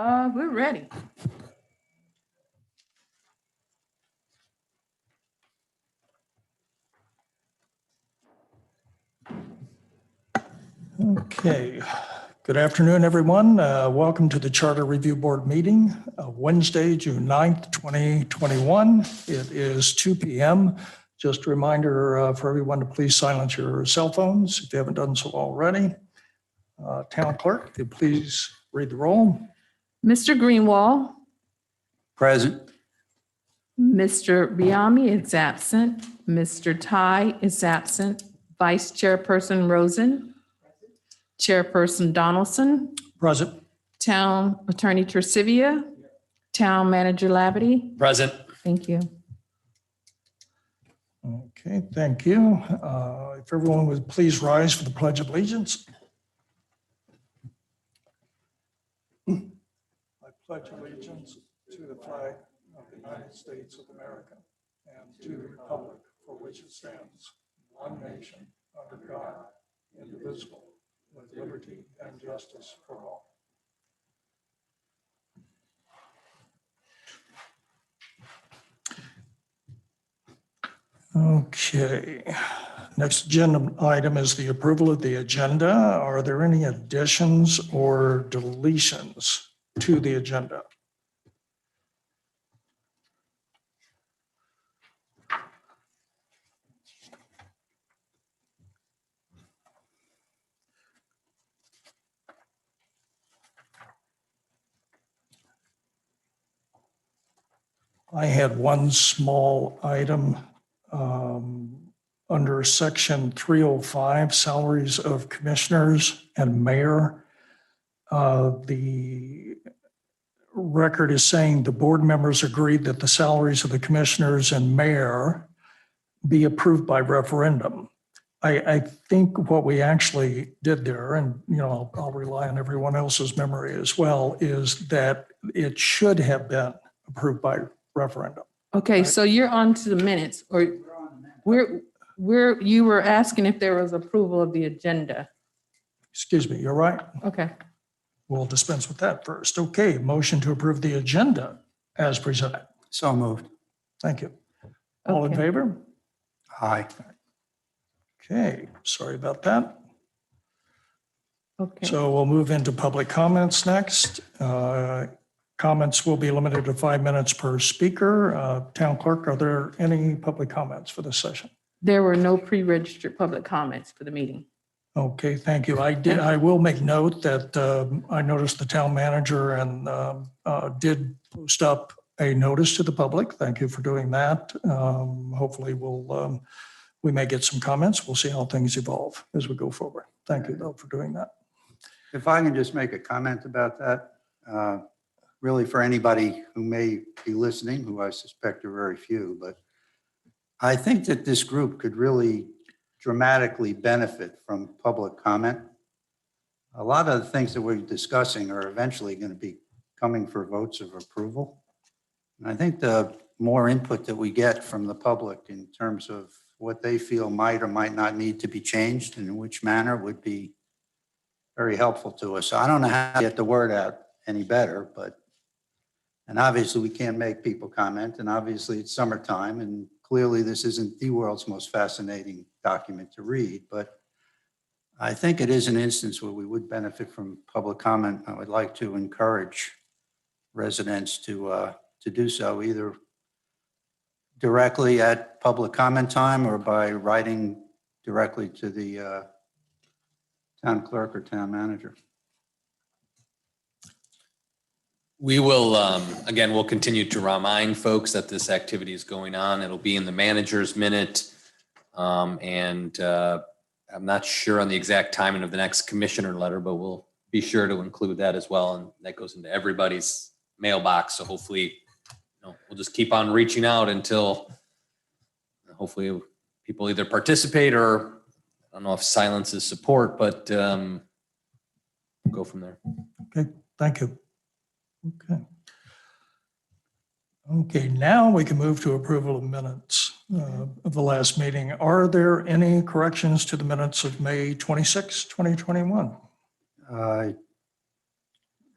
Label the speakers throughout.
Speaker 1: We're ready.
Speaker 2: Okay, good afternoon, everyone. Welcome to the Charter Review Board meeting, Wednesday, June 9th, 2021. It is 2 p.m. Just a reminder for everyone to please silence your cell phones if you haven't done so already. Town Clerk, if you please read the roll.
Speaker 1: Mr. Greenwald,
Speaker 3: Present.
Speaker 1: Mr. Biami is absent. Mr. Ty is absent. Vice Chairperson Rosen. Chairperson Donaldson.
Speaker 2: Present.
Speaker 1: Town Attorney Tercivia. Town Manager Labadie.
Speaker 3: Present.
Speaker 1: Thank you.
Speaker 2: Okay, thank you. If everyone would please rise for the Pledge of Allegiance. I pledge allegiance to the flag of the United States of America and to the republic for which it stands, one nation, under God, indivisible, with liberty and justice for all. Okay, next agenda item is the approval of the agenda. Are there any additions or deletions to the agenda? I had one small item under section 305, salaries of commissioners and mayor. The record is saying the board members agreed that the salaries of the commissioners and mayor be approved by referendum. I think what we actually did there, and I'll rely on everyone else's memory as well, is that it should have been approved by referendum.
Speaker 1: Okay, so you're on to the minutes, or you were asking if there was approval of the agenda.
Speaker 2: Excuse me, you're right.
Speaker 1: Okay,
Speaker 2: We'll dispense with that first. Okay, motion to approve the agenda as presented.
Speaker 3: So moved.
Speaker 2: Thank you. All in
Speaker 1: Okay.
Speaker 2: favor?
Speaker 3: Aye.
Speaker 2: Okay, sorry about that.
Speaker 1: okay.
Speaker 2: So we'll move into public comments next. Comments will be limited to 5 minutes per speaker. Town Clerk, are there any public comments for this session?
Speaker 1: There were no pre-registered public comments for the meeting.
Speaker 2: Okay, thank you. I will make note that I noticed the town manager and did post up a notice to the public. Thank you for doing that. Hopefully we may get some comments. We'll see how things evolve as we go forward. Thank you though for doing that.
Speaker 3: If I can just make a comment about that, really for anybody who may be listening, who I suspect are very few, but I think that this group could really dramatically benefit from public comment. A lot of the things that we're discussing are eventually going to be coming for votes of approval. And I think the more input that we get from the public in terms of what they feel might or might not need to be changed and in which manner would be very helpful to us. So I don't know how to get the word out any better, and obviously we can't make people comment, and obviously it's summertime, and clearly this isn't the world's most fascinating document to read, but I think it is an instance where we would benefit from public comment. I would like to encourage residents to do so, either directly at public comment time or by writing directly to the town clerk or town manager.
Speaker 4: We will, again, we'll continue to remind folks that this activity is going on. It'll be in the manager's minute. And I'm not sure on the exact timing of the next commissioner letter, but we'll be sure to include that as well. And that goes into everybody's mailbox. So hopefully, we'll just keep on reaching out until hopefully people either participate or I don't know if silence is support, but we'll go from there.
Speaker 2: Okay, thank you. Okay. Okay, now we can move to approval of minutes of the last meeting. Are there any corrections to the minutes of May 26, 2021?
Speaker 3: I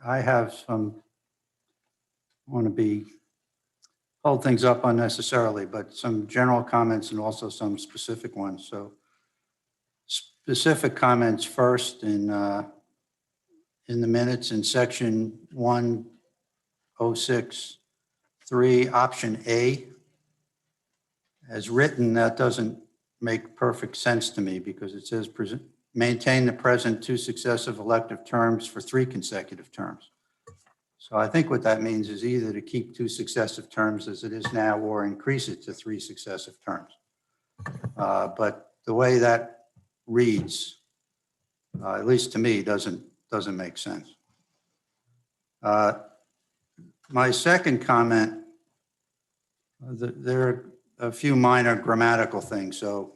Speaker 3: have some want to hold things up unnecessarily, but some general comments and also some specific ones. So specific comments first in the minutes in section 106.3, option A. As written, that doesn't make perfect sense to me because it says maintain the present 2 successive elective terms for 3 consecutive terms. So I think what that means is either to keep 2 successive terms as it is now or increase it to 3 successive terms. But the way that reads, at least to me, doesn't make sense. My second comment, there are a few minor grammatical things. So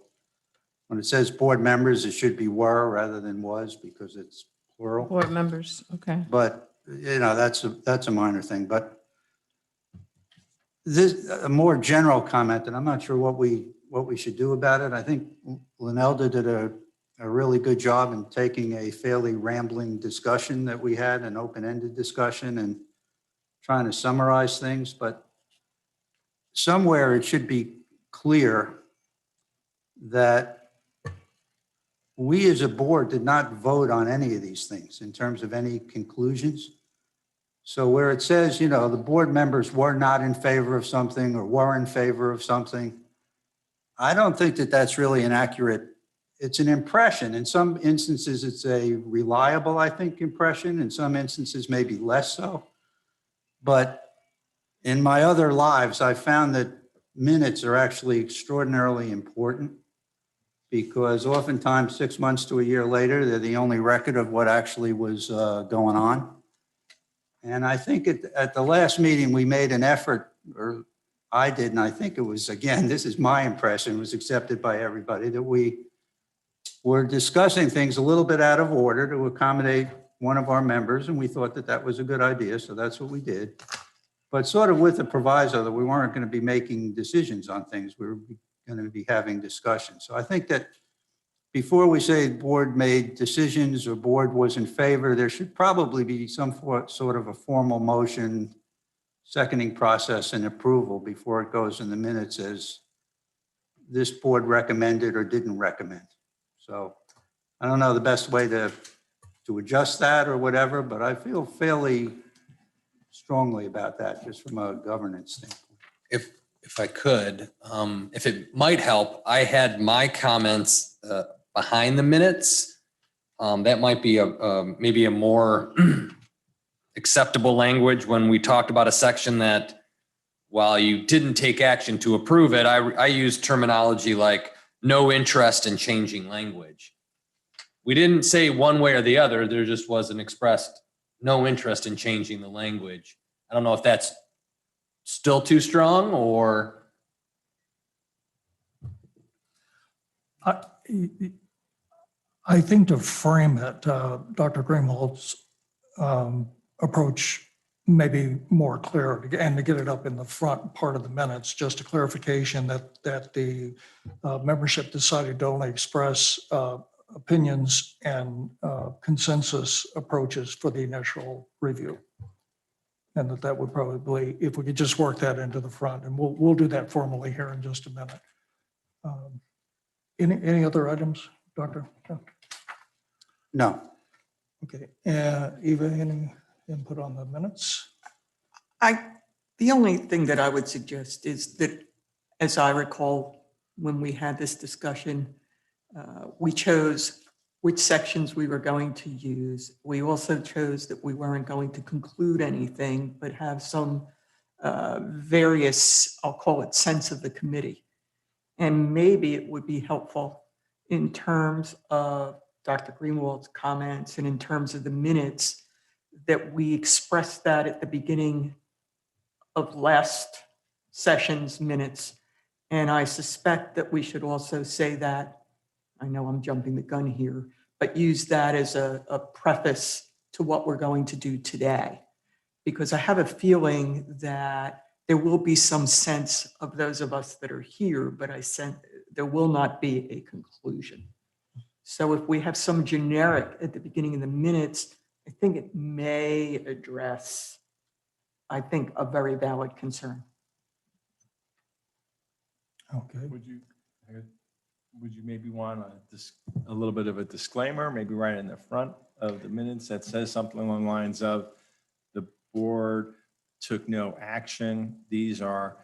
Speaker 3: when it says board members, it should be were rather than was because it's plural.
Speaker 1: Board members, okay.
Speaker 3: But that's a minor thing. But this a more general comment, and I'm not sure what we should do about it. I think Linelda did a really good job in taking a fairly rambling discussion that we had, an open-ended discussion, and trying to summarize things. But somewhere it should be clear that we as a board did not vote on any of these things in terms of any conclusions. So where it says, the board members were not in favor of something or were in favor of something, I don't think that that's really an accurate, it's an impression. In some instances, it's a reliable, I think, impression. In some instances, maybe less so. But in my other lives, I found that minutes are actually extraordinarily important because oftentimes 6 months to a year later, they're the only record of what actually was going on. And I think at the last meeting, we made an effort, or I did, and I think it was, again, this is my impression, was accepted by everybody, that we were discussing things a little bit out of order to accommodate one of our members, and we thought that that was a good idea, so that's what we did. But sort of with the proviso that we weren't going to be making decisions on things, we were going to be having discussions. So I think that before we say board made decisions or board was in favor, there should probably be some sort of a formal motion, seconding process and approval before it goes in the minutes as this board recommended or didn't recommend. So I don't know the best way to adjust that or whatever, but I feel fairly strongly about that just from a governance standpoint.
Speaker 4: If I could, if it might help, I had my comments behind the minutes. That might be maybe a more acceptable language when we talked about a section that while you didn't take action to approve it, I used terminology like no interest in changing language. We didn't say one way or the other. There just wasn't expressed no interest in changing the language. I don't know if that's still too strong or.
Speaker 2: I think to frame it, Dr. Greenwald's approach may be more clear and to get it up in the front part of the minutes, just a clarification that the membership decided to only express opinions and consensus approaches for the initial review. And that would probably, if we could just work that into the front, and we'll do that formally here in just a minute. Any other items, Doctor?
Speaker 3: No.
Speaker 2: Okay. Eva, any input on the minutes?
Speaker 5: The only thing that I would suggest is that, as I recall, when we had this discussion, we chose which sections we were going to use. We also chose that we weren't going to conclude anything, but have some various, I'll call it, sense of the committee. And maybe it would be helpful in terms of Dr. Greenwald's comments and in terms of the minutes that we expressed that at the beginning of last session's minutes. And I suspect that we should also say that, I know I'm jumping the gun here, but use that as a preface to what we're going to do today. Because I have a feeling that there will be some sense of those of us that are here, but I sense there will not be a conclusion. So if we have some generic at the beginning of the minutes, I think it may address I think, a very valid concern.
Speaker 2: Okay.
Speaker 6: Would you maybe want a little bit of a disclaimer, maybe right in the front of the minutes that says something along the lines of the board took no action. These are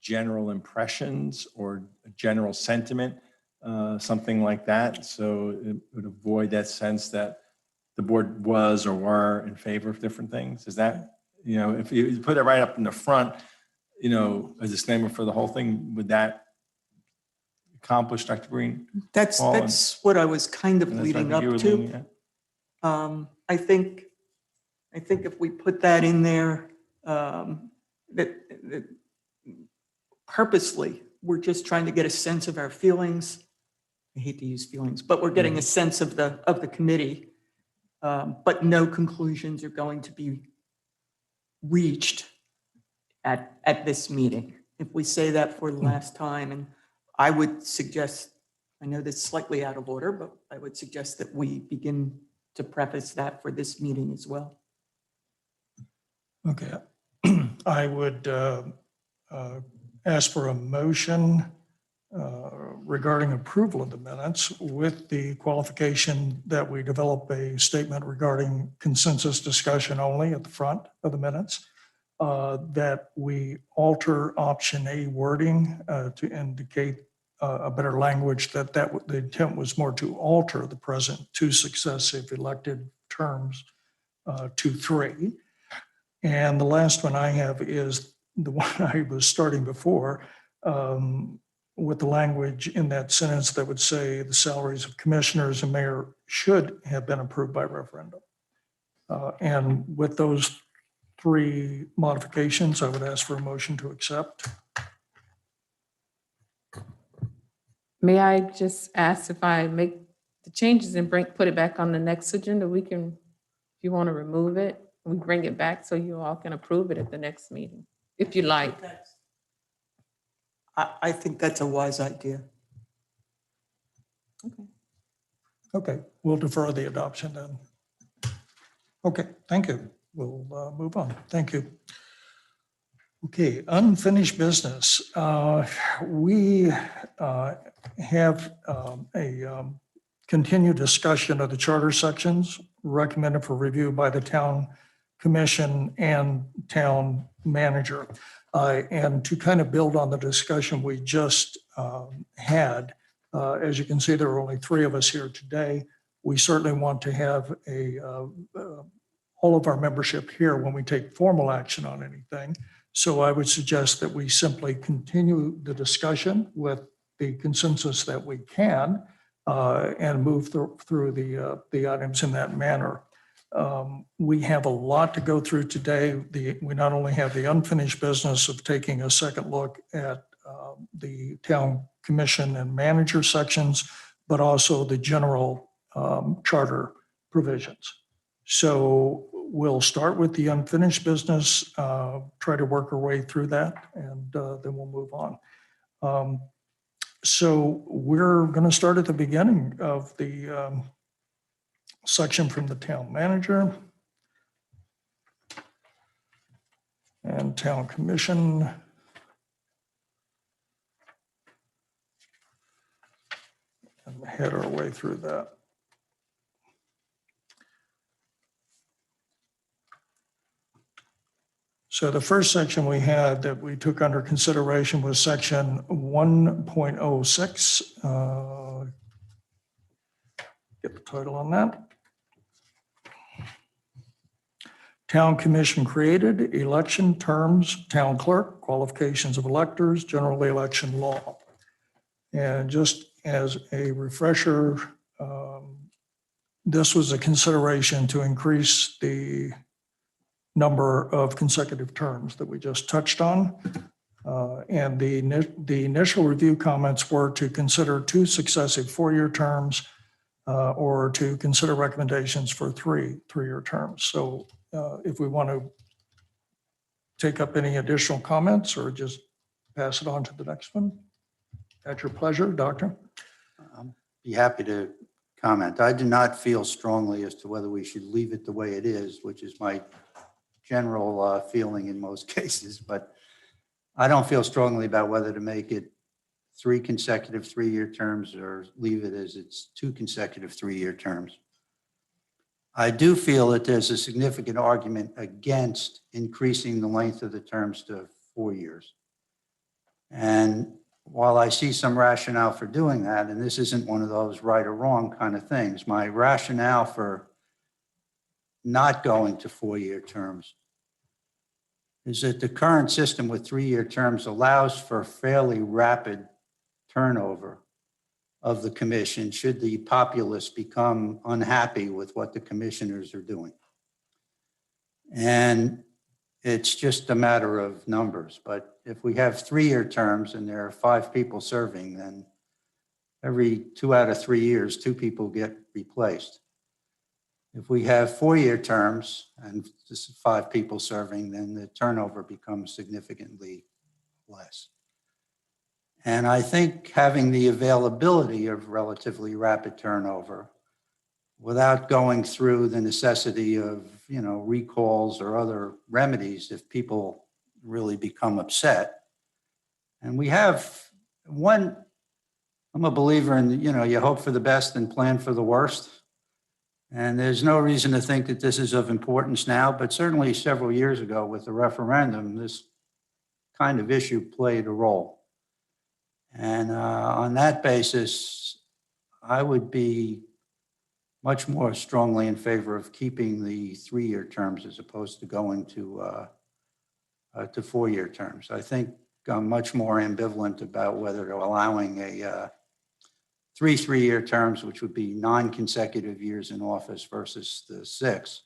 Speaker 6: general impressions or general sentiment, something like that. So it would avoid that sense that the board was or were in favor of different things. Is that, if you put it right up in the front, a disclaimer for the whole thing, would that accomplish, Dr. Green?
Speaker 5: That's what I was kind of
Speaker 6: And that's
Speaker 5: leading
Speaker 6: what
Speaker 5: up
Speaker 6: you were
Speaker 5: to.
Speaker 6: leaning at?
Speaker 5: I think if we put that in there, that purposely, we're just trying to get a sense of our feelings. I hate to use feelings, but we're getting a sense of the committee. But no conclusions are going to be reached at this meeting. If we say that for the last time, and I would suggest, I know that's slightly out of order, but I would suggest that we begin to preface that for this meeting as well.
Speaker 2: Okay. I would ask for a motion regarding approval of the minutes with the qualification that we develop a statement regarding consensus discussion only at the front of the minutes, that we alter option A wording to indicate a better language that the intent was more to alter the present two successive elected terms to 3. And the last one I have is the one I was starting before, with the language in that sentence that would say the salaries of commissioners and mayor should have been approved by referendum. And with those 3 modifications, I would ask for a motion to accept.
Speaker 1: May I just ask if I make the changes and put it back on the next agenda, we can, if you want to remove it, we bring it back so you all can approve it at the next meeting, if you like.
Speaker 5: I think that's a wise idea.
Speaker 2: Okay, we'll defer the adoption then. Okay, thank you. We'll move on. Thank you. Okay, unfinished business. We have a continued discussion of the charter sections recommended for review by the town commission and town manager. And to kind of build on the discussion we just had, as you can see, there are only 3 of us here today. We certainly want to have all of our membership here when we take formal action on anything. So I would suggest that we simply continue the discussion with the consensus that we can and move through the items in that manner. We have a lot to go through today. We not only have the unfinished business of taking a second look at the town commission and manager sections, but also the general charter provisions. So we'll start with the unfinished business, try to work our way through that, and then we'll move on. So we're going to start at the beginning of the section from the town manager and town commission. And head our way through that. So the first section we had that we took under consideration was section 1.06. Get the title on that. Town commission created, election terms, town clerk, qualifications of electors, general election law. And just as a refresher, this was a consideration to increase the number of consecutive terms that we just touched on. And the initial review comments were to consider 2 successive 4-year terms or to consider recommendations for 3-year terms. So if we want to take up any additional comments or just pass it on to the next one, at your pleasure, Doctor.
Speaker 3: I'll be happy to comment. I do not feel strongly as to whether we should leave it the way it is, which is my general feeling in most cases, but I don't feel strongly about whether to make it 3 consecutive 3-year terms or leave it as it's 2 consecutive 3-year terms. I do feel that there's a significant argument against increasing the length of the terms to 4 years. And while I see some rationale for doing that, and this isn't one of those right or wrong kind of things, my rationale for not going to 4-year terms is that the current system with 3-year terms allows for fairly rapid turnover of the commission should the populace become unhappy with what the commissioners are doing. And it's just a matter of numbers. But if we have 3-year terms and there are 5 people serving, then every 2 out of 3 years, 2 people get replaced. If we have 4-year terms and just 5 people serving, then the turnover becomes significantly less. And I think having the availability of relatively rapid turnover without going through the necessity of, recalls or other remedies if people really become upset. And we have one, I'm a believer in, you hope for the best and plan for the worst. And there's no reason to think that this is of importance now, but certainly several years ago with the referendum, this kind of issue played a role. And on that basis, I would be much more strongly in favor of keeping the 3-year terms as opposed to going to 4-year terms. I think I'm much more ambivalent about whether allowing a 3-year terms, which would be 9 consecutive years in office versus the 6.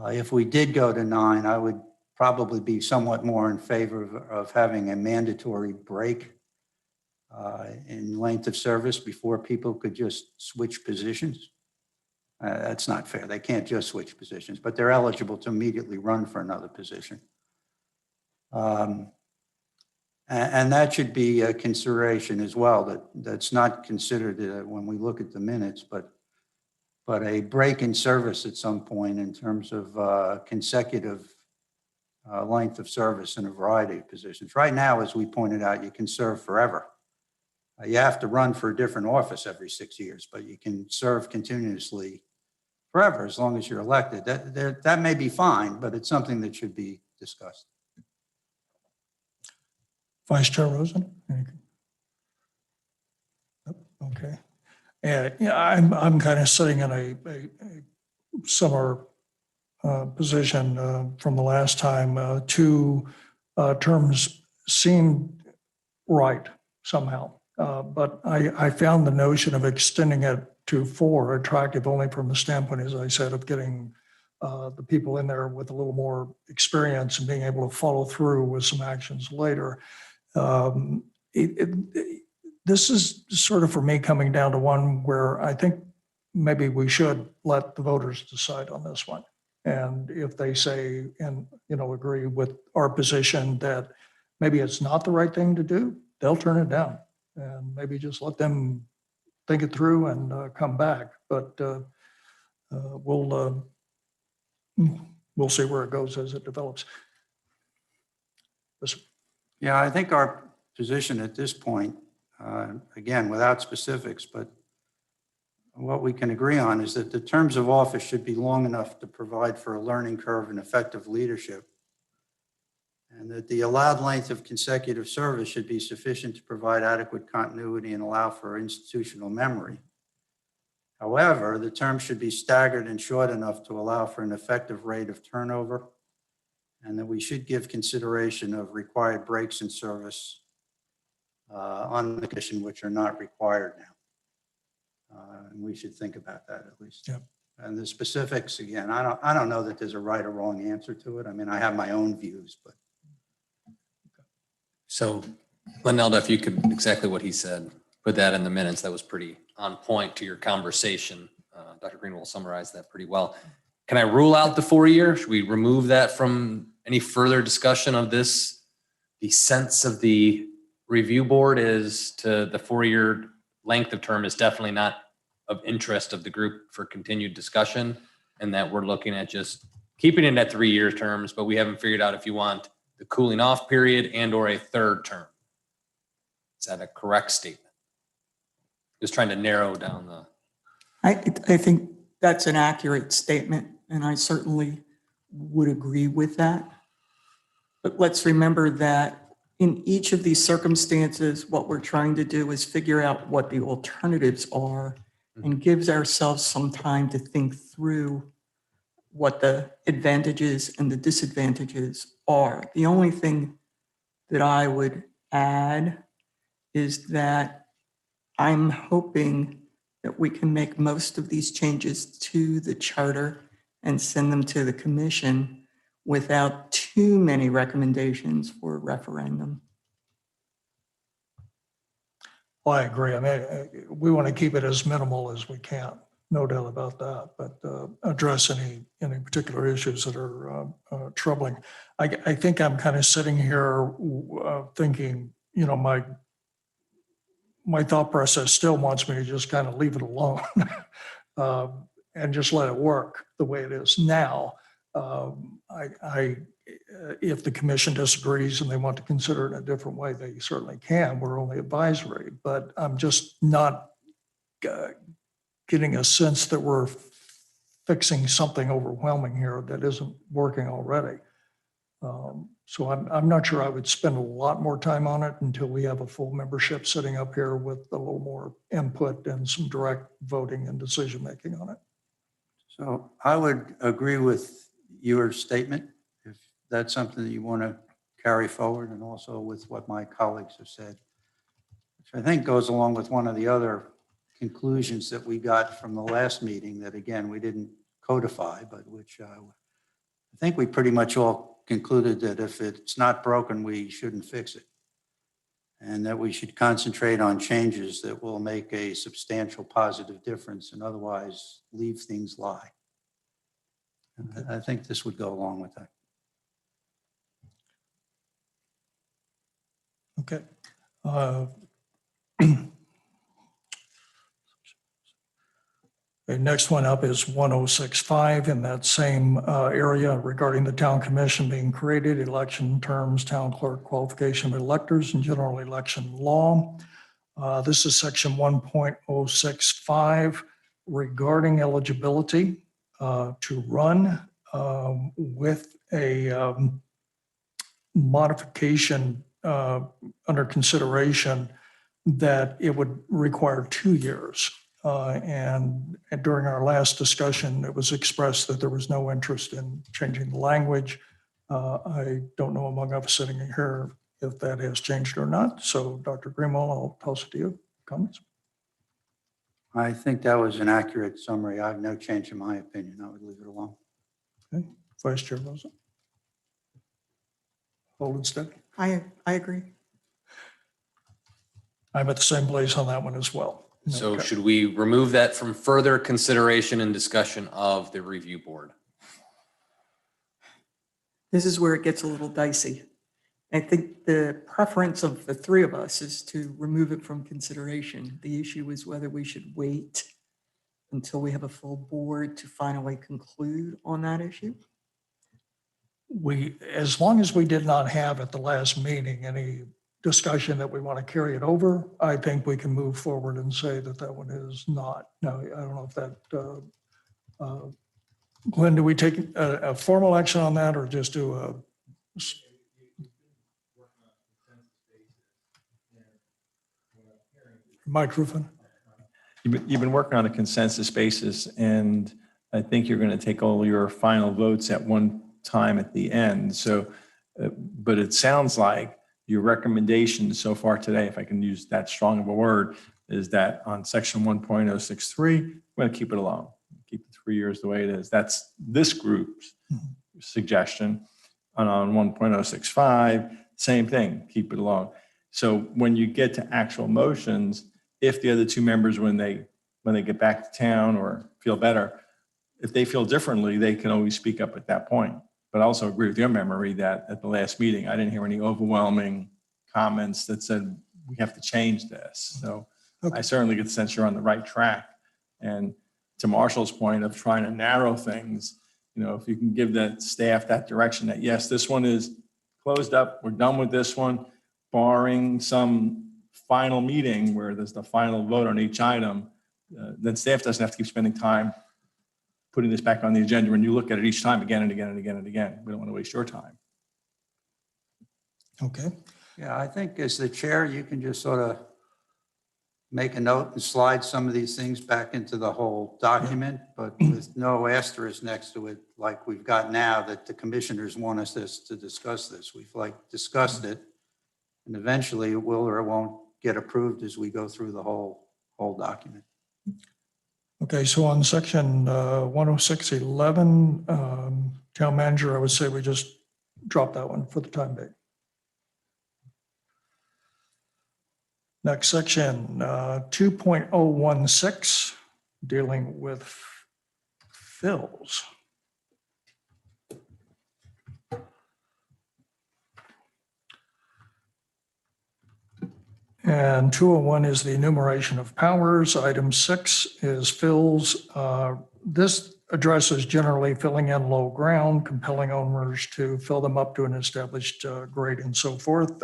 Speaker 3: If we did go to 9, I would probably be somewhat more in favor of having a mandatory break in length of service before people could just switch positions. That's not fair. They can't just switch positions, but they're eligible to immediately run for another position. And that should be a consideration as well. That's not considered when we look at the minutes, but a break in service at some point in terms of consecutive length of service in a variety of positions. Right now, as we pointed out, you can serve forever. You have to run for a different office every 6 years, but you can serve continuously forever as long as you're elected. That may be fine, but it's something that should be discussed.
Speaker 2: Vice Chair Rosen? Okay. Yeah, I'm kind of sitting in a similar position from the last time. 2 terms seemed right somehow. But I found the notion of extending it to 4 attractive only from the standpoint, as I said, of getting the people in there with a little more experience and being able to follow through with some actions later. This is sort of for me coming down to one where I think maybe we should let the voters decide on this one. And if they say and agree with our position that maybe it's not the right thing to do, they'll turn it down. And maybe just let them think it through and come back. But we'll see where it goes as it develops.
Speaker 3: Yeah, I think our position at this point, again, without specifics, but what we can agree on is that the terms of office should be long enough to provide for a learning curve and effective leadership, and that the allowed length of consecutive service should be sufficient to provide adequate continuity and allow for institutional memory. However, the terms should be staggered and short enough to allow for an effective rate of turnover, and that we should give consideration of required breaks in service on the commission, which are not required now. And we should think about that at least.
Speaker 2: Yep.
Speaker 3: And the specifics, again, I don't know that there's a right or wrong answer to it. I mean, I have my own views, but.
Speaker 4: So Lenelda, if you could, exactly what he said, put that in the minutes, that was pretty on point to your conversation. Dr. Greenwald summarized that pretty well. Can I rule out the 4-year? Should we remove that from any further discussion of this? The sense of the review board is to the 4-year length of term is definitely not of interest of the group for continued discussion, and that we're looking at just keeping it at 3-year terms, but we haven't figured out if you want the cooling off period and or a third term. Is that a correct statement? Just trying to narrow down the.
Speaker 5: I think that's an accurate statement, and I certainly would agree with that. But let's remember that in each of these circumstances, what we're trying to do is figure out what the alternatives are and gives ourselves some time to think through what the advantages and the disadvantages are. The only thing that I would add is that I'm hoping that we can make most of these changes to the charter and send them to the commission without too many recommendations for referendum.
Speaker 2: Well, I agree. I mean, we want to keep it as minimal as we can, no doubt about that, but address any particular issues that are troubling. I think I'm kind of sitting here thinking, you know, my thought process still wants me to just kind of leave it alone and just let it work the way it is now. If the commission disagrees and they want to consider it in a different way, they certainly can. We're only advisory, but I'm just not getting a sense that we're fixing something overwhelming here that isn't working already. So I'm not sure I would spend a lot more time on it until we have a full membership sitting up here with a little more input and some direct voting and decision-making on it.
Speaker 3: So I would agree with your statement, if that's something that you want to carry forward, and also with what my colleagues have said, which I think goes along with one of the other conclusions that we got from the last meeting that, again, we didn't codify, but which I think we pretty much all concluded that if it's not broken, we shouldn't fix it. And that we should concentrate on changes that will make a substantial positive difference and otherwise leave things lie. And I think this would go along with that.
Speaker 2: Okay. The next one up is 1065 in that same area regarding the town commission being created, election terms, town clerk qualification of electors, and general election law. This is section 1.065 regarding eligibility to run with a modification under consideration that it would require 2 years. And during our last discussion, it was expressed that there was no interest in changing the language. I don't know among us sitting here if that has changed or not. So Dr. Greenwald, I'll toss it to you. Comments?
Speaker 3: I think that was an accurate summary. I have no change in my opinion. I would leave it alone.
Speaker 2: Okay. Vice Chair Rosen? Hold it steady.
Speaker 5: I agree.
Speaker 2: I'm at the same place on that one as well.
Speaker 4: So
Speaker 2: Okay.
Speaker 4: should we remove that from further consideration and discussion of the review board?
Speaker 5: This is where it gets a little dicey. I think the preference of the three of us is to remove it from consideration. The issue is whether we should wait until we have a full board to finally conclude on that issue.
Speaker 2: As long as we did not have at the last meeting any discussion that we want to carry it over, I think we can move forward and say that that one is not. Now, I don't know if that, Glenn, do we take a formal action on that or just do a? Microphone.
Speaker 6: You've been working on a consensus basis, and I think you're going to take all your final votes at one time at the end. So, but it sounds like your recommendation so far today, if I can use that strong of a word, is that on section 1.063, we're going to keep it alone. Keep the 3 years the way it is. That's this group's suggestion. And on 1.065, same thing, keep it alone. So when you get to actual motions, if the other two members, when they get back to town or feel better, if they feel differently, they can always speak up at that point. But I also agree with your memory that at the last meeting, I didn't hear any overwhelming comments that said we have to change this. So I certainly get the sense you're on the right track. And to Marshall's point of trying to narrow things, if you can give that staff that direction that, yes, this one is closed up, we're done with this one, barring some final meeting where there's the final vote on each item, then staff doesn't have to keep spending time putting this back on the agenda when you look at it each time again and again and again and again. We don't want to waste your time.
Speaker 2: Okay.
Speaker 3: Yeah, I think as the chair, you can just sort of make a note and slide some of these things back into the whole document, but with no asterisk next to it, like we've got now, that the commissioners want us to discuss this. We've discussed it, and eventually it will or it won't get approved as we go through the whole document.
Speaker 2: Okay, so on section 10611, town manager, I would say we just drop that one for the time being. Next section, 2.016, dealing with fills. And 201 is the enumeration of powers. Item 6 is fills. This addresses generally filling in low ground, compelling owners to fill them up to an established grade and so forth.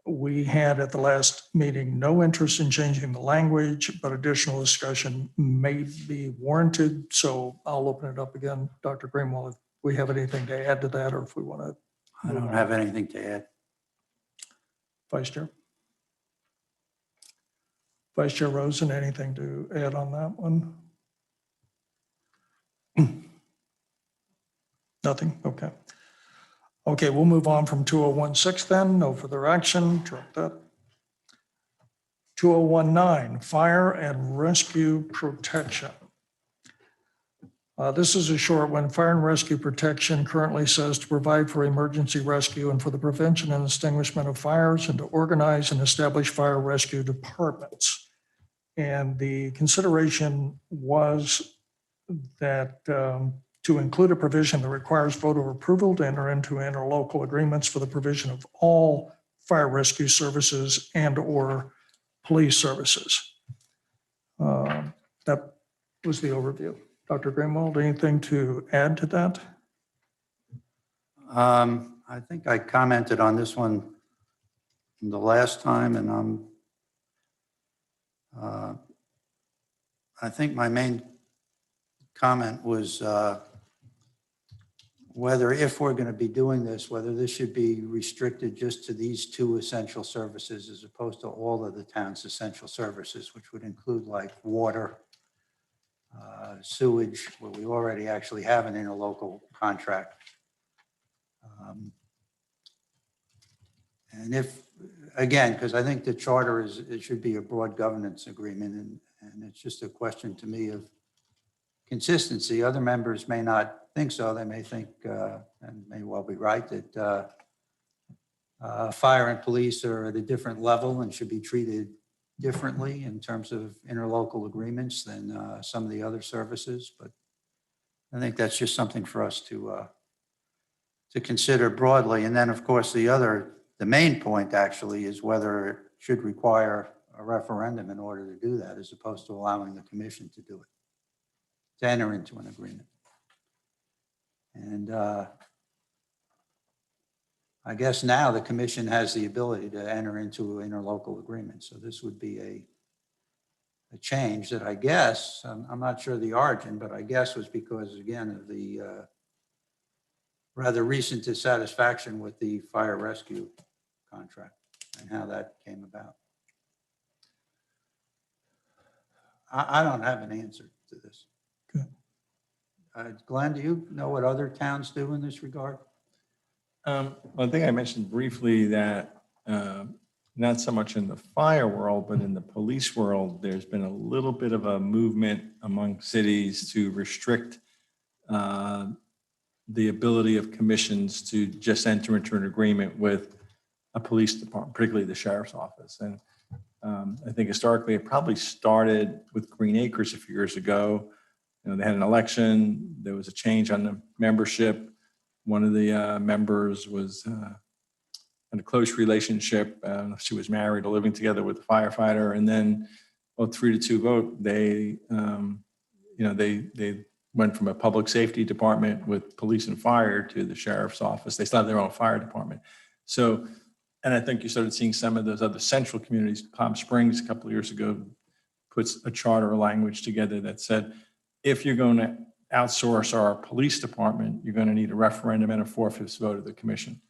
Speaker 2: We had at the last meeting no interest in changing the language, but additional discussion may be warranted. So I'll open it up again. Dr. Greenwald, if we have anything to add to that, or if we want to.
Speaker 3: I don't have anything to add.
Speaker 2: Vice Chair. Vice Chair Rosen, anything to add on that one? Nothing? Okay. Okay, we'll move on from 2016 then. No further action. Drop that. 2019, fire and rescue protection. This is a short one. Fire and rescue protection currently says to provide for emergency rescue and for the prevention and extinguishment of fires, and to organize and establish fire rescue departments. And the consideration was that to include a provision that requires voter approval to enter into interlocal agreements for the provision of all fire rescue services and or police services. That was the overview. Dr. Greenwald, anything to add to that?
Speaker 3: I think I commented on this one the last time, and I think my main comment was whether, if we're going to be doing this, whether this should be restricted just to these two essential services as opposed to all of the town's essential services, which would include like water, sewage, where we already actually have an interlocal contract. And if, again, because I think the charter it should be a broad governance agreement, and it's just a question to me of consistency. Other members may not think so. They may think, and may well be right, that fire and police are at a different level and should be treated differently in terms of interlocal agreements than some of the other services. But I think that's just something for us to consider broadly. And then, of course, the main point actually is whether it should require a referendum in order to do that, as opposed to allowing the commission to do it, to enter into an agreement. And I guess now the commission has the ability to enter into interlocal agreements. So this would be a change that I guess, I'm not sure the origin, but I guess was because, again, of the rather recent dissatisfaction with the fire rescue contract and how that came about. I don't have an answer to this.
Speaker 2: Good.
Speaker 3: Glenn, do you know what other towns do in this regard?
Speaker 6: I think I mentioned briefly that not so much in the fire world, but in the police world, there's been a little bit of a movement among cities to restrict the ability of commissions to just enter into an agreement with a police department, particularly the sheriff's office. And I think historically it probably started with Green Acres a few years ago. You know, they had an election, there was a change on the membership. One of the members was in a close relationship. She was married or living together with a firefighter, and then, well, 3-2 vote, they went from a public safety department with police and fire to the sheriff's office. They still have their own fire department. So, and I think you started seeing some of those other central communities. Palm Springs a couple of years ago puts a charter language together that said, if you're going to outsource our police department, you're going to need a referendum and a 4/5 vote of the commission.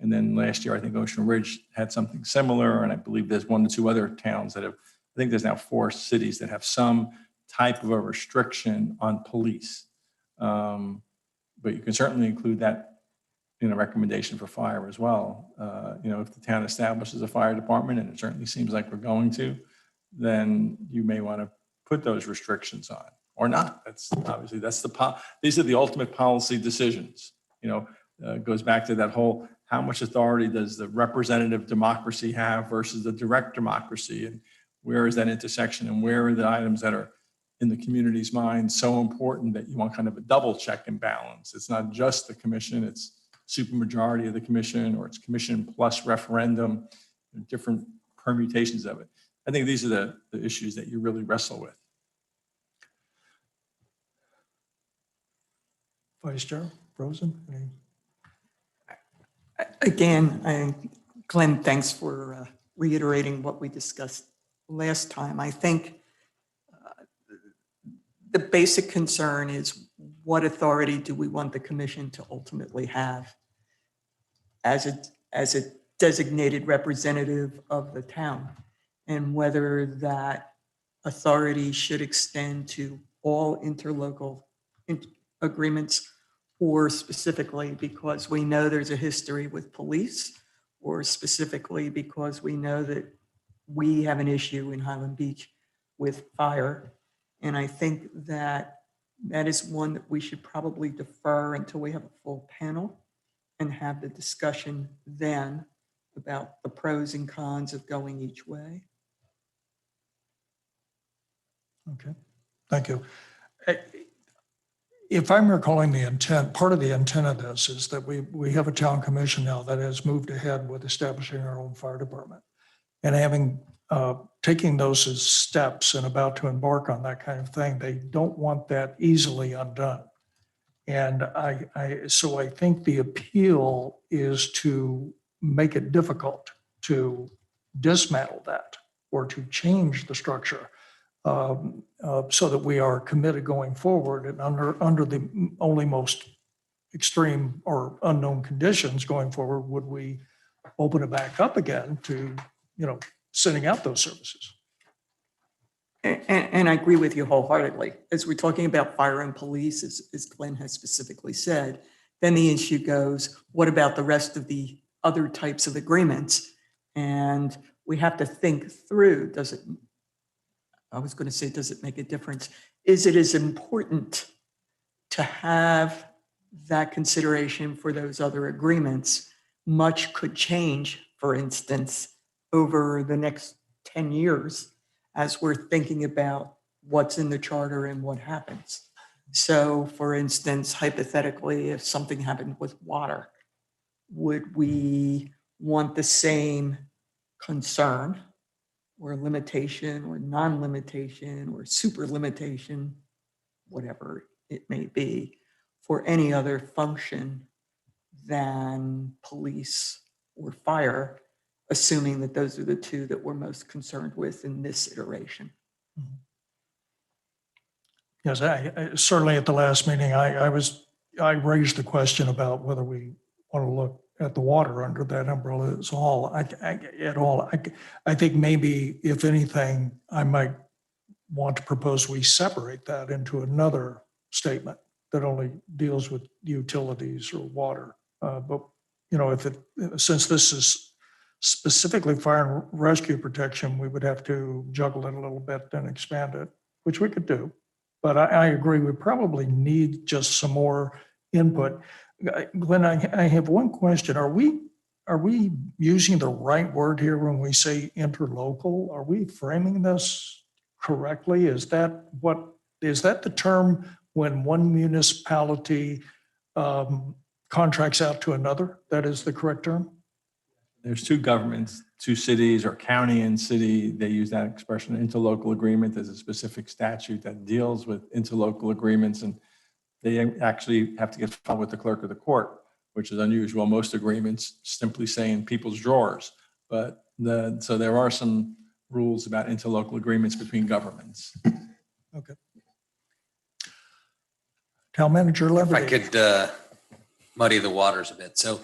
Speaker 6: And then last year, I think Ocean Ridge had something similar. And I believe there's 1 or 2 other towns that have, I think there's now 4 cities that have some type of a restriction on police. But you can certainly include that in a recommendation for fire as well. If the town establishes a fire department, and it certainly seems like we're going to, then you may want to put those restrictions on or not. That's obviously, these are the ultimate policy decisions. It goes back to that whole, how much authority does the representative democracy have versus the direct democracy? And where is that intersection, and where are the items that are in the community's mind so important that you want kind of a double check and balance? It's not just the commission, it's supermajority of the commission, or it's commission plus referendum, different permutations of it. I think these are the issues that you really wrestle with.
Speaker 2: Vice Chair Rosen?
Speaker 5: Again, Glenn, thanks for reiterating what we discussed last time. I think the basic concern is, what authority do we want the commission to ultimately have as a designated representative of the town, and whether that authority should extend to all interlocal agreements, or specifically because we know there's a history with police, or specifically because we know that we have an issue in Highland Beach with fire. And I think that is one that we should probably defer until we have a full panel and have the discussion then about the pros and cons of going each way.
Speaker 2: Okay, thank you. If I'm recalling the intent, part of the intent of this is that we have a town commission now that has moved ahead with establishing our own fire department. And having taking those as steps and about to embark on that kind of thing, they don't want that easily undone. And so I think the appeal is to make it difficult to dismantle that or to change the structure, so that we are committed going forward, and under the only most extreme or unknown conditions going forward, would we open it back up again to, sending out those services.
Speaker 5: And I agree with you wholeheartedly. As we're talking about fire and police, as Glenn has specifically said, then the issue goes, what about the rest of the other types of agreements? And we have to think through, does it make a difference? Is it as important to have that consideration for those other agreements? Much could change, for instance, over the next 10 years as we're thinking about what's in the charter and what happens. So, for instance, hypothetically, if something happened with water, would we want the same concern or limitation or non-limitation or super limitation, whatever it may be, for any other function than police or fire, assuming that those are the two that we're most concerned with in this iteration?
Speaker 2: Yes, I certainly at the last meeting, I raised the question about whether we want to look at the water under that umbrella at all. I think maybe, if anything, I might want to propose we separate that into another statement that only deals with utilities or water. But since this is specifically fire and rescue protection, we would have to juggle it a little bit and expand it, which we could do. But I agree, we probably need just some more input. Glenn, I have one question. Are we using the right word here when we say interlocal? Are we framing this correctly? Is that the term when one municipality contracts out to another? That is the correct term?
Speaker 6: There's 2 governments, 2 cities, or county and city. They use that expression, interlocal agreement. There's a specific statute that deals with interlocal agreements. And they actually have to get filed with the clerk of the court, which is unusual. Most agreements simply say in people's drawers. But so there are some rules about interlocal agreements between governments.
Speaker 2: Town Manager
Speaker 4: If I
Speaker 2: Liberty.
Speaker 4: could muddy the waters a bit. So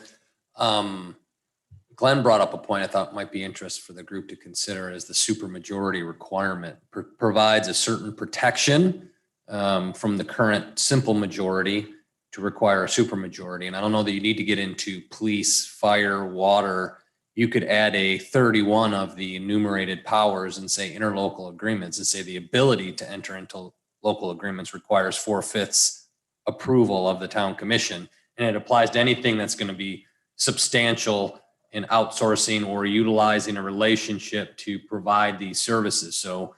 Speaker 4: Glenn brought up a point I thought might be interest for the group to consider is the supermajority requirement provides a certain protection from the current simple majority to require a supermajority. And I don't know that you need to get into police, fire, water. You could add a 31 of the enumerated powers and say interlocal agreements and say the ability to enter into local agreements requires 4/5 approval of the town commission. And it applies to anything that's going to be substantial in outsourcing or utilizing a relationship to provide these services. So,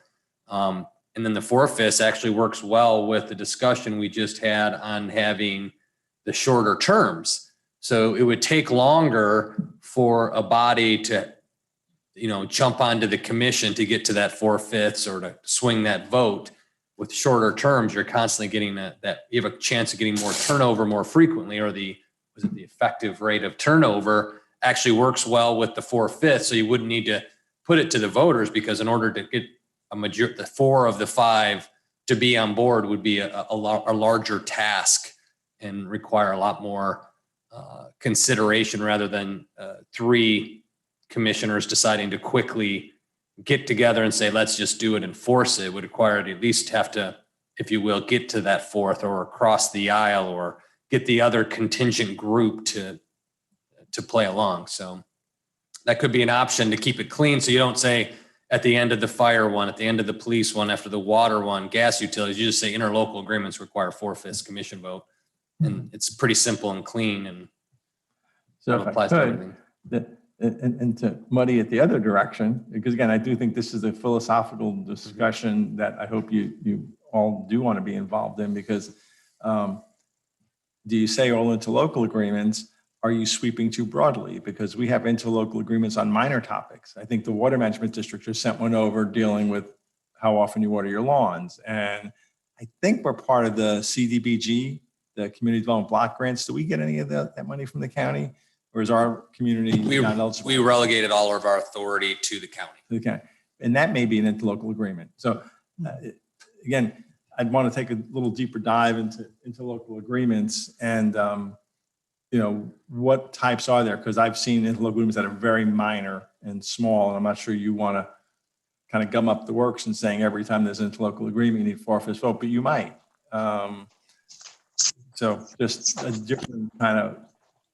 Speaker 4: and then the 4/5 actually works well with the discussion we just had on having the shorter terms. So it would take longer for a body to, jump onto the commission to get to that 4/5 or to swing that vote. With shorter terms, you're constantly getting that you have a chance of getting more turnover more frequently, or the effective rate of turnover actually works well with the 4/5. So you wouldn't need to put it to the voters, because in order to get the 4 of the 5 to be on board would be a larger task and require a lot more consideration rather than 3 commissioners deciding to quickly get together and say, let's just do it and force it. It would require to at least have to, if you will, get to that 4th or across the aisle or get the other contingent group to play along. So that could be an option to keep it clean. So you don't say at the end of the fire one, at the end of the police one, after the water one, gas utilities, you just say interlocal agreements require 4/5 commission vote. And it's pretty simple and clean, and
Speaker 6: So
Speaker 4: it
Speaker 6: if I
Speaker 4: applies to
Speaker 6: could,
Speaker 4: everything.
Speaker 6: and to muddy it the other direction, because again, I do think this is a philosophical discussion that I hope you all do want to be involved in, because do you say all interlocal agreements? Are you sweeping too broadly? Because we have interlocal agreements on minor topics. I think the Water Management District just sent one over dealing with how often you water your lawns. And I think we're part of the CDBG, the Community Development Block Grants. Do we get any of that money from the county? Or is our community not eligible?
Speaker 4: We relegated all of our authority to the county.
Speaker 6: Okay, and that may be an interlocal agreement. So again, I'd want to take a little deeper dive into interlocal agreements and what types are there? Because I've seen interlocal agreements that are very minor and small, and I'm not sure you want to kind of gum up the works and saying every time there's an interlocal agreement, you need 4/5 vote, but you might. So just a different kind of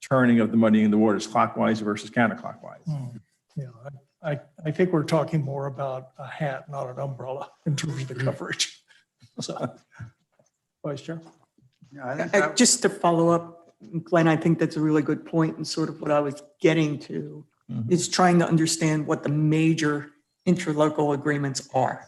Speaker 6: turning of the muddying the waters, clockwise versus counterclockwise.
Speaker 2: Yeah, I think we're talking more about a hat, not an umbrella in terms of the coverage. So, Vice Chair.
Speaker 3: Yeah, I think that-
Speaker 5: Just to follow up, Glenn, I think that's a really good point, and sort of what I was getting to is trying to understand what the major interlocal agreements are.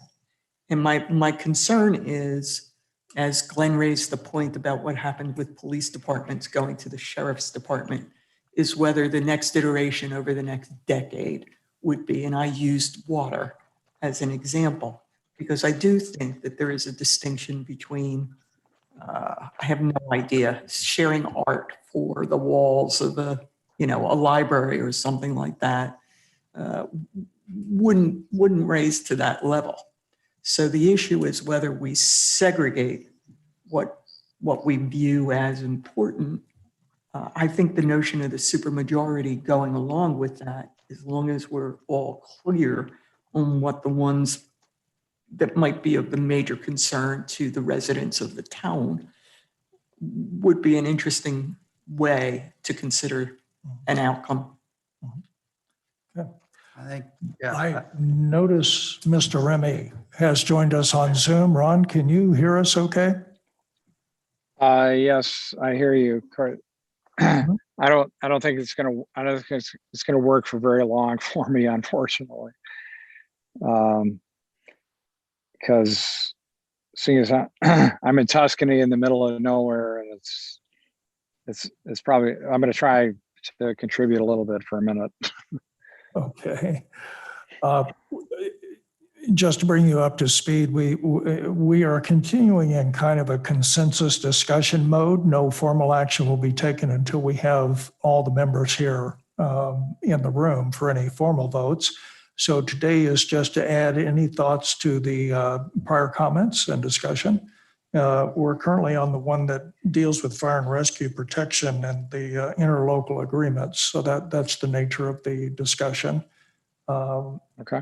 Speaker 5: And my concern is, as Glenn raised the point about what happened with police departments going to the sheriff's department, is whether the next iteration over the next decade would be, and I used water as an example, because I do think that there is a distinction between, I have no idea, sharing art for the walls of a library or something like that, wouldn't raise to that level. So the issue is whether we segregate what we view as important. I think the notion of the supermajority going along with that, as long as we're all clear on what the ones that might be of the major concern to the residents of the town, would be an interesting way to consider an outcome.
Speaker 3: I think, yeah.
Speaker 2: I notice Mr. Remy has joined us on Zoom. Ron, can you hear us okay?
Speaker 7: Yes, I hear you, Kurt. I don't think it's gonna work for very long for me, unfortunately. Because seeing as I'm in Tuscany in the middle of nowhere, and it's probably, I'm gonna try to contribute a little bit for a minute.
Speaker 2: Okay. just to bring you up to speed, we are continuing in kind of a consensus discussion mode. No formal action will be taken until we have all the members here in the room for any formal votes. So today is just to add any thoughts to the prior comments and discussion. We're currently on the one that deals with fire and rescue protection and the interlocal agreements. So that's the nature of the discussion.
Speaker 7: Okay.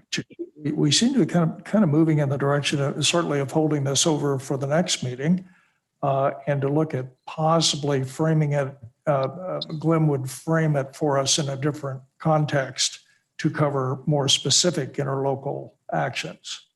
Speaker 2: We seem to be kind of moving in the direction of certainly of holding this over for the next meeting and to look at possibly framing it. Glenn would frame it for us in a different context to cover more specific interlocal actions.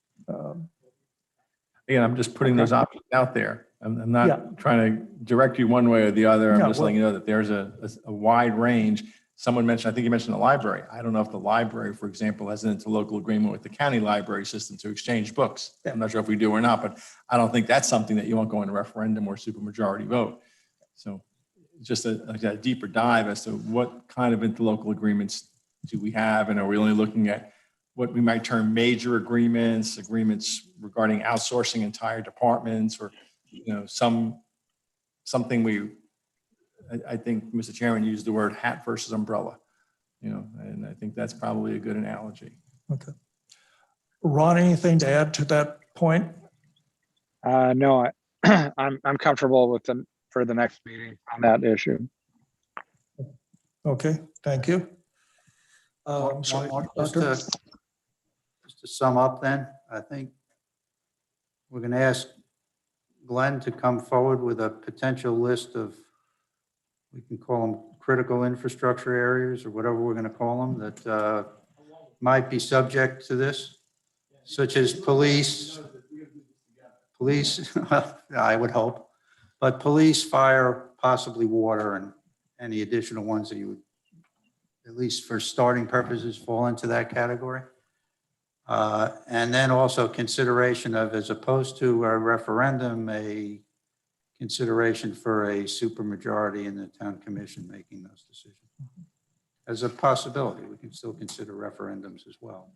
Speaker 6: Again, I'm just putting those options out there. I'm
Speaker 2: Yeah.
Speaker 6: not trying to direct you one way or the other. I'm
Speaker 2: No,
Speaker 6: just letting you know that there's a wide range. Someone mentioned, I think you mentioned the library. I don't know if the library, for example, has an interlocal agreement with the county library system to exchange books.
Speaker 2: Yeah.
Speaker 6: I'm not sure if we do or not, but I don't think that's something that you want going to referendum or supermajority vote. So just a deeper dive as to what kind of interlocal agreements do we have, and are we only looking at what we might term major agreements regarding outsourcing entire departments, or something I think Mr. Chairman used the word hat versus umbrella, and I think that's probably a good analogy.
Speaker 2: Okay. Ron, anything to add to that point?
Speaker 7: No, I'm comfortable with them for the next meeting on that issue.
Speaker 2: Okay, thank you.
Speaker 3: One
Speaker 2: Sorry,
Speaker 3: more,
Speaker 2: Doctor?
Speaker 3: just to sum up then, I think we're going to ask Glenn to come forward with a potential list of, we can call them critical infrastructure areas or whatever we're going to call them, that might be subject to this, such as police, I would hope, but police, fire, possibly water, and any additional ones that you would, at least for starting purposes, fall into that category. And then also consideration of, as opposed to a referendum, a consideration for a supermajority in the town commission making those decisions. As a possibility, we can still consider referendums as well.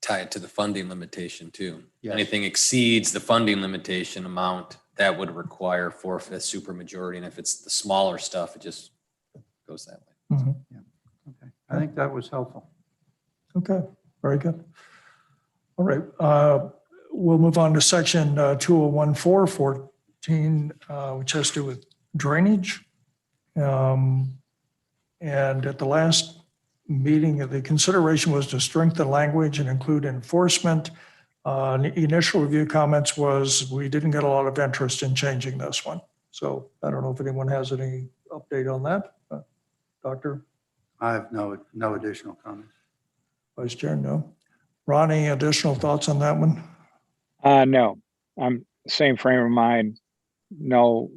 Speaker 4: Tie it to the funding limitation too.
Speaker 3: Yes.
Speaker 4: Anything exceeds the funding limitation amount, that would require 4/5 supermajority. And if it's the smaller stuff, it just goes that way.
Speaker 2: Mhm.
Speaker 3: Okay, I think that was helpful.
Speaker 2: Okay, very good. All right, we'll move on to section 201414, which has to do with drainage. And at the last meeting, the consideration was to strengthen language and include enforcement. The initial review comments was we didn't get a lot of interest in changing this one. So I don't know if anyone has any update on that. Doctor,
Speaker 3: I have no additional comments.
Speaker 2: Vice Chair, no. Ron, any additional thoughts on that one?
Speaker 7: No, I'm same frame of mind. No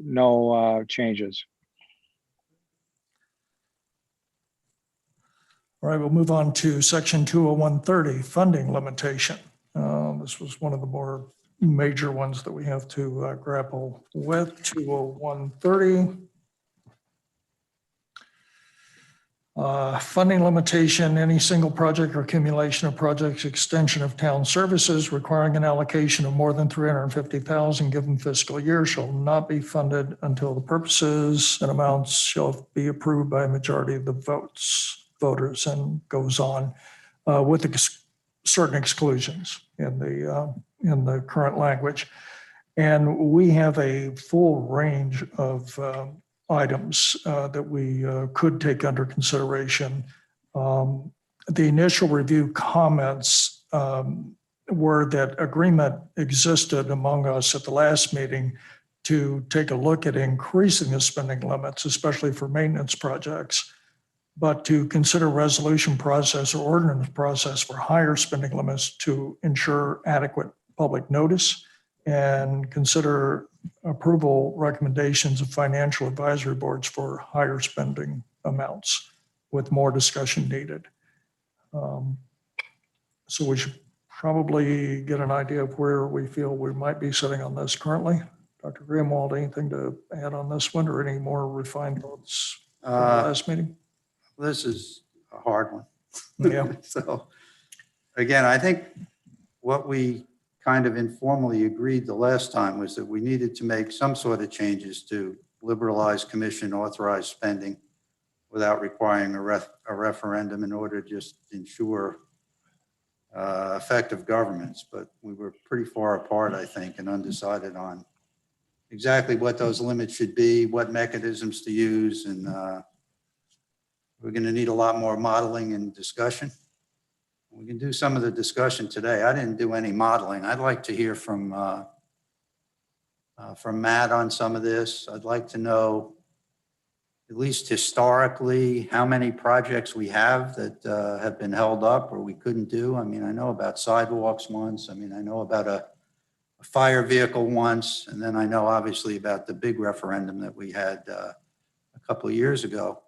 Speaker 7: changes.
Speaker 2: All right, we'll move on to section 20130, funding limitation. This was one of the more major ones that we have to grapple with, 20130. Funding limitation, any single project or accumulation of projects, extension of town services requiring an allocation of more than 350,000 given fiscal year shall not be funded until the purposes and amounts shall be approved by a majority of the voters, and goes on with certain exclusions in the current language. And we have a full range of items that we could take under consideration. The initial review comments were that agreement existed among us at the last meeting to take a look at increasing the spending limits, especially for maintenance projects, but to consider resolution process or ordinance process for higher spending limits to ensure adequate public notice, and consider approval recommendations of financial advisory boards for higher spending amounts with more discussion needed. So we should probably get an idea of where we feel we might be sitting on this currently. Dr. Greenwald, anything to add on this one or any more refined thoughts from the last meeting?
Speaker 3: This is a hard one.
Speaker 2: Yeah.
Speaker 3: So again, I think what we kind of informally agreed the last time was that we needed to make some sort of changes to liberalize commission authorized spending without requiring a referendum in order to just ensure effective governments. But we were pretty far apart, I think, and undecided on exactly what those limits should be, what mechanisms to use, and we're going to need a lot more modeling and discussion. We can do some of the discussion today. I didn't do any modeling. I'd like to hear from Matt on some of this. I'd like to know, at least historically, how many projects we have that have been held up or we couldn't do. I mean, I know about sidewalks once. I mean, I know about a fire vehicle once. And then I know obviously about the big referendum that we had a couple of years ago.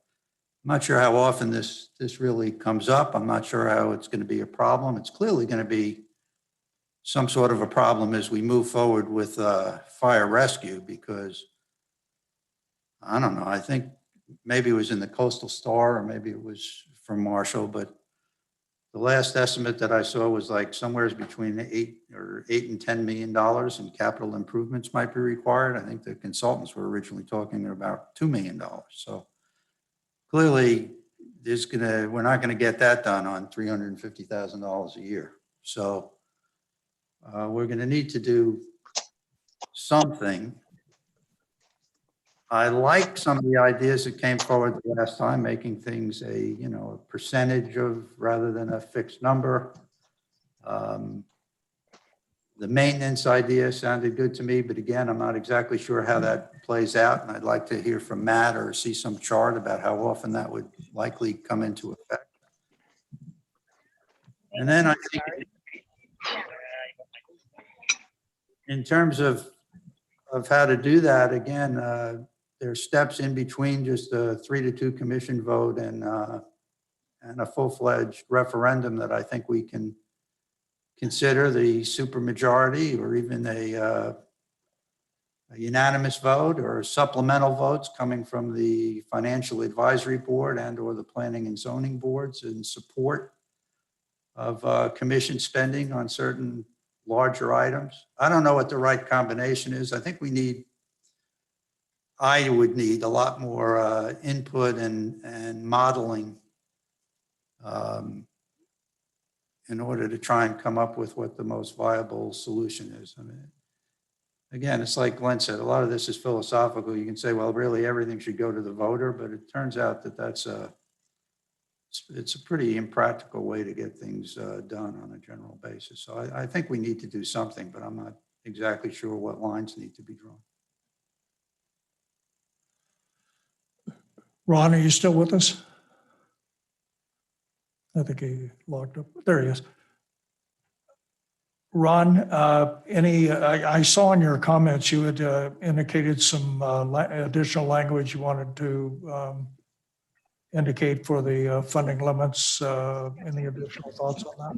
Speaker 3: I'm not sure how often this really comes up. I'm not sure how it's going to be a problem. It's clearly going to be some sort of a problem as we move forward with fire rescue, because I don't know, I think maybe it was in the Coastal Star or maybe it was from Marshall, but the last estimate that I saw was like somewhere between $8 and $10 million in capital improvements might be required. I think the consultants were originally talking about $2 million. So clearly, we're not going to get that done on $350,000 a year. So we're going to need to do something. I like some of the ideas that came forward the last time, making things a percentage of rather than a fixed number. The maintenance idea sounded good to me, but again, I'm not exactly sure how that plays out. And I'd like to hear from Matt or see some chart about how often that would likely come into effect. And then I think in terms of how to do that, again, there's steps in between just a 3-2 commission vote and a full-fledged referendum that I think we can consider, the supermajority or even a unanimous vote or supplemental votes coming from the Financial Advisory Board and or the Planning and Zoning Boards in support of commission spending on certain larger items. I don't know what the right combination is. I think I would need a lot more input and modeling in order to try and come up with what the most viable solution is. I mean, again, it's like Glenn said, a lot of this is philosophical. You can say, well, really everything should go to the voter, but it turns out that it's a pretty impractical way to get things done on a general basis. So I think we need to do something, but I'm not exactly sure what lines need to be drawn.
Speaker 2: Ron, are you still with us? I think he locked up. There he is. Ron, I saw in your comments you had indicated some additional language you wanted to indicate for the funding limits. Any additional thoughts on that?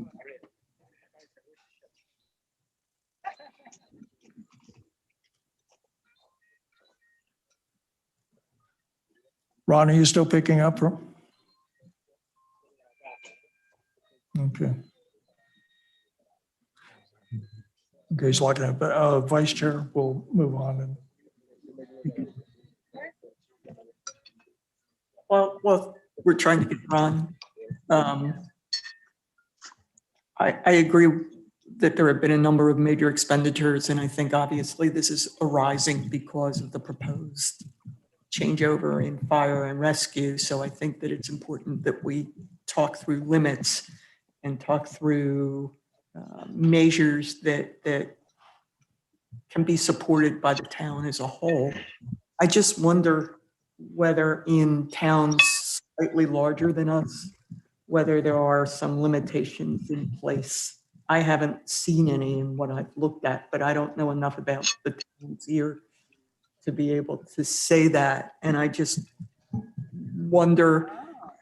Speaker 2: Ron, are you still picking up from? Okay. Okay, he's locking up. Vice Chair, we'll move on.
Speaker 5: Well, we're trying to get Ron. I agree that there have been a number of major expenditures, and I think obviously this is arising because of the proposed changeover in fire and rescue. So I think that it's important that we talk through limits and talk through measures that can be supported by the town as a whole. I just wonder whether in towns slightly larger than us, whether there are some limitations in place. I haven't seen any in what I've looked at, but I don't know enough about the towns here to be able to say that. And I just wonder,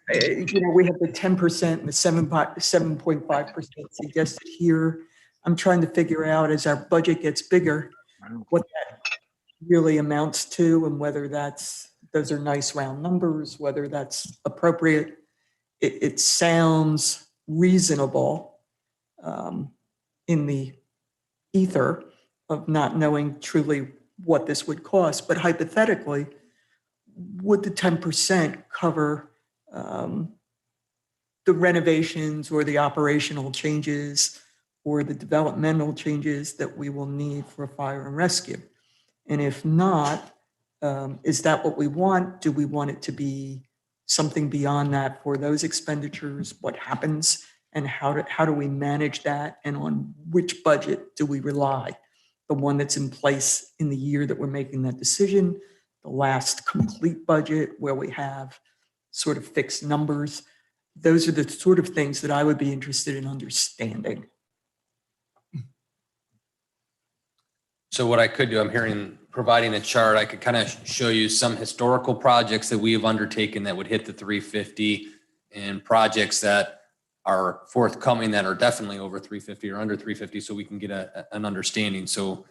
Speaker 5: we have the 10% and the 7.5% suggested here. I'm trying to figure out as our budget gets bigger, what that really amounts to and whether those are nice round numbers, whether that's appropriate. It sounds reasonable in the ether of not knowing truly what this would cost, but hypothetically, would the 10% cover the renovations or the operational changes or the developmental changes that we will need for fire and rescue? And if not, is that what we want? Do we want it to be something beyond that for those expenditures? What happens and how do we manage that? And on which budget do we rely? The one that's in place in the year that we're making that decision, the last complete budget where we have sort of fixed numbers. Those are the sort of things that I would be interested in understanding.
Speaker 4: So what I could do, I'm hearing, providing a chart, I could kind of show you some historical projects that we have undertaken that would hit the 350 and projects that are forthcoming that are definitely over 350 or under 350, so we can get an understanding. So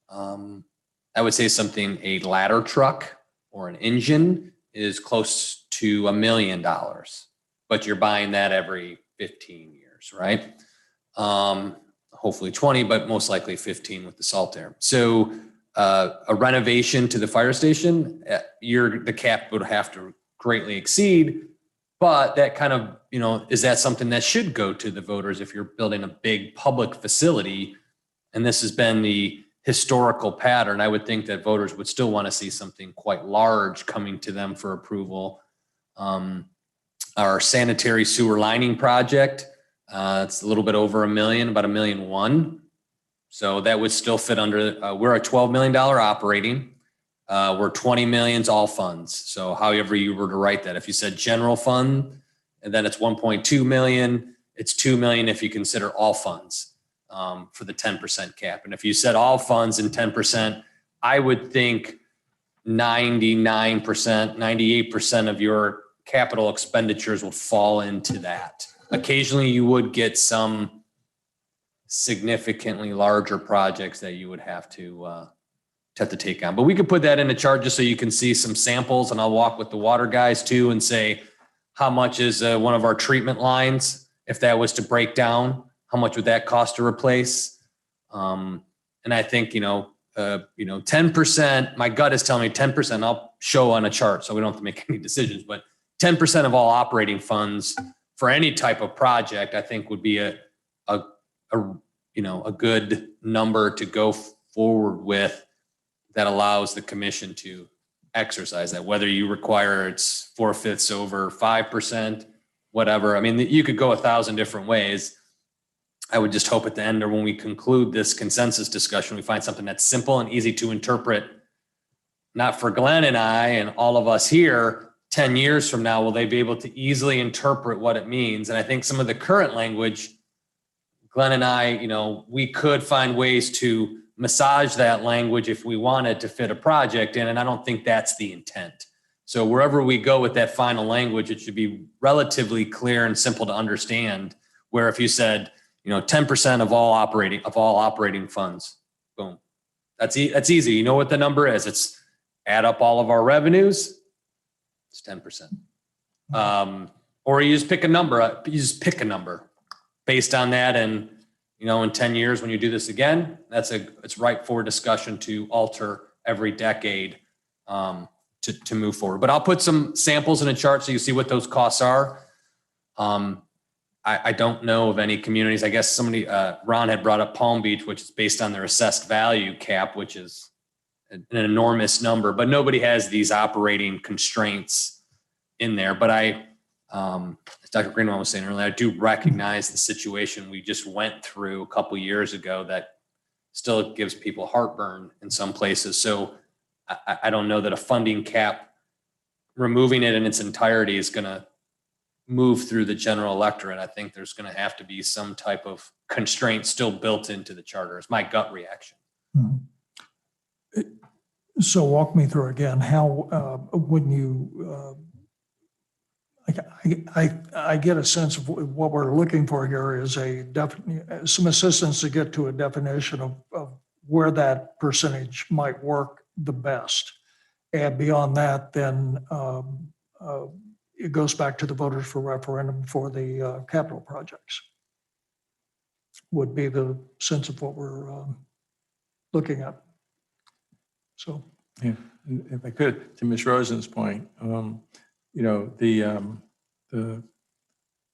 Speaker 4: I would say something, a ladder truck or an engine is close to $1 million, but you're buying that every 15 years, right? Hopefully 20, but most likely 15 with the salt air. So a renovation to the fire station, the cap would have to greatly exceed, but that kind of, is that something that should go to the voters if you're building a big public facility? And this has been the historical pattern. I would think that voters would still want to see something quite large coming to them for approval. Our sanitary sewer lining project, it's a little bit over $1 million, about $1.1 million. So that would still fit under, we're a $12 million operating. We're 20 million's all funds. So however you were to write that, if you said general fund, and then it's 1.2 million, it's 2 million if you consider all funds for the 10% cap. And if you said all funds and 10%, I would think 99%, 98% of your capital expenditures will fall into that. Occasionally you would get some significantly larger projects that you would have to take on. But we could put that in a chart just so you can see some samples, and I'll walk with the water guys too and say, how much is one of our treatment lines? If that was to break down, how much would that cost to replace? And I think, 10%, my gut is telling me 10%, I'll show on a chart so we don't have to make any decisions, but 10% of all operating funds for any type of project, I think would be a good number to go forward with that allows the commission to exercise that, whether you require it's 4/5 over 5%, whatever. I mean, you could go 1,000 different ways. I would just hope at the end or when we conclude this consensus discussion, we find something that's simple and easy to interpret, not for Glenn and I and all of us here. 10 years from now, will they be able to easily interpret what it means? And I think some of the current language, Glenn and I, we could find ways to massage that language if we wanted to fit a project in. And I don't think that's the intent. So wherever we go with that final language, it should be relatively clear and simple to understand, where if you said, 10% of all operating funds, boom, that's easy. You know what the number is. It's add up all of our revenues. It's 10%. Or you just pick a number. Based on that. And, in 10 years, when you do this again, it's ripe for discussion to alter every decade to move forward. But I'll put some samples in a chart so you see what those costs are. I don't know of any communities. I guess Ron had brought up Palm Beach, which is based on their assessed value cap, which is an enormous number, but nobody has these operating constraints in there. But as Dr. Greenwald was saying earlier, I do recognize the situation we just went through a couple years ago that still gives people heartburn in some places. So I don't know that a funding cap, removing it in its entirety, is going to move through the general electorate. I think there's going to have to be some type of constraint still built into the charter. It's my gut reaction.
Speaker 2: So walk me through again, how, when you, I get a sense of what we're looking for here is some assistance to get to a definition of where that percentage might work the best. And beyond that, then it goes back to the voters for referendum for the capital projects. would be the sense of what we're looking at. So,
Speaker 6: Yeah, and if I could, to Ms. Rosen's point, you know, and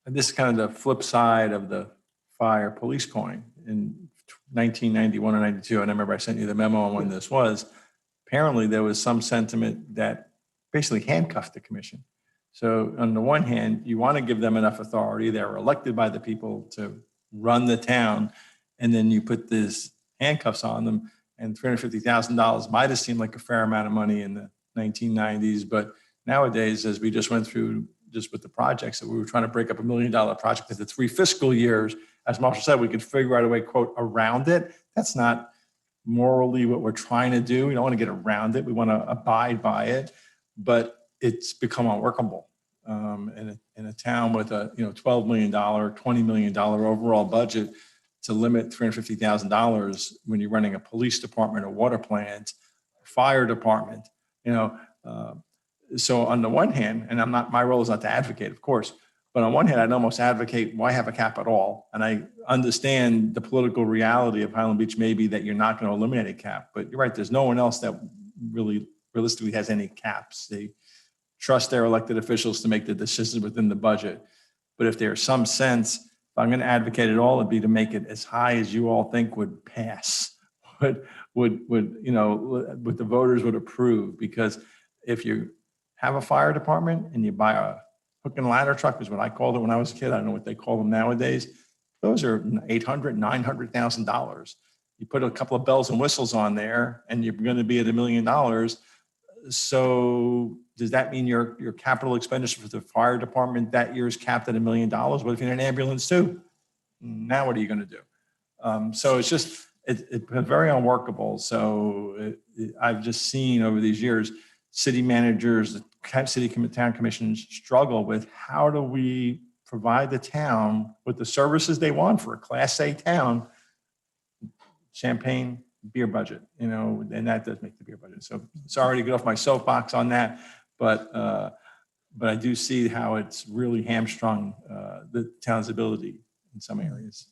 Speaker 6: this is kind of the flip side of the fire police coin. In 1991 or 92, and I remember I sent you the memo on when this was, apparently there was some sentiment that basically handcuffed the commission. So on the one hand, you want to give them enough authority. They're elected by the people to run the town. And then you put these handcuffs on them, and $350,000 might have seemed like a fair amount of money in the 1990s. But nowadays, as we just went through just with the projects, that we were trying to break up $1 million project into 3 fiscal years, as Marshall said, we could figure out a way, quote, around it. That's not morally what we're trying to do. We don't want to get around it. We want to abide by it, but it's become unworkable. In a town with a $12 million, $20 million overall budget, to limit $350,000 when you're running a police department, a water plant, a fire department, so on the one hand, and my role is not to advocate, of course, but on one hand, I'd almost advocate, why have a cap at all? And I understand the political reality of Highland Beach may be that you're not going to eliminate a cap, but you're right, there's no one else that really realistically has any caps. They trust their elected officials to make the decisions within the budget. But if there's some sense, if I'm going to advocate at all, it'd be to make it as high as you all think would pass, what the voters would approve. Because if you have a fire department and you buy a hook and ladder truck, is what I called it when I was a kid. I don't know what they call them nowadays. Those are $800,000, $900,000. You put a couple of bells and whistles on there and you're going to be at $1 million. So does that mean your capital expenditure for the fire department that year is capped at $1 million? What if you're in an ambulance too? Now what are you going to do? So it's just, it's very unworkable. So I've just seen over these years, city managers, city town commissions struggle with how do we provide the town with the services they want for a Class A town, champagne, beer budget, and that does make the beer budget. So sorry to get off my soapbox on that, but I do see how it's really hamstrung the town's ability in some areas.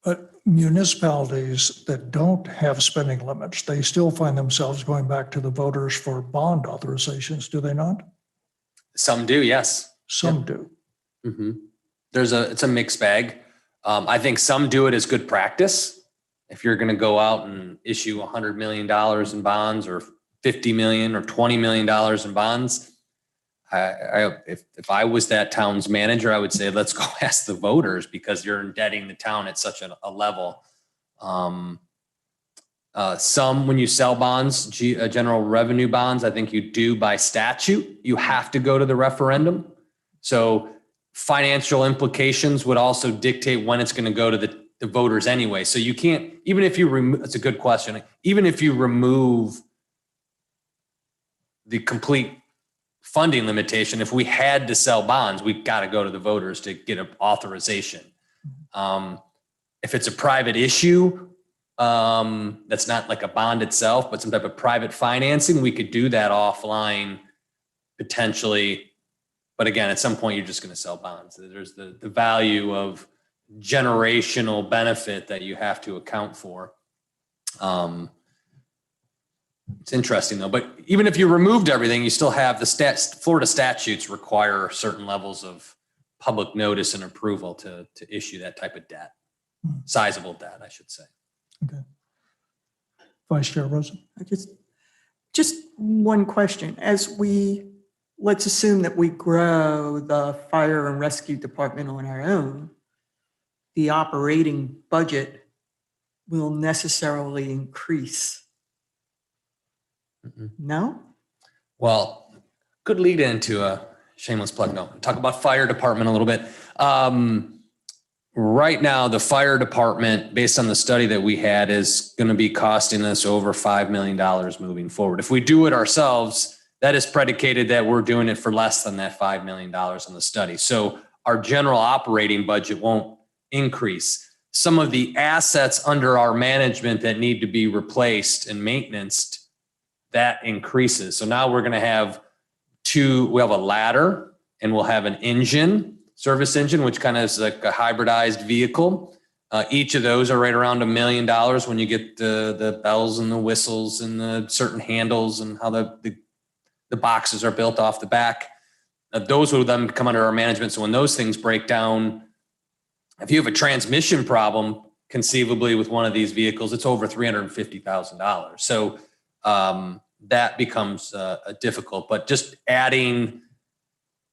Speaker 2: but municipalities that don't have spending limits, they still find themselves going back to the voters for bond authorizations, do they not?
Speaker 4: Some do, yes.
Speaker 2: Some do.
Speaker 4: Mm-hmm. It's a mixed bag. I think some do it as good practice. If you're going to go out and issue $100 million in bonds or $50 million or $20 million in bonds, if I was that town's manager, I would say, let's go ask the voters, because you're indebting the town at such a level. Some, when you sell bonds, general revenue bonds, I think you do by statute, you have to go to the referendum. So financial implications would also dictate when it's going to go to the voters anyway. So you can't, even if you remove, that's a good question. Even if you remove the complete funding limitation, if we had to sell bonds, we've got to go to the voters to get an authorization. If it's a private issue, that's not like a bond itself, but some type of private financing, we could do that offline potentially. But again, at some point, you're just going to sell bonds. There's the value of generational benefit that you have to account for. It's interesting though, but even if you removed everything, you still have the Florida statutes require certain levels of public notice and approval to issue that type of debt, sizable debt, I should say.
Speaker 2: Okay. Vice Chair Rosen?
Speaker 5: Just one question. Let's assume that we grow the fire and rescue department on our own, the operating budget will necessarily increase. No?
Speaker 4: Well, could lead into a shameless plug. No, talk about fire department a little bit. Right now, the fire department, based on the study that we had, is going to be costing us over $5 million moving forward. If we do it ourselves, that is predicated that we're doing it for less than that $5 million on the study. So our general operating budget won't increase. Some of the assets under our management that need to be replaced and maintained, that increases. So now we're going to have we have a ladder and we'll have an engine, service engine, which kind of is like a hybridized vehicle. Each of those are right around $1 million when you get the bells and the whistles and the certain handles and how the boxes are built off the back. Those will then come under our management. So when those things break down, if you have a transmission problem, conceivably with one of these vehicles, it's over $350,000. So that becomes difficult. But just adding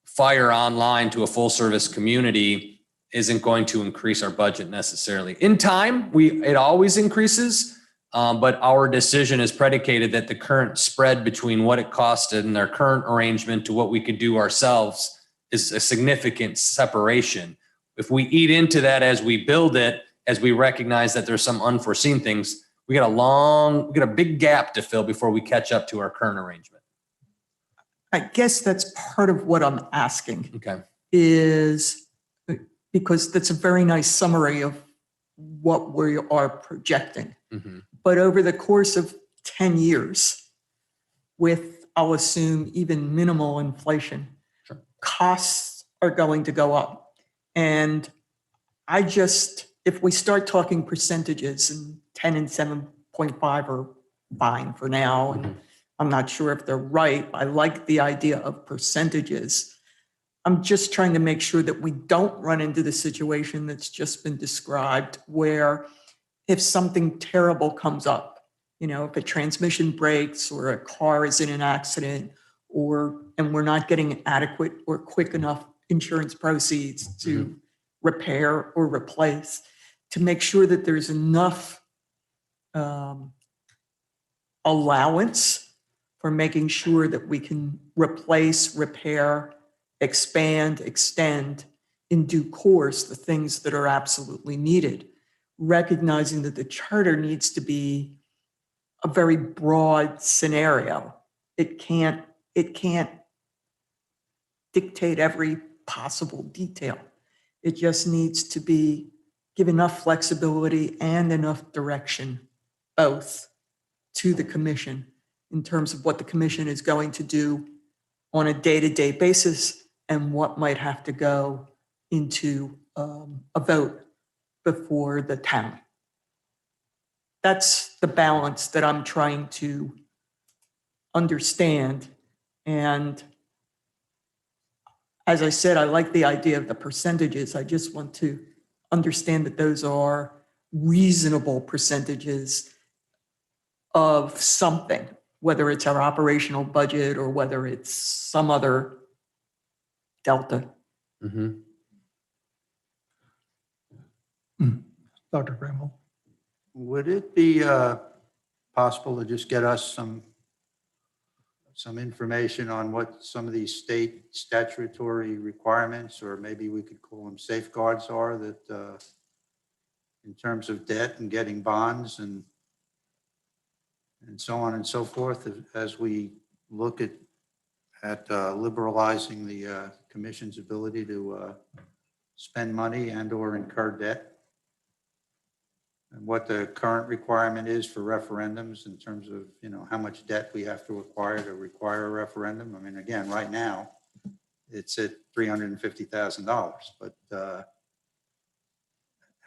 Speaker 4: fire online to a full service community isn't going to increase our budget necessarily. In time, it always increases, but our decision is predicated that the current spread between what it costed and our current arrangement to what we could do ourselves is a significant separation. If we eat into that as we build it, as we recognize that there's some unforeseen things, we got a big gap to fill before we catch up to our current arrangement.
Speaker 5: I guess that's part of what I'm asking
Speaker 4: Okay.
Speaker 5: is because that's a very nice summary of what we are projecting.
Speaker 4: Mm-hmm.
Speaker 5: But over the course of 10 years, with, I'll assume, even minimal inflation,
Speaker 4: Sure.
Speaker 5: costs are going to go up. And if we start talking percentages, and 10 and 7.5 are fine for now, and I'm not sure if they're right. I like the idea of percentages. I'm just trying to make sure that we don't run into the situation that's just been described, where if something terrible comes up, if a transmission breaks or a car is in an accident, and we're not getting adequate or quick enough insurance proceeds to repair or replace, to make sure that there's enough allowance for making sure that we can replace, repair, expand, extend in due course the things that are absolutely needed, recognizing that the charter needs to be a very broad scenario. It can't dictate every possible detail. It just needs to give enough flexibility and enough direction, both, to the commission in terms of what the commission is going to do on a day-to-day basis and what might have to go into a vote before the town. That's the balance that I'm trying to understand. And as I said, I like the idea of the percentages. I just want to understand that those are reasonable percentages of something, whether it's our operational budget or whether it's some other delta.
Speaker 4: Mm-hmm.
Speaker 2: Dr. Greenwald?
Speaker 3: Would it be possible to just get us some information on what some of these state statutory requirements, or maybe we could call them safeguards, are that in terms of debt and getting bonds and so on and so forth, as we look at liberalizing the commission's ability to spend money and or incur debt, and what the current requirement is for referendums in terms of, how much debt we have to acquire to require a referendum. I mean, again, right now, it's at $350,000, but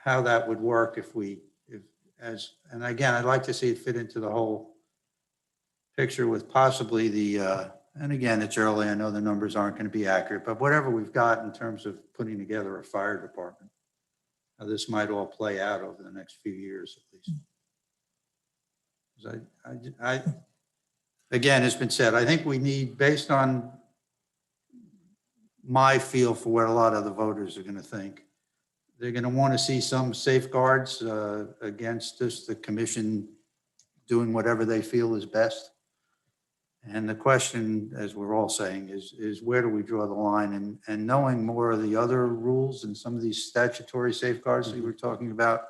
Speaker 3: how that would work and again, I'd like to see it fit into the whole picture with possibly and again, it's early, I know the numbers aren't going to be accurate, but whatever we've got in terms of putting together a fire department, how this might all play out over the next few years at least. Because again, it's been said, I think we need, based on my feel for what a lot of the voters are going to think, they're going to want to see some safeguards against just the commission doing whatever they feel is best. And the question, as we're all saying, is where do we draw the line? And knowing more of the other rules and some of these statutory safeguards that you were talking about,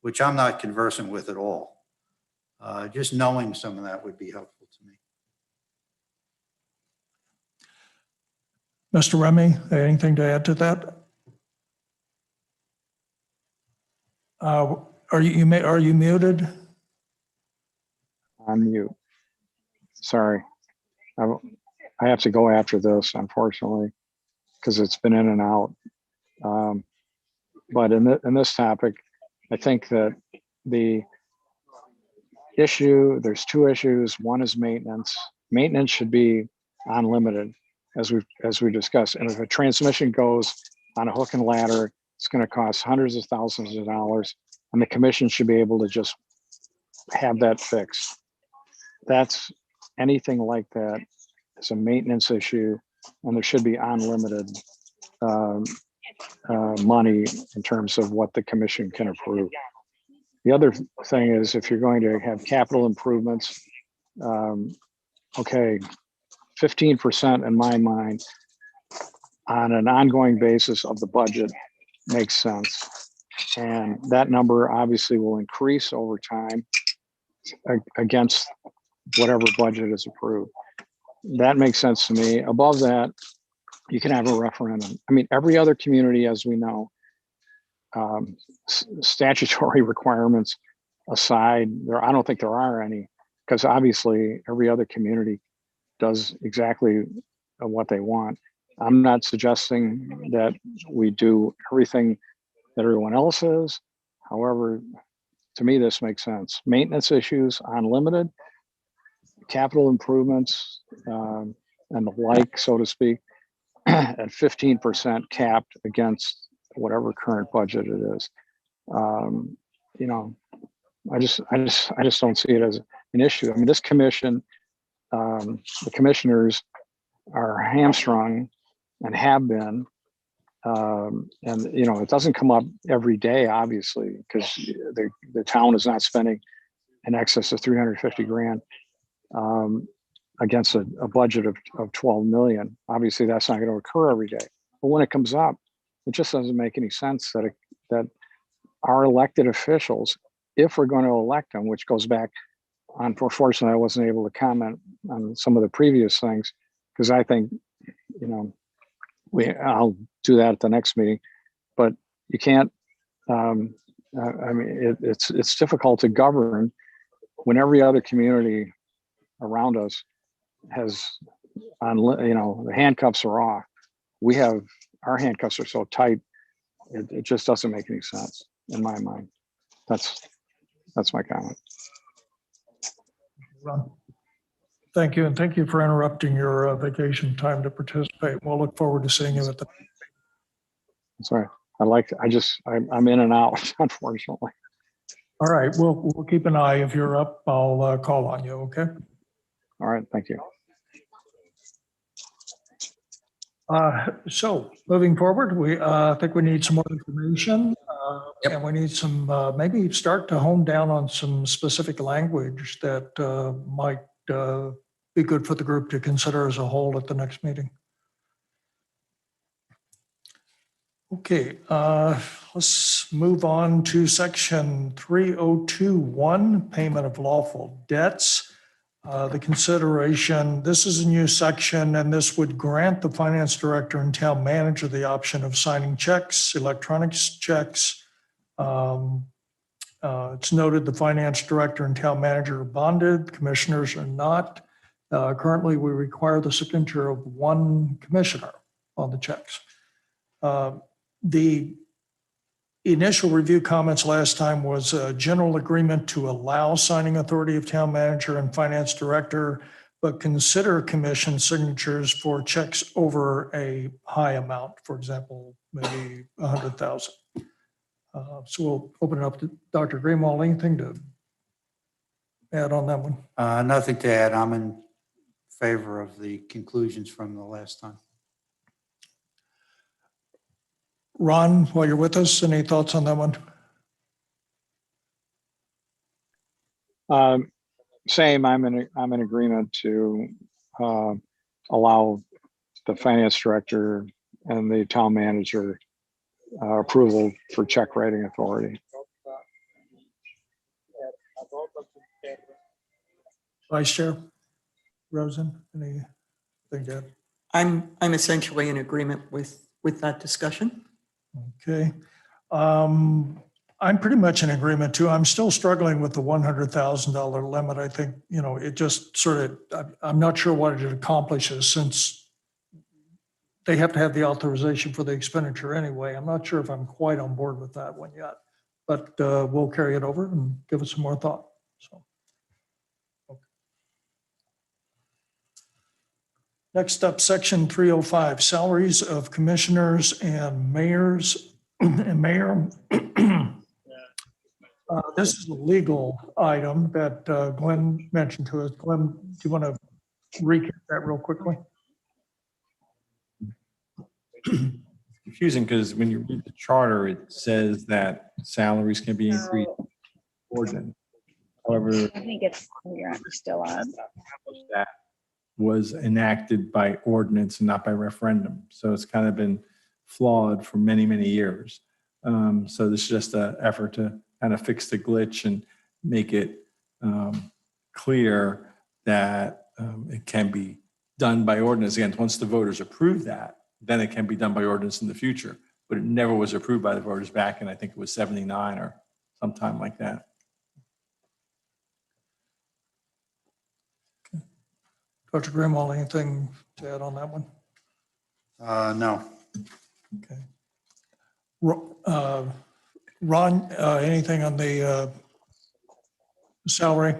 Speaker 3: which I'm not conversant with at all. Just knowing some of that would be helpful to me.
Speaker 2: Mr. Remy, anything to add to that? Are you muted?
Speaker 7: On mute. Sorry. I have to go after this, unfortunately, because it's been in and out. But in this topic, I think that the there's two issues. One is maintenance. Maintenance should be unlimited, as we discussed. And if a transmission goes on a hook and ladder, it's going to cost hundreds of thousands of dollars, and the commission should be able to just have that fixed. That's anything like that is a maintenance issue, and there should be unlimited money in terms of what the commission can approve. The other thing is, if you're going to have capital improvements, okay, 15% in my mind on an ongoing basis of the budget makes sense. And that number obviously will increase over time against whatever budget is approved. That makes sense to me. Above that, you can have a referendum. I mean, every other community, as we know, statutory requirements aside, I don't think there are any, because obviously every other community does exactly what they want. I'm not suggesting that we do everything that everyone else is. However, to me, this makes sense. Maintenance issues unlimited, capital improvements and the like, so to speak, at 15% capped against whatever current budget it is. You know, I just don't see it as an issue. I mean, this commission, the commissioners are hamstrung and have been, and you know, it doesn't come up every day, obviously, because the town is not spending in excess of 350 grand against a budget of 12 million. Obviously, that's not going to occur every day. But when it comes up, it just doesn't make any sense that our elected officials, if we're going to elect them, which goes back, unfortunately, I wasn't able to comment on some of the previous things, because I think, you know, I'll do that at the next meeting, but you can't, I mean, it's difficult to govern when every other community around us has, you know, the handcuffs are off. Our handcuffs are so tight, it just doesn't make any sense in my mind. That's my comment.
Speaker 2: Ron. Thank you, and thank you for interrupting your vacation time to participate. We'll look forward to seeing you at the.
Speaker 7: Sorry, I'm in and out, unfortunately.
Speaker 2: All right, we'll keep an eye. If you're up, I'll call on you, okay?
Speaker 7: All right, thank you.
Speaker 2: So moving forward, I think we need some more information.
Speaker 4: Yep.
Speaker 2: And we need some, maybe start to hone down on some specific language that might be good for the group to consider as a whole at the next meeting. Okay, let's move on to section 3021, payment of lawful debts. The consideration, this is a new section, and this would grant the finance director and town manager the option of signing checks, electronic checks. It's noted the finance director and town manager are bonded, commissioners are not. Currently, we require the signature of one commissioner on the checks. The initial review comments last time was a general agreement to allow signing authority of town manager and finance director, but consider commission signatures for checks over a high amount, for example, maybe 100,000. So we'll open it up to Dr. Greenwald. Anything to add on that one?
Speaker 3: Nothing to add. I'm in favor of the conclusions from the last time.
Speaker 2: Ron, while you're with us, any thoughts on that one?
Speaker 7: Same. I'm in agreement to allow the finance director and the town manager approval for check writing authority.
Speaker 2: Vice Chair Rosen, anything to add?
Speaker 5: I'm essentially in agreement with that discussion.
Speaker 2: Okay. I'm pretty much in agreement too. I'm still struggling with the $100,000 limit. I think, you know, it just sort of, I'm not sure what it accomplishes since they have to have the authorization for the expenditure anyway. I'm not sure if I'm quite on board with that one yet, but we'll carry it over and give it some more thought. So. Okay. Next up, section 305, salaries of commissioners and mayors and mayor. This is a legal item that Glenn mentioned to us. Glenn, do you want to recap that real quickly?
Speaker 6: Confusing because when you read the charter, it says that salaries can be increased ordinance. However,
Speaker 8: I think it's, you're still on.
Speaker 6: that was enacted by ordinance and not by referendum. So it's kind of been flawed for many, many years. So this is just an effort to kind of fix the glitch and make it clear that it can be done by ordinance. Again, once the voters approve that, then it can be done by ordinance in the future. But it never was approved by the voters back in, I think it was 79 or sometime like that.
Speaker 2: Dr. Grimwald, anything to add on that one?
Speaker 3: No.
Speaker 2: Okay. Ron, anything on the salary,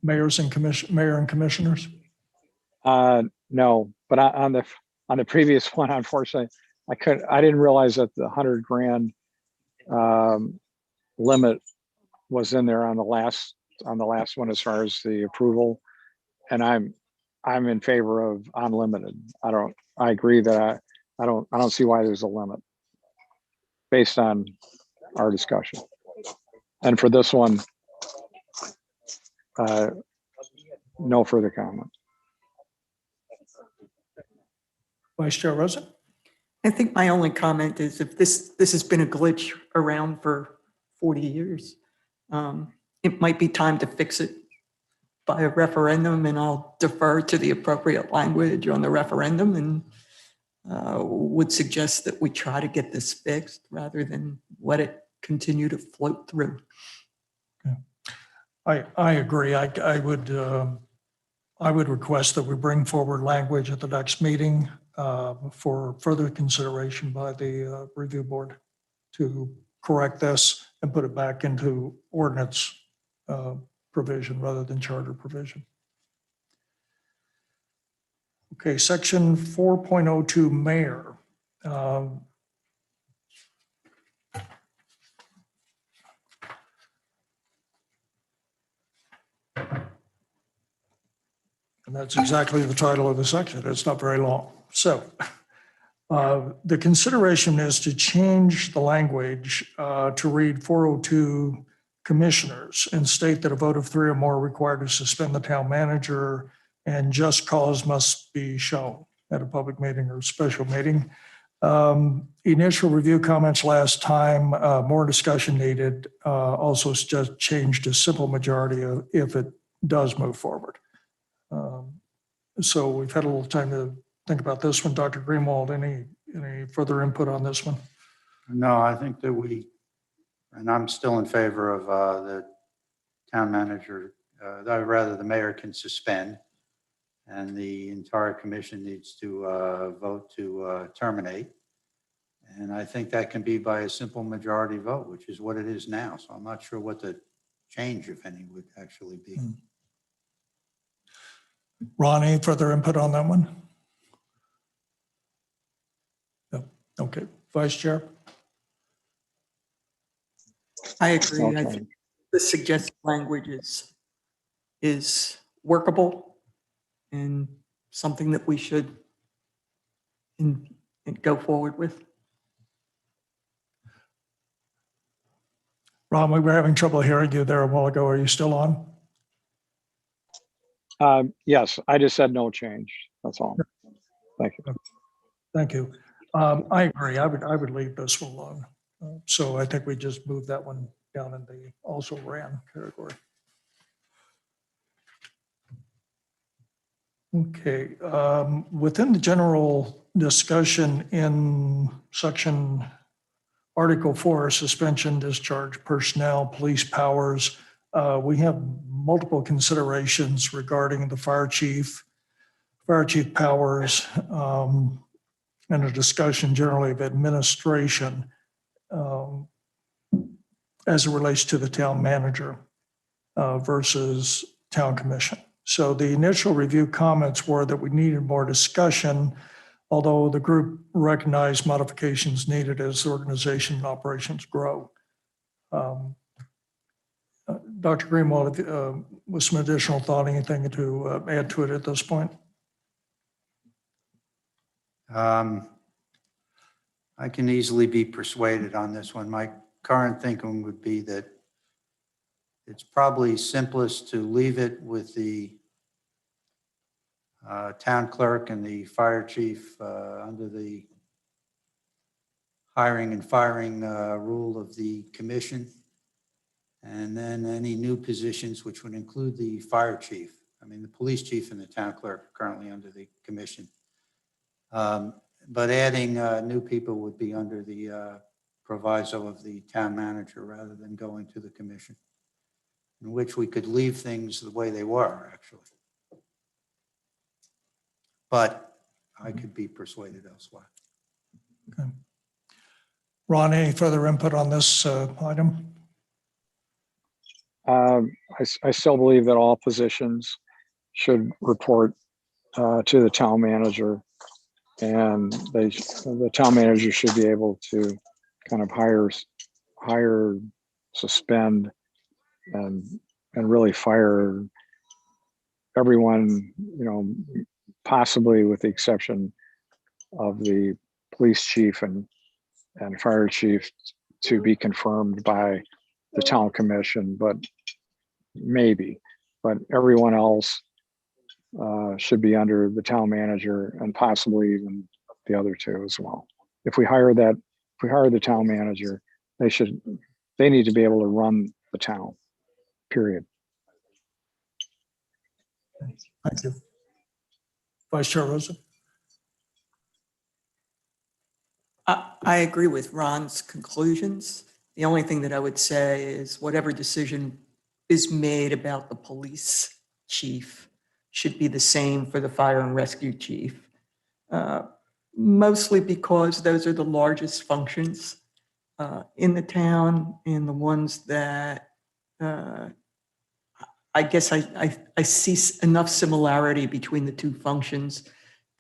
Speaker 2: mayor and commissioners?
Speaker 7: No, but on the previous one, unfortunately, I didn't realize that the 100 grand limit was in there on the last one as far as the approval. And I'm in favor of unlimited. I agree that I don't see why there's a limit based on our discussion. And for this one, no further comment.
Speaker 2: Vice Chair Rosen?
Speaker 5: I think my only comment is if this has been a glitch around for 40 years, it might be time to fix it by a referendum, and I'll defer to the appropriate language on the referendum and would suggest that we try to get this fixed rather than let it continue to float through.
Speaker 2: I agree. I would request that we bring forward language at the next meeting for further consideration by the review board to correct this and put it back into ordinance provision rather than charter provision. Okay, section 4.02 mayor. And that's exactly the title of the section. It's not very long. So the consideration is to change the language to read 402 commissioners and state that a vote of 3 or more required to suspend the town manager and just cause must be shown at a public meeting or special meeting. Initial review comments last time, more discussion needed. Also just changed to simple majority if it does move forward. So we've had a little time to think about this one. Dr. Greenwald, any further input on this one?
Speaker 3: No, I think that and I'm still in favor of the town manager, rather the mayor can suspend and the entire commission needs to vote to terminate. And I think that can be by a simple majority vote, which is what it is now. So I'm not sure what the change, if any, would actually be.
Speaker 2: Ron, any further input on that one? No. Okay. Vice Chair?
Speaker 5: I agree. I
Speaker 7: Okay.
Speaker 5: think the suggested language is workable and something that we should and go forward with.
Speaker 2: Ron, we were having trouble hearing you there a while ago. Are you still on?
Speaker 7: Yes, I just said no change. That's all. Thank you.
Speaker 2: Thank you. I agree. I would leave this one alone. So I think we just move that one down in the also ran category. Okay. Within the general discussion in section Article 4, suspension, discharge, personnel, police powers, we have multiple considerations regarding the fire chief powers, and a discussion generally of administration. as it relates to the town manager versus town commission. So the initial review comments were that we needed more discussion, although the group recognized modifications needed as the organization and operations grow. Dr. Greenwald, with some additional thought, anything to add to it at this point?
Speaker 3: I can easily be persuaded on this one. My current thinking would be that it's probably simplest to leave it with the town clerk and the fire chief under the hiring and firing rule of the commission. And then any new positions, which would include the fire chief. I mean, the police chief and the town clerk are currently under the commission. But adding new people would be under the proviso of the town manager rather than going to the commission, in which we could leave things the way they were, actually. But I could be persuaded elsewhere.
Speaker 2: Okay. Ron, any further input on this item?
Speaker 7: I still believe that all positions should report to the town manager, and the town manager should be able to kind of hire, suspend, and really fire everyone, possibly with the exception of the police chief and fire chief to be confirmed by the town commission, but everyone else should be under the town manager and possibly even the other two as well. If we hire the town manager, they need to be able to run the town, period.
Speaker 2: Thank you. Vice Chair Rosen?
Speaker 5: I agree with Ron's conclusions. The only thing that I would say is whatever decision is made about the police chief should be the same for the fire and rescue chief. Mostly because those are the largest functions in the town and the ones that I guess I see enough similarity between the two functions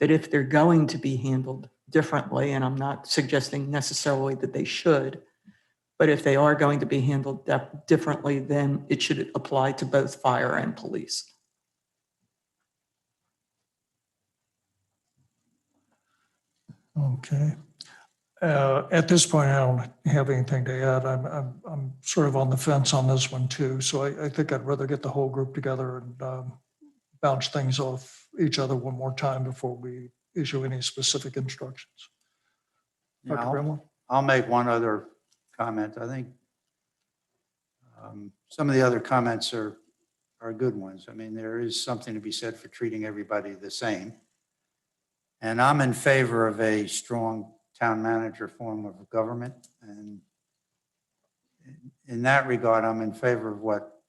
Speaker 5: that if they're going to be handled differently, and I'm not suggesting necessarily that they should, but if they are going to be handled differently, then it should apply to both fire and police.
Speaker 2: Okay. At this point, I don't have anything to add. I'm sort of on the fence on this one too. So I think I'd rather get the whole group together and bounce things off each other one more time before we issue any specific instructions. Dr. Grimwell?
Speaker 3: I'll make one other comment. I think some of the other comments are good ones. I mean, there is something to be said for treating everybody the same. And I'm in favor of a strong town manager form of government. And in that regard, I'm in favor of what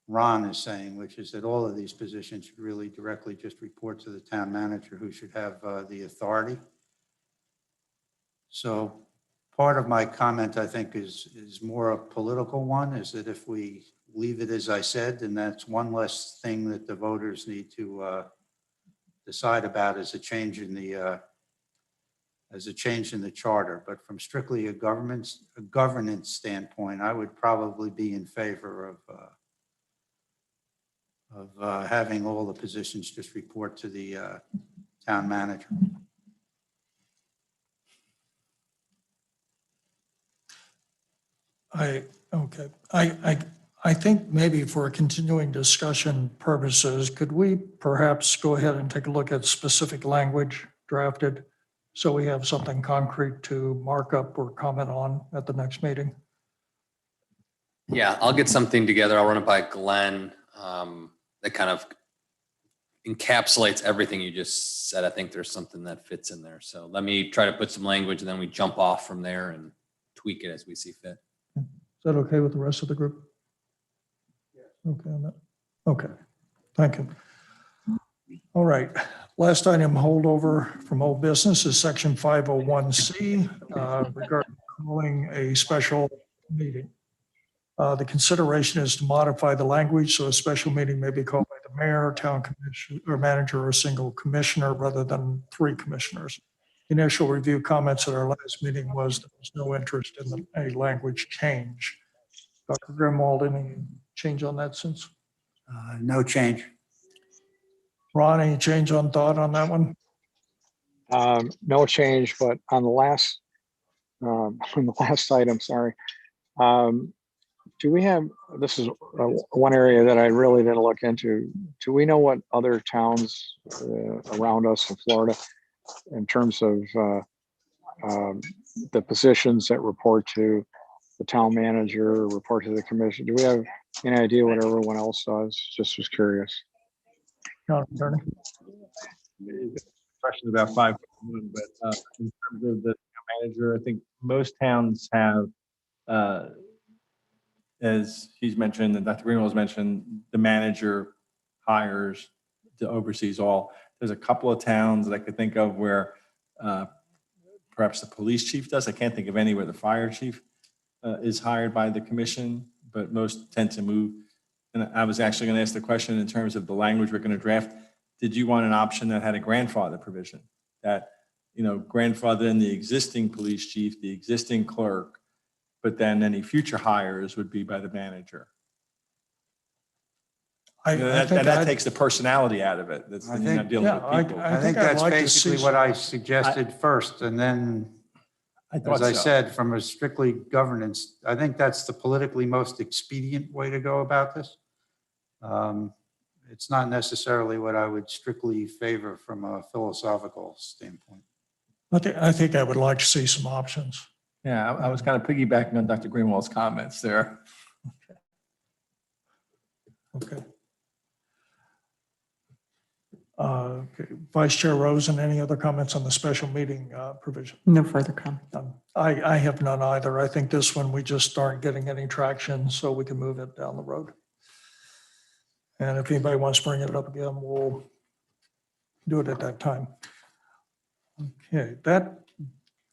Speaker 3: Ron is saying, which is that all of these positions should really directly just report to the town manager, who should have the authority. So part of my comment, I think, is more a political one, is that if we leave it as I said, then that's one less thing that the voters need to decide about as a change in the charter. But from strictly a governance standpoint, I would probably be in favor of having all the positions just report to the town manager.
Speaker 2: I think maybe for continuing discussion purposes, could we perhaps go ahead and take a look at specific language drafted so we have something concrete to mark up or comment on at the next meeting?
Speaker 4: Yeah, I'll get something together. I'll run it by Glenn. That kind of encapsulates everything you just said. I think there's something that fits in there. So let me try to put some language and then we jump off from there and tweak it as we see fit.
Speaker 2: Is that okay with the rest of the group? Okay on that? Okay, thank you. All right, last item holdover from old business is section 501C regarding calling a special meeting. The consideration is to modify the language so a special meeting may be called by the mayor, town commission, or manager, or a single commissioner rather than 3 commissioners. Initial review comments at our last meeting was there was no interest in a language change. Dr. Grimwald, any change on that since?
Speaker 3: No change.
Speaker 2: Ron, any change on thought on that one?
Speaker 7: No change, but on the last, on the last item, sorry. Do we have, this is one area that I really didn't look into. Do we know what other towns around us in Florida in terms of the positions that report to the town manager, report to the commission? Do we have any idea what everyone else does? Just was curious.
Speaker 2: Town attorney?
Speaker 6: Question about 5.1, but in terms of the town manager, I think most towns have, as he's mentioned, and Dr. Greenwald has mentioned, the manager hires to oversees all. There's a couple of towns that I could think of where perhaps the police chief does. I can't think of any where the fire chief is hired by the commission, but most tend to move. And I was actually going to ask the question in terms of the language we're going to draft. Did you want an option that had a grandfather provision that, you know, grandfather in the existing police chief, the existing clerk, but then any future hires would be by the manager? That takes the personality out of it. That's,
Speaker 3: I
Speaker 6: you're
Speaker 3: think-
Speaker 6: not dealing
Speaker 2: yeah,
Speaker 6: with people.
Speaker 3: I think
Speaker 2: I'd
Speaker 3: that's
Speaker 2: like to see
Speaker 3: basically what I suggested first, and then,
Speaker 6: I thought
Speaker 3: as I
Speaker 6: so.
Speaker 3: said, from a strictly governance, I think that's the politically most expedient way to go about this. It's not necessarily what I would strictly favor from a philosophical standpoint.
Speaker 2: I think I would like to see some options.
Speaker 6: Yeah, I was kind of piggybacking on Dr. Greenwald's comments there.
Speaker 2: Okay. Okay. Vice Chair Rosen, any other comments on the special meeting provision?
Speaker 5: No further comment.
Speaker 2: I have none either. I think this one, we just aren't getting any traction, so we can move it down the road. And if anybody wants to bring it up again, we'll do it at that time. Okay,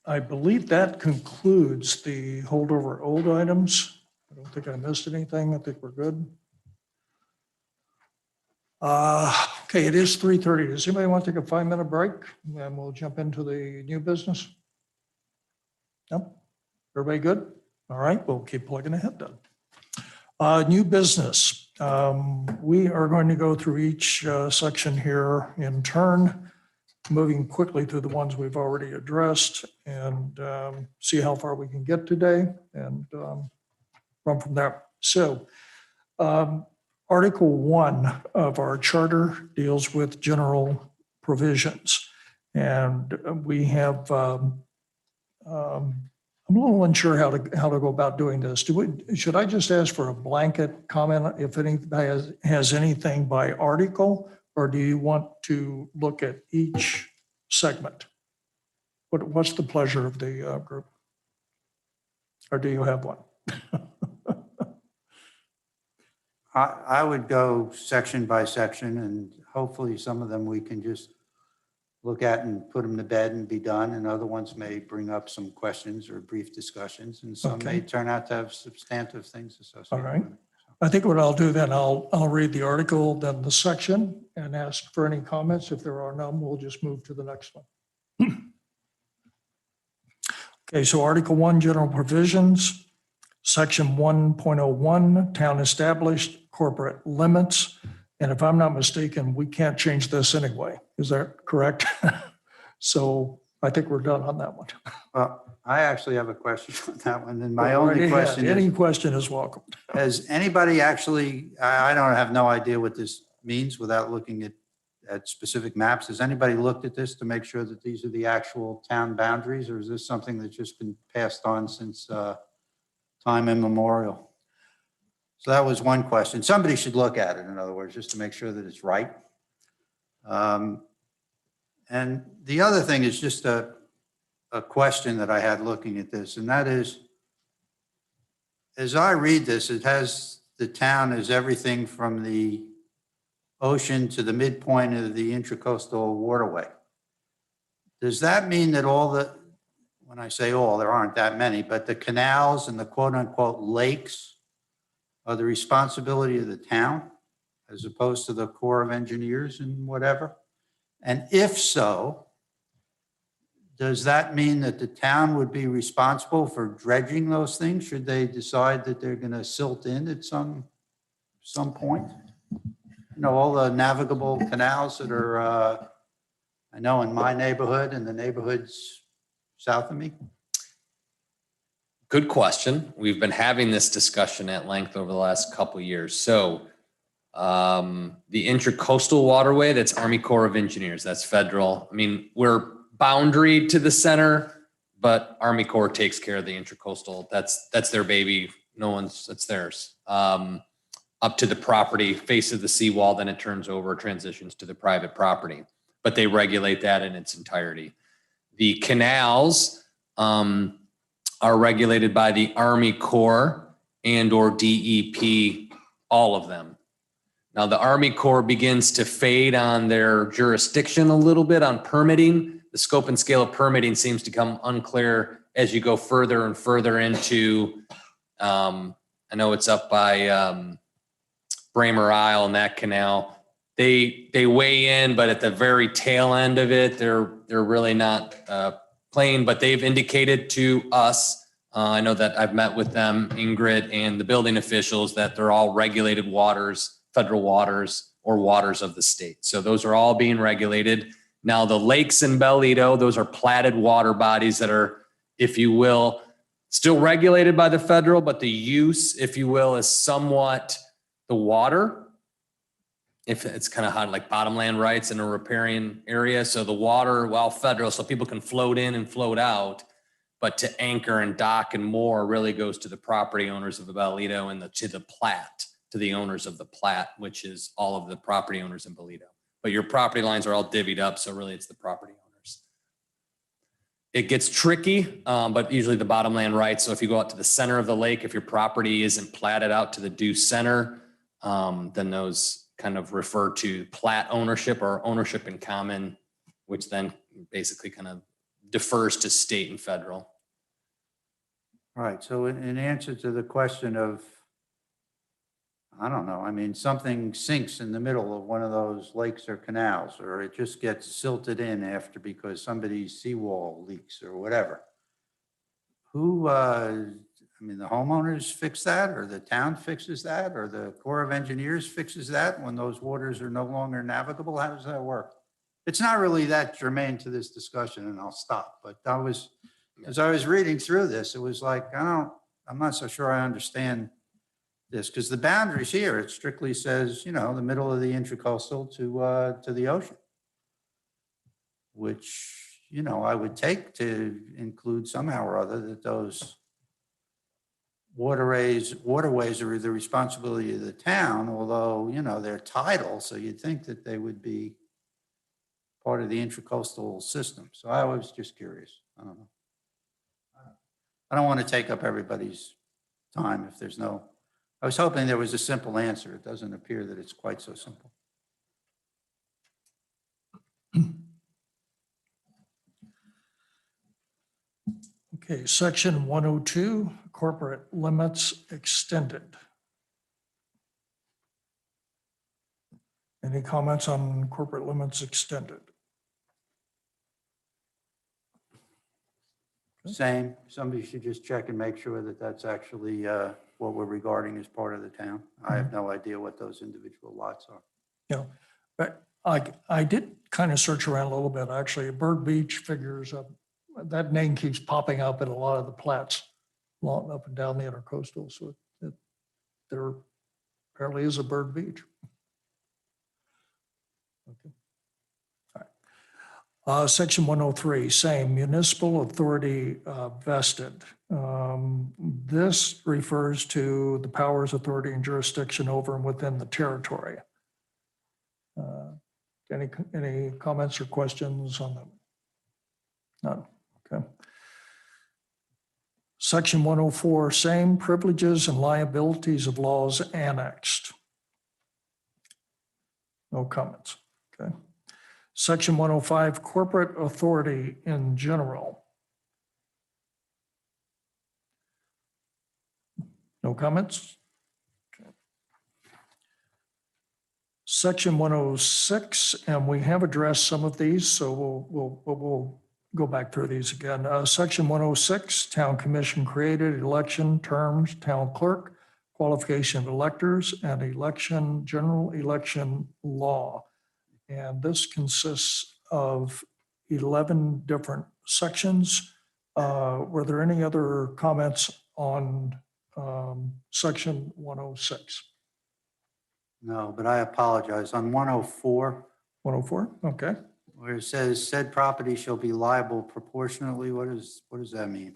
Speaker 2: I believe that concludes the holdover old items. I don't think I missed anything. I think we're good. Okay, it is 3:30. Does anybody want to take a 5-minute break? And we'll jump into the new business? No? Everybody good? All right, we'll keep plugging ahead then. New business. We are going to go through each section here in turn, moving quickly through the ones we've already addressed and see how far we can get today and run from there. So Article 1 of our charter deals with general provisions. And we have, I'm a little unsure how to go about doing this. Should I just ask for a blanket comment if anybody has anything by article, or do you want to look at each segment? What's the pleasure of the group? Or do you have one?
Speaker 3: I would go section by section, and hopefully some of them we can just look at and put them to bed and be done, and other ones may bring up some questions or brief discussions, and some may
Speaker 2: Okay.
Speaker 3: turn out to have substantive things associated.
Speaker 2: All right.
Speaker 3: with it.
Speaker 2: I think what I'll do then, I'll read the article, then the section, and ask for any comments. If there are none, we'll just move to the next one. Okay, so Article 1, General Provisions, Section 1.01, Town Established, Corporate Limits. And if I'm not mistaken, we can't change this anyway. Is that correct? So I think we're done on that one.
Speaker 3: Well, I actually have a question on that one, and my
Speaker 2: Go right
Speaker 3: only
Speaker 2: ahead.
Speaker 3: question
Speaker 2: Any
Speaker 3: is,
Speaker 2: question is welcome.
Speaker 3: has anybody actually, I don't have no idea what this means without looking at specific maps. Has anybody looked at this to make sure that these are the actual town boundaries, or is this something that's just been passed on since time immemorial? So that was one question. Somebody should look at it, in other words, just to make sure that it's right. And the other thing is just a question that I had looking at this, and that is, as I read this, it has the town as everything from the ocean to the midpoint of the intracoastal waterway. Does that mean that all the, when I say all, there aren't that many, but the canals and the quote unquote lakes are the responsibility of the town as opposed to the Corps of Engineers and whatever? And if so, does that mean that the town would be responsible for dredging those things? Should they decide that they're going to silt in at some point? You know, all the navigable canals that are, I know in my neighborhood and the neighborhoods south of me.
Speaker 4: Good question. We've been having this discussion at length over the last couple of years. So the Intracoastal Waterway, that's Army Corps of Engineers, that's federal. I mean, we're boundary to the center, but Army Corps takes care of the Intracoastal. That's their baby. No one's, that's theirs. Up to the property, face of the seawall, then it turns over, transitions to the private property. But they regulate that in its entirety. The canals are regulated by the Army Corps and or DEP, all of them. Now, the Army Corps begins to fade on their jurisdiction a little bit on permitting. The scope and scale of permitting seems to become unclear as you go further and further into, I know it's up by Bramer Isle and that canal. They weigh in, but at the very tail end of it, they're really not playing, but they've indicated to us, I know that I've met with them, Ingrid and the building officials, that they're all regulated waters, federal waters or waters of the state. So those are all being regulated. Now the lakes in Bellito, those are platted water bodies that are, if you will, still regulated by the federal, but the use, if you will, is somewhat the water. If it's kind of hot, like bottomland rights in a riparian area. So the water, while federal, so people can float in and float out, but to anchor and dock and more really goes to the property owners of the Bellito and to the plat, to the owners of the plat, which is all of the property owners in Bellito. But your property lines are all divvied up. So really it's the property owners. It gets tricky, but usually the bottomland rights. So if you go out to the center of the lake, if your property isn't platted out to the due center, then those kind of refer to plat ownership or ownership in common, which then basically kind of defers to state and federal.
Speaker 3: Right. So in answer to the question of, I don't know, I mean, something sinks in the middle of one of those lakes or canals, or it just gets silted in after because somebody's seawall leaks or whatever. Who, I mean, the homeowners fix that, or the town fixes that, or the Corps of Engineers fixes that when those waters are no longer navigable? How does that work? It's not really that germane to this discussion, and I'll stop. But as I was reading through this, it was like, I'm not so sure I understand this, because the boundaries here, it strictly says, you know, the middle of the Intracoastal to the ocean, which, you know, I would take to include somehow or other that those waterways are the responsibility of the town, although, you know, they're tidal, so you'd think that they would be part of the Intracoastal system. So I was just curious. I don't know. I don't want to take up everybody's time if there's no, I was hoping there was a simple answer. It doesn't appear that it's quite so simple.
Speaker 2: Okay, section 102, corporate limits extended. Any comments on corporate limits extended?
Speaker 3: Same. Somebody should just check and make sure that that's actually what we're regarding as part of the town. I have no idea what those individual lots are.
Speaker 2: Yeah, but I did kind of search around a little bit, actually. Bird Beach figures up, that name keeps popping up in a lot of the plats along up and down the intercoastal. So there apparently is a Bird Beach. Okay. All right. Section 103, same, municipal authority vested. This refers to the powers, authority, and jurisdiction over and within the territory. Any comments or questions on that? None. Okay. Section 104, same, privileges and liabilities of laws annexed. No comments. Okay. Section 105, corporate authority in general. No comments? Okay. Section 106, and we have addressed some of these, so we'll go back through these again. Section 106, Town Commission created, election terms, town clerk, qualification of electors, and election, general election law. And this consists of 11 different sections. Were there any other comments on section 106?
Speaker 3: No, but I apologize. On 104,
Speaker 2: 104, okay.
Speaker 3: where it says said property shall be liable proportionately, what does that mean?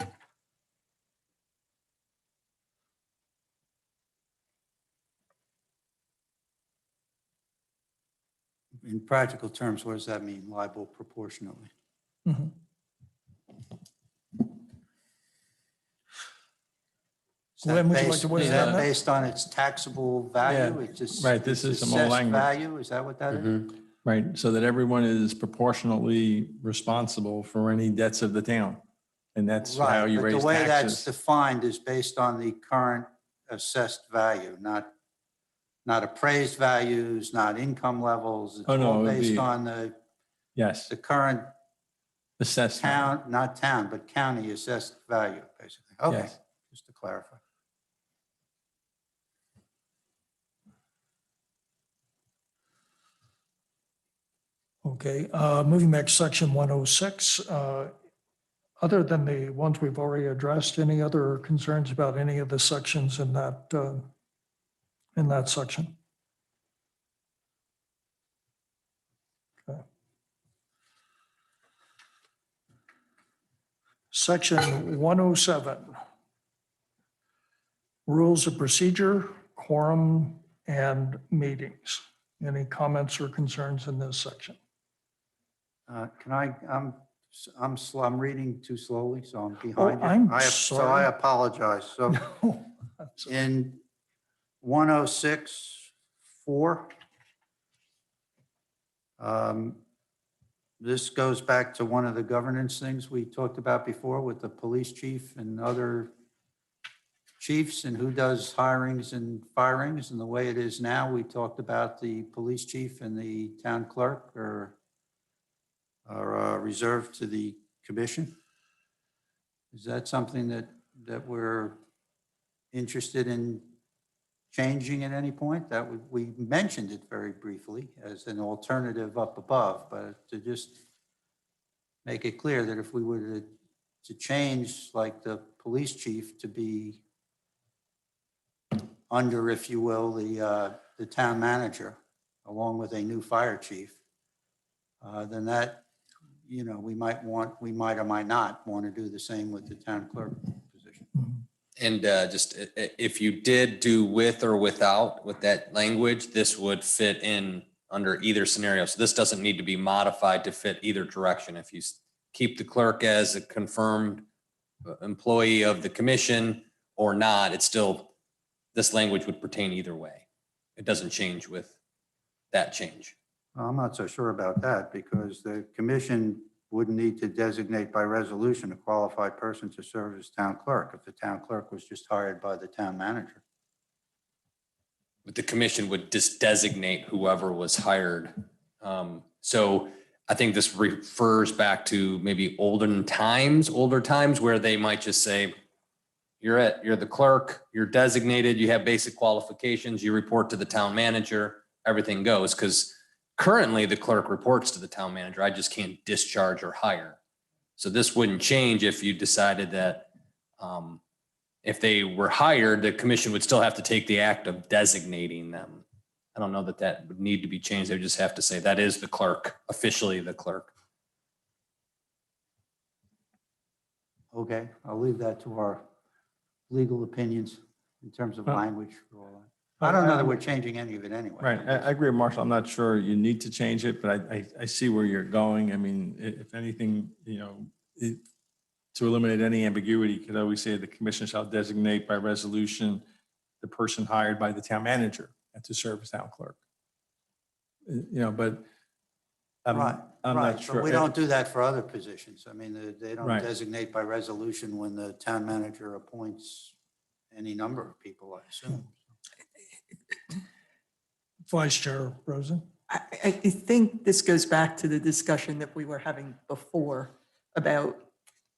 Speaker 3: In practical terms, what does that mean, liable proportionately?
Speaker 2: Mhm.
Speaker 3: Is that
Speaker 2: Glenn, would you like
Speaker 3: based-
Speaker 2: to weigh
Speaker 3: is
Speaker 2: in on
Speaker 3: that
Speaker 2: that?
Speaker 3: based on its taxable value?
Speaker 6: Yeah,
Speaker 3: It's just-
Speaker 6: right, this
Speaker 3: it's
Speaker 6: is some old
Speaker 3: assessed
Speaker 6: language.
Speaker 3: Value, is that what that is?
Speaker 4: Mhm.
Speaker 6: Right, so that everyone is proportionately responsible for any debts of the town. And that's how
Speaker 3: Right,
Speaker 6: you
Speaker 3: but
Speaker 6: raise
Speaker 3: the way that's
Speaker 6: taxes.
Speaker 3: defined is based on the current assessed value, not appraised values, not income levels. It's
Speaker 6: Oh, no,
Speaker 3: all
Speaker 6: it would
Speaker 3: based
Speaker 6: be-
Speaker 3: on the
Speaker 6: Yes,
Speaker 3: current
Speaker 6: assessment.
Speaker 3: town, not town, but county assessed value, basically. Okay,
Speaker 6: Yes.
Speaker 3: just to clarify.
Speaker 2: Okay, moving back to section 106. Other than the ones we've already addressed, any other concerns about any of the sections in that section? Okay. Section 107. Rules of procedure, quorum, and meetings. Any comments or concerns in this section?
Speaker 3: I'm reading too slowly, so I'm behind you.
Speaker 2: I'm
Speaker 3: So I
Speaker 2: sorry.
Speaker 3: apologize. So
Speaker 2: No, that's okay.
Speaker 3: in 106.4, this goes back to one of the governance things we talked about before with the police chief and other chiefs and who does hirings and firings. And the way it is now, we talked about the police chief and the town clerk are reserved to the commission. Is that something that we're interested in changing at any point? We mentioned it very briefly as an alternative up above, but to just make it clear that if we were to change like the police chief to be under, if you will, the town manager, along with a new fire chief, then that, we might or might not want to do the same with the town clerk position.
Speaker 4: And just if you did do with or without with that language, this would fit in under either scenario. So this doesn't need to be modified to fit either direction. If you keep the clerk as a confirmed employee of the commission or not, it's still, this language would pertain either way. It doesn't change with that change.
Speaker 3: I'm not so sure about that because the commission wouldn't need to designate by resolution a qualified person to serve as town clerk if the town clerk was just hired by the town manager.
Speaker 4: But the commission would just designate whoever was hired. So I think this refers back to maybe older times where they might just say, you're the clerk, you're designated, you have basic qualifications, you report to the town manager, everything goes. Because currently the clerk reports to the town manager. I just can't discharge or hire. So this wouldn't change if you decided that if they were hired, the commission would still have to take the act of designating them. I don't know that that would need to be changed. They would just have to say that is the clerk, officially the clerk.
Speaker 3: Okay, I'll leave that to our legal opinions in terms of
Speaker 6: Well,
Speaker 3: language for all that. I don't know that we're changing any of it anyway.
Speaker 6: Right, I agree, Marshall. I'm not sure you need to change it, but I see where you're going. I mean, if anything, to eliminate any ambiguity, you could always say the commission shall designate by resolution the person hired by the town manager and to serve as town clerk. But I'm
Speaker 3: Right,
Speaker 6: I'm
Speaker 3: right,
Speaker 6: not
Speaker 3: but
Speaker 6: sure.
Speaker 3: we don't do that for other positions. I mean, they don't
Speaker 6: Right.
Speaker 3: designate by resolution when the town manager appoints any number of people, I assume.
Speaker 2: Vice Chair Rosen.
Speaker 5: I think this goes back to the discussion that we were having before about,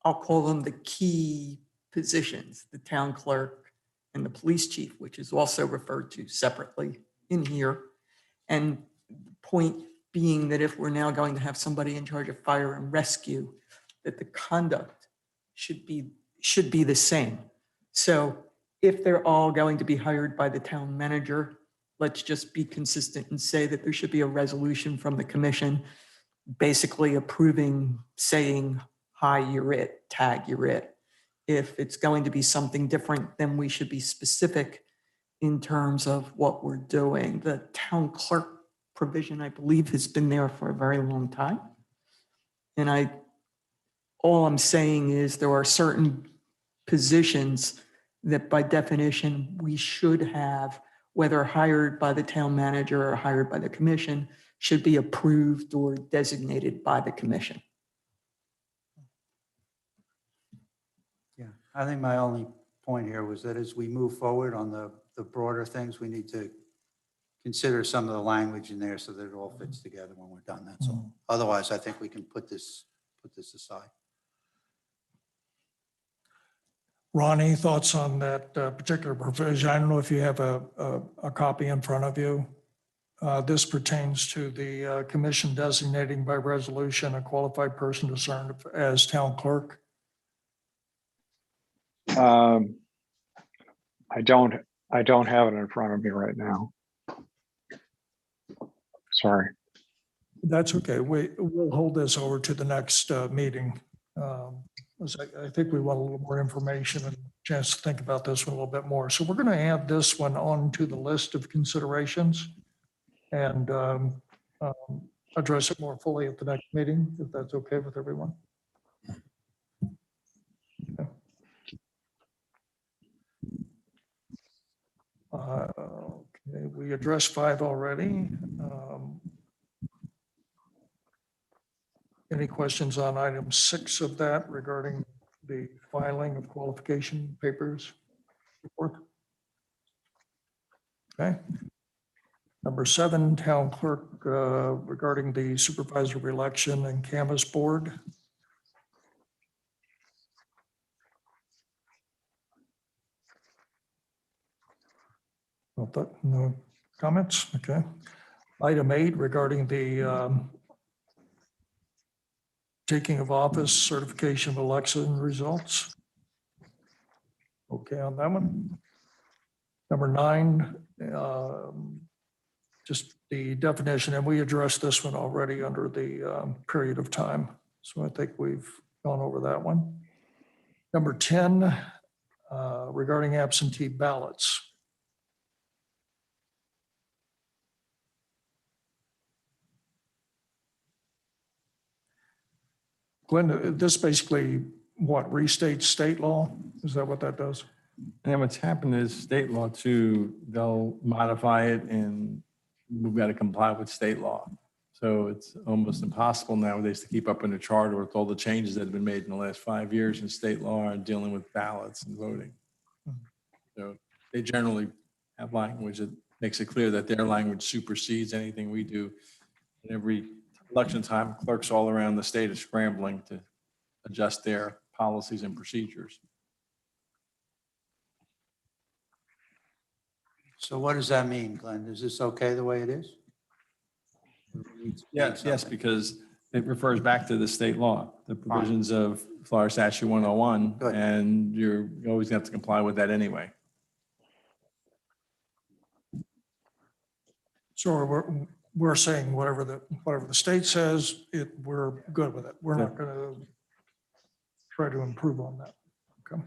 Speaker 5: I'll call them the key positions, the town clerk and the police chief, which is also referred to separately in here. And the point being that if we're now going to have somebody in charge of fire and rescue, that the conduct should be the same. So if they're all going to be hired by the town manager, let's just be consistent and say that there should be a resolution from the commission basically approving, saying, hi, you're it, tag, you're it. If it's going to be something different, then we should be specific in terms of what we're doing. The town clerk provision, I believe, has been there for a very long time. And all I'm saying is there are certain positions that by definition we should have, whether hired by the town manager or hired by the commission, should be approved or designated by the commission.
Speaker 3: Yeah, I think my only point here was that as we move forward on the broader things, we need to consider some of the language in there so that it all fits together when we're done, that's all. Otherwise, I think we can put this aside.
Speaker 2: Ron, any thoughts on that particular provision? I don't know if you have a copy in front of you. This pertains to the commission designating by resolution a qualified person to serve as town clerk.
Speaker 7: I don't have it in front of me right now. Sorry.
Speaker 2: That's okay. We'll hold this over to the next meeting. I think we want a little more information and a chance to think about this one a little bit more. So we're going to add this one onto the list of considerations and address it more fully at the next meeting, if that's okay with everyone. Okay. Okay, we addressed 5 already. Any questions on item 6 of that regarding the filing of qualification papers? Okay. Number 7, town clerk regarding the supervisory election and canvas board. No comments? Okay. Item 8 regarding the taking of office certification of election results. Okay on that one. Number 9, just the definition, and we addressed this one already under the period of time. So I think we've gone over that one. Number 10, regarding absentee ballots. Glenn, this basically what, restates state law? Is that what that does?
Speaker 6: And then what's happened is state law too, they'll modify it and we've got to comply with state law. So it's almost impossible nowadays to keep up in the charter with all the changes that have been made in the last 5 years in state law and dealing with ballots and voting. So they generally have language that makes it clear that their language supersedes anything we do. And every election time, clerks all around the state are scrambling to adjust their policies and procedures.
Speaker 3: So what does that mean, Glenn? Is this okay the way it is?
Speaker 6: Yes, because it refers back to the state law, the provisions of Florida Statute 101,
Speaker 3: Good.
Speaker 6: and you always have to comply with that anyway.
Speaker 2: So we're saying whatever the state says, we're good with it. We're not going to try to improve on that. Okay.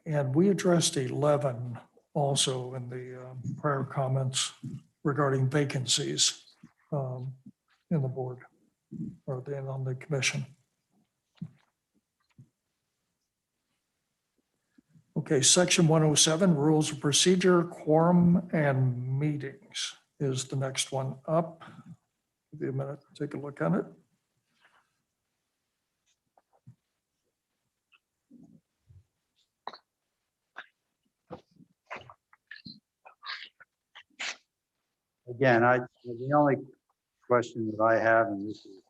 Speaker 2: And we addressed 11 also in the prior comments regarding vacancies in the board or then on the commission. Okay, section 107, rules of procedure, quorum and meetings is the next one up. Give you a minute to take a look at it.
Speaker 3: again, the only question that I have, and this is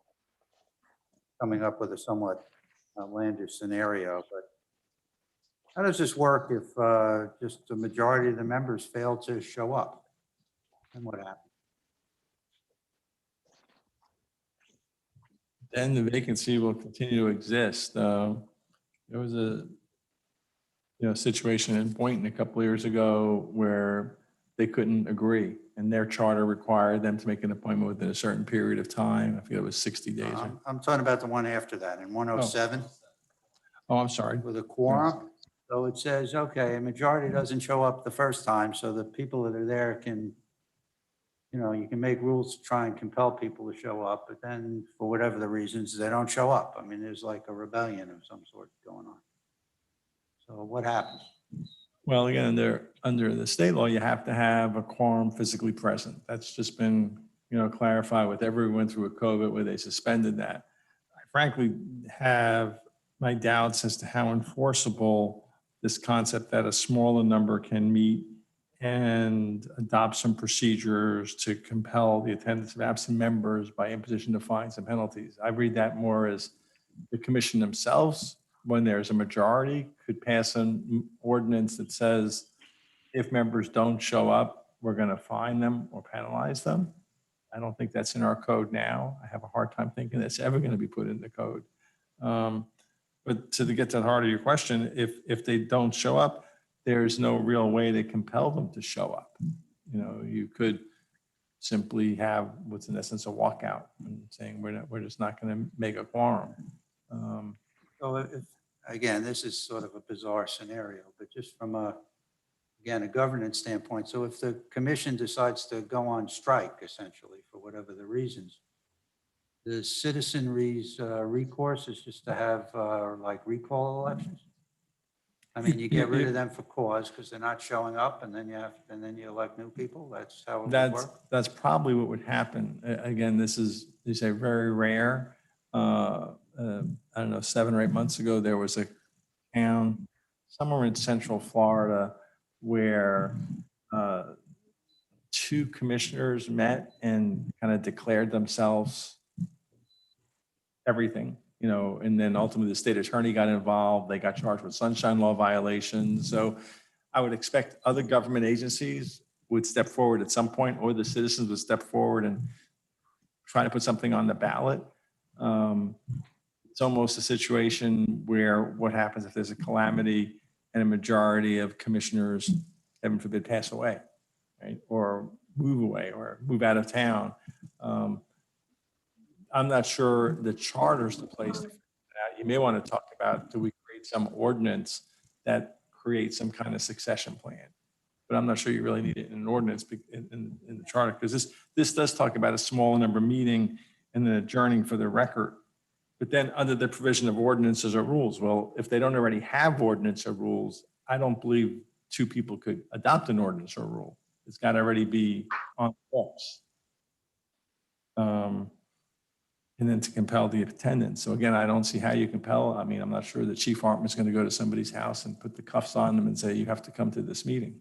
Speaker 3: coming up with a somewhat outlandish scenario, but how does this work if just the majority of the members fail to show up? And what happens?
Speaker 6: Then the vacancy will continue to exist. There was a, situation in Boynton a couple of years ago where they couldn't agree and their charter required them to make an appointment within a certain period of time. I forget it was 60 days.
Speaker 3: I'm talking about the one after that in 107
Speaker 6: Oh, I'm sorry.
Speaker 3: with a quorum. So it says, okay, a majority doesn't show up the first time, so the people that are there can, you can make rules to try and compel people to show up, but then for whatever the reasons, they don't show up. I mean, there's like a rebellion of some sort going on. So what happens?
Speaker 6: Well, again, under the state law, you have to have a quorum physically present. That's just been, clarified with everyone through a COVID where they suspended that. I frankly have my doubts as to how enforceable this concept that a smaller number can meet and adopt some procedures to compel the attendance of absent members by imposition of fines and penalties. I read that more as the commission themselves, when there's a majority, could pass an ordinance that says if members don't show up, we're going to fine them or penalize them. I don't think that's in our code now. I have a hard time thinking that's ever going to be put in the code. But to get to the heart of your question, if they don't show up, there's no real way to compel them to show up. You could simply have what's in essence a walkout and saying we're just not going to make a quorum.
Speaker 3: So again, this is sort of a bizarre scenario, but just from a governance standpoint. So if the commission decides to go on strike, essentially, for whatever the reasons, the citizenry's recourse is just to have like recall elections? I mean, you get rid of them for cause because they're not showing up, and then you elect new people. That's how it would work.
Speaker 6: That's probably what would happen. Again, this is, they say, very rare. I don't know, 7 or 8 months ago, there was a town somewhere in central Florida where 2 commissioners met and kind of declared themselves everything, and then ultimately the state attorney got involved. They got charged with sunshine law violations. So I would expect other government agencies would step forward at some point, or the citizens would step forward and try to put something on the ballot. It's almost a situation where what happens if there's a calamity and a majority of commissioners, heaven forbid, pass away, right? Or move away or move out of town. I'm not sure the charter's the place to figure that out. You may want to talk about, do we create some ordinance that creates some kind of succession plan? But I'm not sure you really need it in an ordinance in the charter, because this does talk about a smaller number meeting and then adjourning for the record. But then under the provision of ordinances or rules, well, if they don't already have ordinance or rules, I don't believe 2 people could adopt an ordinance or rule. It's got to already be on the books. And then to compel the attendance. So again, I don't see how you compel. I mean, I'm not sure that Chief Hartman's going to go to somebody's house and put the cuffs on them and say, you have to come to this meeting.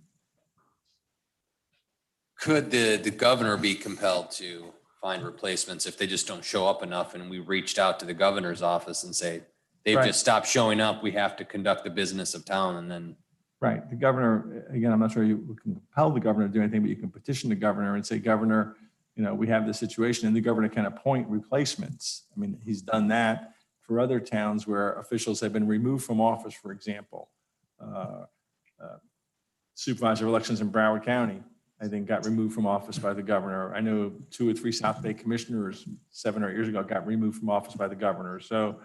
Speaker 4: Could the governor be compelled to find replacements if they just don't show up enough? And we reached out to the governor's office and say, they've
Speaker 6: Right.
Speaker 4: just stopped showing up. We have to conduct the business of town. And then,
Speaker 6: Right. The governor, again, I'm not sure you can compel the governor to do anything, but you can petition the governor and say, Governor, we have this situation, and the governor can appoint replacements. I mean, he's done that for other towns where officials have been removed from office, for example. Supervisor of elections in Broward County, I think, got removed from office by the governor. I know 2 or 3 South Bay commissioners 7 or 8 years ago got removed from office by the governor. So,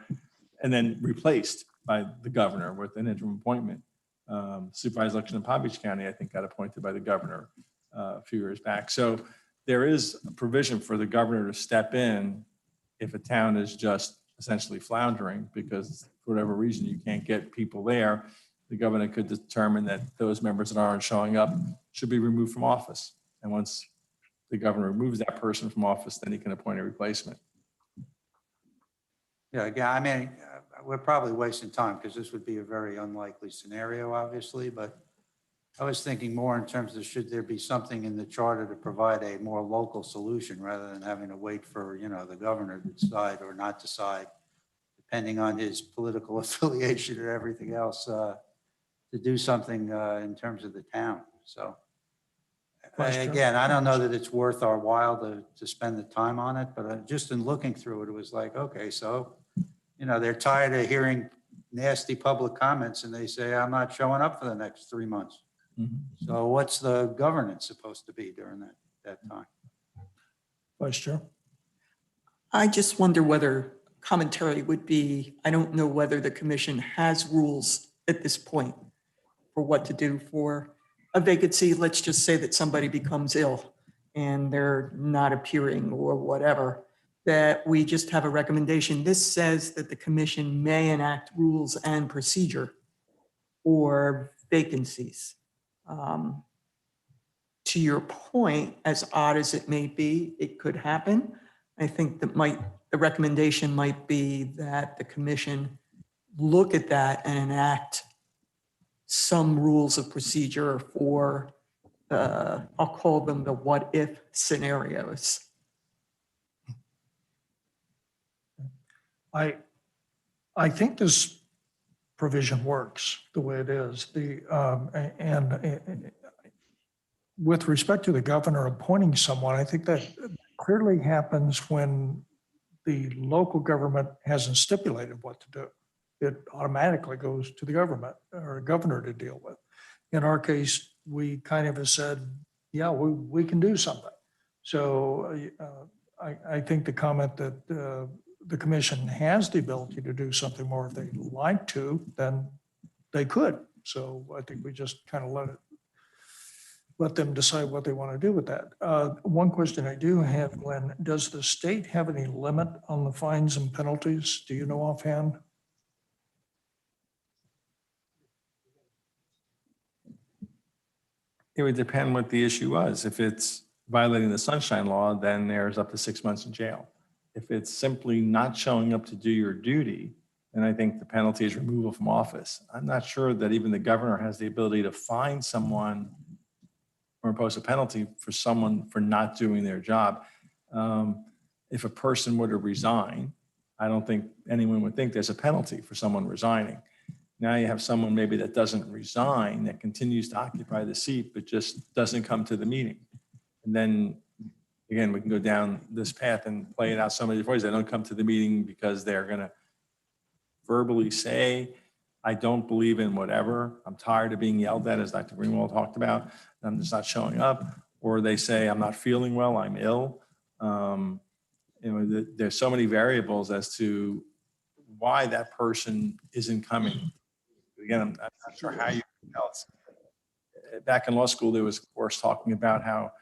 Speaker 6: and then replaced by the governor with an interim appointment. Supervisor election in Palm Beach County, I think, got appointed by the governor a few years back. So there is a provision for the governor to step in if a town is just essentially floundering because for whatever reason you can't get people there. The governor could determine that those members that aren't showing up should be removed from office. And once the governor removes that person from office, then he can appoint a replacement.
Speaker 3: Yeah, again, I mean, we're probably wasting time because this would be a very unlikely scenario, obviously, but I was thinking more in terms of should there be something in the charter to provide a more local solution rather than having to wait for, the governor to decide or not decide, depending on his political affiliation or everything else, to do something in terms of the town. So
Speaker 2: Vice Chair?
Speaker 3: again, I don't know that it's worth our while to spend the time on it, but just in looking through it, it was like, okay, so, they're tired of hearing nasty public comments and they say, I'm not showing up for the next 3 months. So what's the governance supposed to be during that time?
Speaker 2: Vice Chair?
Speaker 5: I just wonder whether commentary would be, I don't know whether the commission has rules at this point for what to do for a vacancy. Let's just say that somebody becomes ill and they're not appearing or whatever, that we just have a recommendation. This says that the commission may enact rules and procedure for vacancies. To your point, as odd as it may be, it could happen. I think that the recommendation might be that the commission look at that and enact some rules of procedure for, I'll call them the what if scenarios.
Speaker 2: I think this provision works the way it is. With respect to the governor appointing someone, I think that clearly happens when the local government hasn't stipulated what to do. It automatically goes to the government or governor to deal with. In our case, we kind of have said, yeah, we can do something. So I think the comment that the commission has the ability to do something more if they'd like to, then they could. So I think we just kind of let them decide what they want to do with that. One question I do have, Glenn, does the state have any limit on the fines and penalties? Do you know offhand?
Speaker 6: It would depend what the issue was. If it's violating the sunshine law, then there's up to 6 months in jail. If it's simply not showing up to do your duty, then I think the penalty is removal from office. I'm not sure that even the governor has the ability to fine someone or impose a penalty for someone for not doing their job. If a person were to resign, I don't think anyone would think there's a penalty for someone resigning. Now you have someone maybe that doesn't resign, that continues to occupy the seat, but just doesn't come to the meeting. And then, again, we can go down this path and play it out so many different ways. They don't come to the meeting because they're going to verbally say, I don't believe in whatever. I'm tired of being yelled at, as Dr. Greenwald talked about. I'm just not showing up. Or they say, I'm not feeling well, I'm ill. There's so many variables as to why that person isn't coming. Again, I'm not sure how you can tell. Back in law school, there was a course talking about how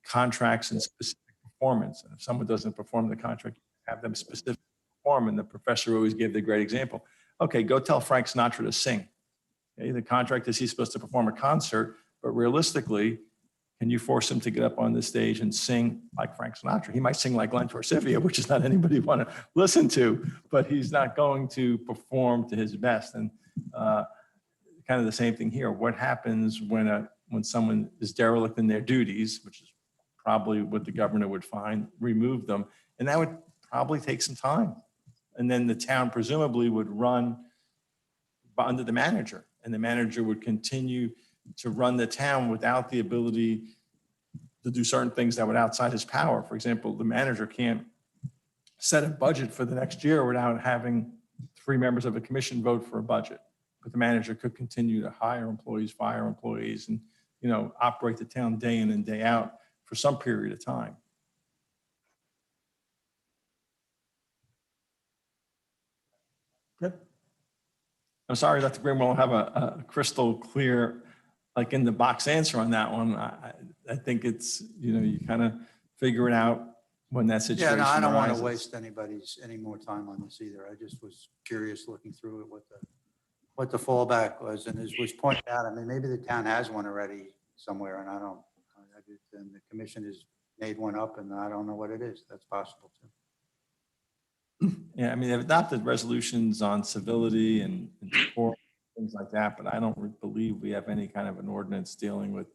Speaker 6: contracts and specific performance, and if someone doesn't perform the contract, have them specifically perform. And the professor always gave the great example. Okay, go tell Frank Sinatra to sing. Okay, the contract is he's supposed to perform a concert, but realistically, can you force him to get up on the stage and sing like Frank Sinatra? He might sing like Glenn Torsivia, which is not anybody want to listen to, but he's not going to perform to his best. And kind of the same thing here. What happens when someone is derelict in their duties, which is probably what the governor would find, remove them, and that would probably take some time. And then the town presumably would run under the manager, and the manager would continue to run the town without the ability to do certain things that would outside his power. For example, the manager can't set a budget for the next year without having 3 members of a commission vote for a budget. But the manager could continue to hire employees, fire employees, and operate the town day in and day out for some period of time.
Speaker 2: Good.
Speaker 6: I'm sorry, Dr. Greenwald, I have a crystal clear, like in the box answer on that one. I think it's, you kind of figure it out when that situation
Speaker 3: Yeah, no, I don't want to
Speaker 6: arises.
Speaker 3: waste any more time on this either. I just was curious looking through it, what the fallback was. And as was pointed out, I mean, maybe the town has one already somewhere and and the commission has made one up and I don't know what it is. That's possible too.
Speaker 6: Yeah, I mean, they've adopted resolutions on civility and decorum, things like that, but I don't believe we have any kind of an ordinance dealing with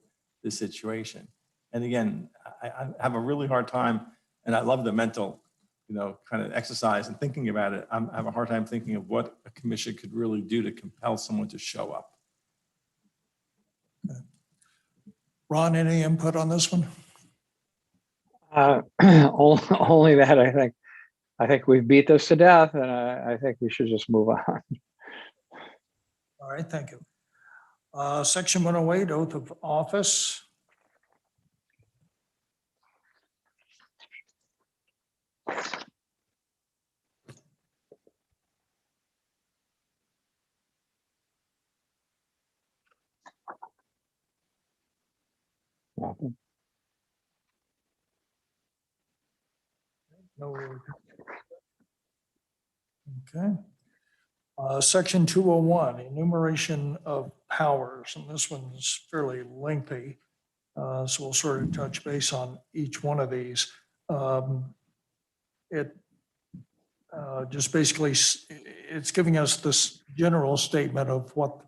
Speaker 6: this situation. And again, I have a really hard time, and I love the mental, kind of exercise and thinking about it. I have a hard time thinking of what a commission could really do to compel someone to show up.
Speaker 2: Ron, any input on this one?
Speaker 7: Only that I think we've beat this to death, and I think we should just move on.
Speaker 2: All right, thank you. Section 108, oath of office. No. Okay. Section 201, enumeration of powers, and this one's fairly lengthy. So we'll sort of touch base on each one of these. It just basically, it's giving us this general statement of what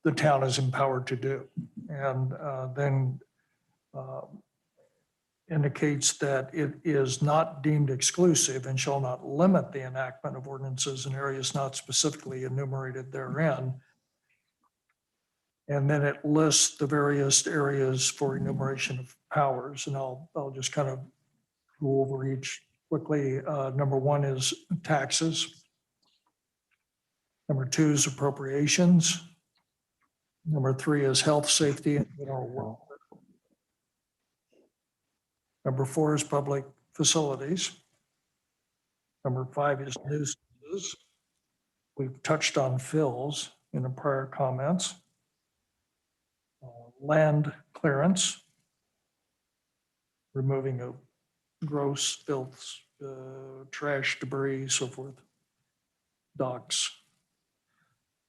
Speaker 2: the town is empowered to do. And then indicates that it is not deemed exclusive and shall not limit the enactment of ordinances in areas not specifically enumerated therein. And then it lists the various areas for enumeration of powers, and I'll just kind of go over each quickly. Number one is taxes. Number two is appropriations. Number three is health, safety, and general welfare. Number four is public facilities. Number five is nuisances. We've touched on fills in the prior comments. Land clearance, removing of gross filth, trash, debris, so forth. Docks.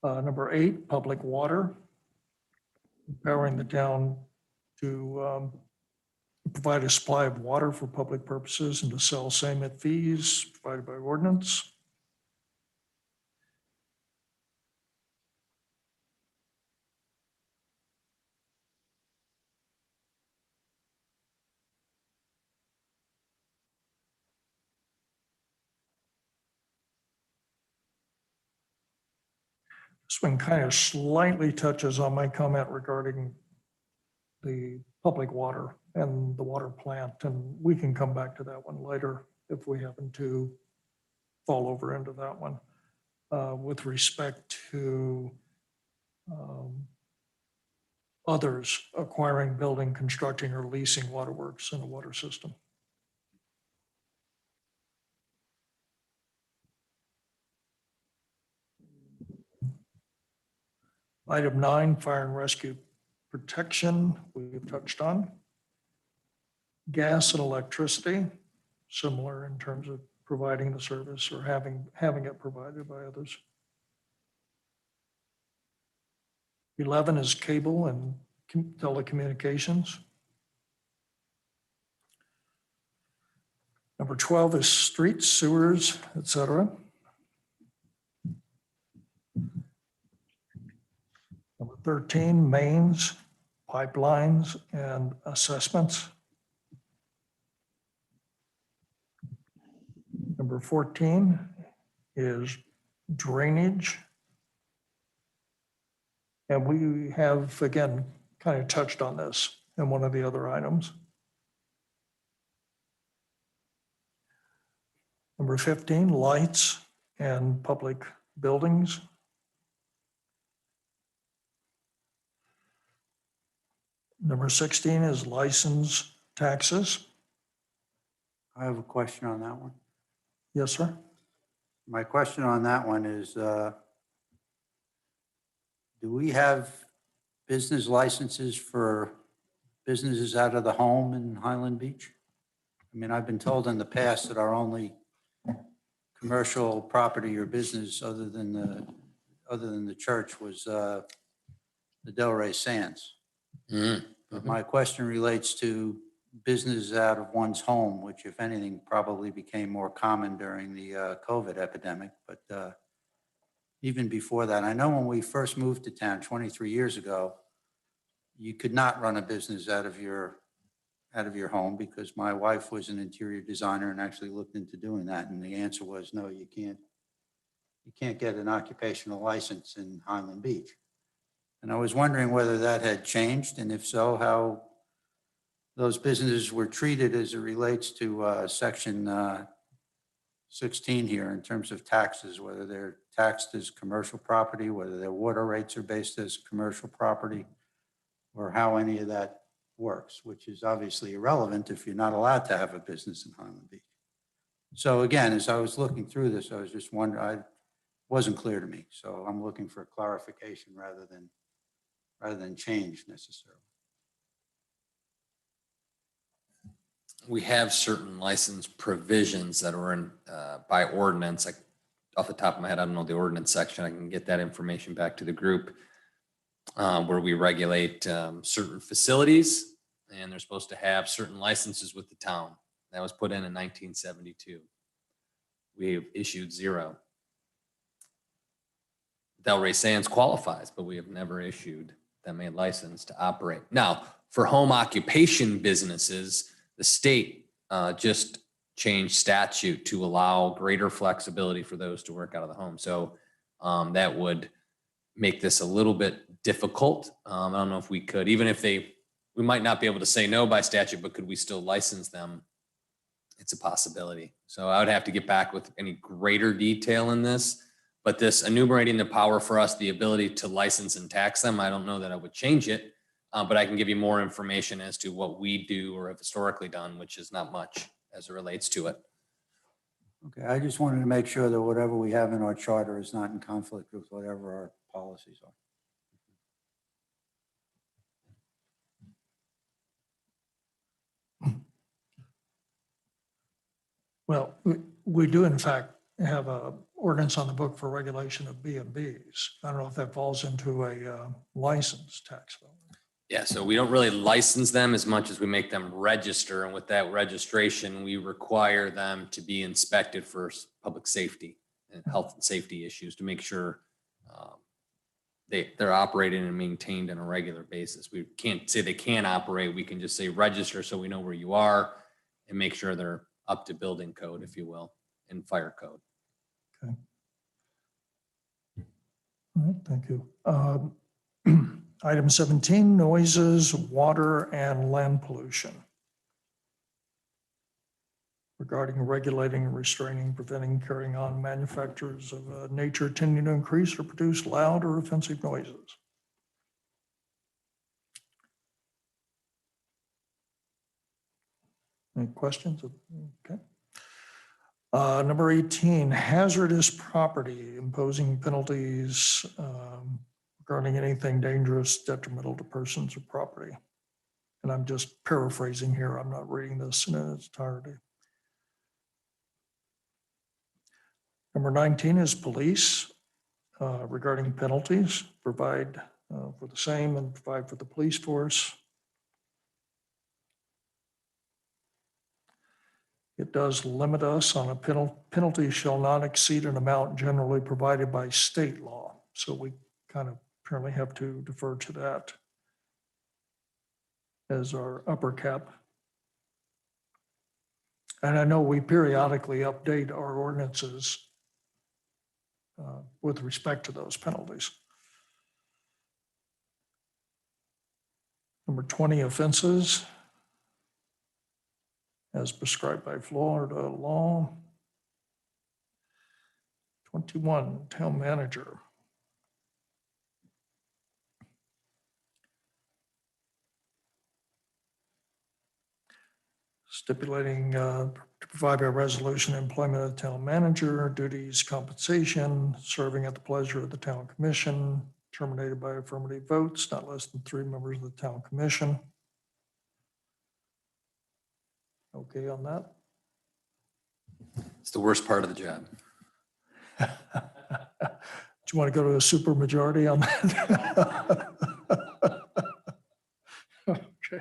Speaker 2: Number eight, public water, empowering the town to provide a supply of water for public purposes and to sell same at fees provided by ordinance. This one kind of slightly touches on my comment regarding the public water and the water plant, and we can come back to that one later if we happen to fall over into that one. With respect to others acquiring, building, constructing, or leasing waterworks in a water system. Item 9, fire and rescue protection, we've touched on. Gas and electricity, similar in terms of providing the service or having it provided by others. 11 is cable and telecommunications. Number 12 is streets, sewers, etc. Number 13, mains, pipelines, and assessments. Number 14 is drainage. And we have, again, kind of touched on this in one of the other items. Number 15, lights and public buildings. Number 16 is license taxes.
Speaker 3: I have a question on that one.
Speaker 2: Yes, sir.
Speaker 3: My question on that one is, do we have business licenses for businesses out of the home in Highland Beach? I mean, I've been told in the past that our only commercial property or business other than the church was the Delray Sands. But my question relates to business out of one's home, which if anything probably became more common during the COVID epidemic. But even before that. I know when we first moved to town 23 years ago, you could not run a business out of your home because my wife was an interior designer and actually looked into doing that. And the answer was, no, you can't get an occupational license in Highland Beach. And I was wondering whether that had changed, and if so, how those businesses were treated as it relates to section 16 here in terms of taxes, whether they're taxed as commercial property, whether their water rates are based as commercial property, or how any of that works, which is obviously irrelevant if you're not allowed to have a business in Highland Beach. So again, as I was looking through this, I was just wondering, it wasn't clear to me. So I'm looking for clarification rather than change necessarily.
Speaker 4: We have certain license provisions that are in by ordinance. Like off the top of my head, I don't know the ordinance section. I can get that information back to the group where we regulate certain facilities, and they're supposed to have certain licenses with the town. That was put in 1972. We've issued 0. Delray Sands qualifies, but we have never issued them a license to operate. Now, for home occupation businesses, the state just changed statute to allow greater flexibility for those to work out of the home. So that would make this a little bit difficult. I don't know if we could, even if we might not be able to say no by statute, but could we still license them? It's a possibility. So I would have to get back with any greater detail in this. But this enumerating the power for us, the ability to license and tax them, I don't know that I would change it, but I can give you more information as to what we do or have historically done, which is not much as it relates to it.
Speaker 3: Okay, I just wanted to make sure that whatever we have in our charter is not in conflict with whatever our policies are.
Speaker 2: Well, we do in fact have a ordinance on the book for regulation of B&Bs. I don't know if that falls into a license tax though.
Speaker 4: Yeah, so we don't really license them as much as we make them register. And with that registration, we require them to be inspected for public safety and health and safety issues to make sure they're operating and maintained on a regular basis. We can't say they can't operate. We can just say register so we know where you are and make sure they're up to building code, if you will, and fire code.
Speaker 2: Okay. All right, thank you. Item 17, noises, water, and land pollution. Regarding regulating, restraining, preventing, carrying on manufacturers of nature tending to increase or produce loud or offensive noises. Any questions? Okay. Number 18, hazardous property, imposing penalties regarding anything dangerous, detrimental to persons or property. And I'm just paraphrasing here. I'm not reading this in its entirety. Number 19 is police regarding penalties, provide for the same and provide for the police force. It does limit us on a penalty shall not exceed an amount generally provided by state law. So we kind of apparently have to defer to that as our upper cap. And I know we periodically update our ordinances with respect to those penalties. Number 20, offenses as prescribed by Florida law. 21, town manager. Stipulating to provide by resolution employment of the town manager, duties, compensation, serving at the pleasure of the town commission, terminated by affirmative votes, not less than 3 members of the town commission. Okay on that?
Speaker 4: It's the worst part of the job.
Speaker 2: Do you want to go to a super majority on that? Okay.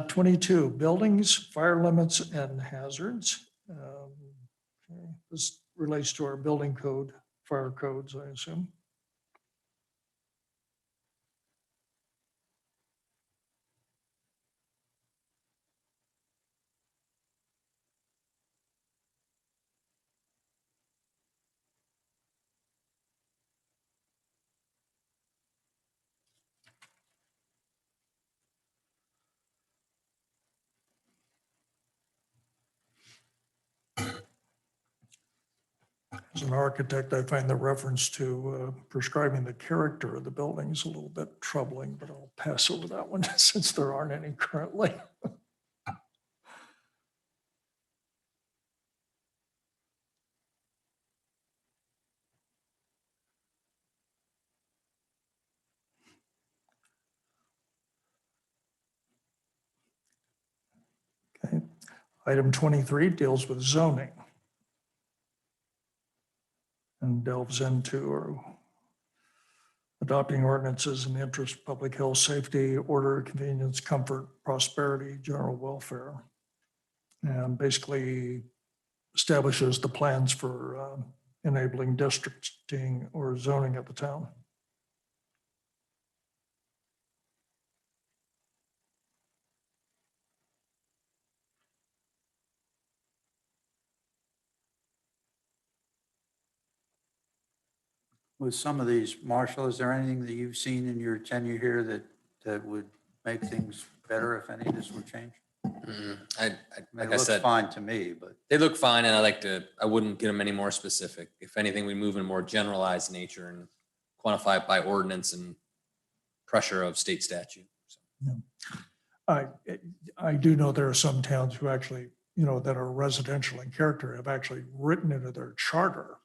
Speaker 2: 22, buildings, fire limits and hazards. Okay. This relates to our building code fire codes, I assume. As an architect, I find the reference to prescribing the character of the buildings a little bit troubling, but I'll pass over that one since there aren't any currently. Okay. Item 23 deals with zoning and delves into adopting ordinances in the interest of public health, safety, order, convenience, comfort, prosperity, general welfare. And basically establishes the plans for enabling districting or zoning of the town.
Speaker 3: With some of these, Marshall, is there anything that you've seen in your tenure here that would make things better if any of this would change?
Speaker 4: I,
Speaker 3: I mean,
Speaker 4: like
Speaker 3: it
Speaker 4: I
Speaker 3: looks
Speaker 4: said,
Speaker 3: fine to me, but
Speaker 4: they look fine, and I wouldn't get them any more specific. If anything, we move in more generalized nature and quantify it by ordinance and pressure of state statute. So,
Speaker 2: I do know there are some towns who actually, that are residential in character have actually written into their charter,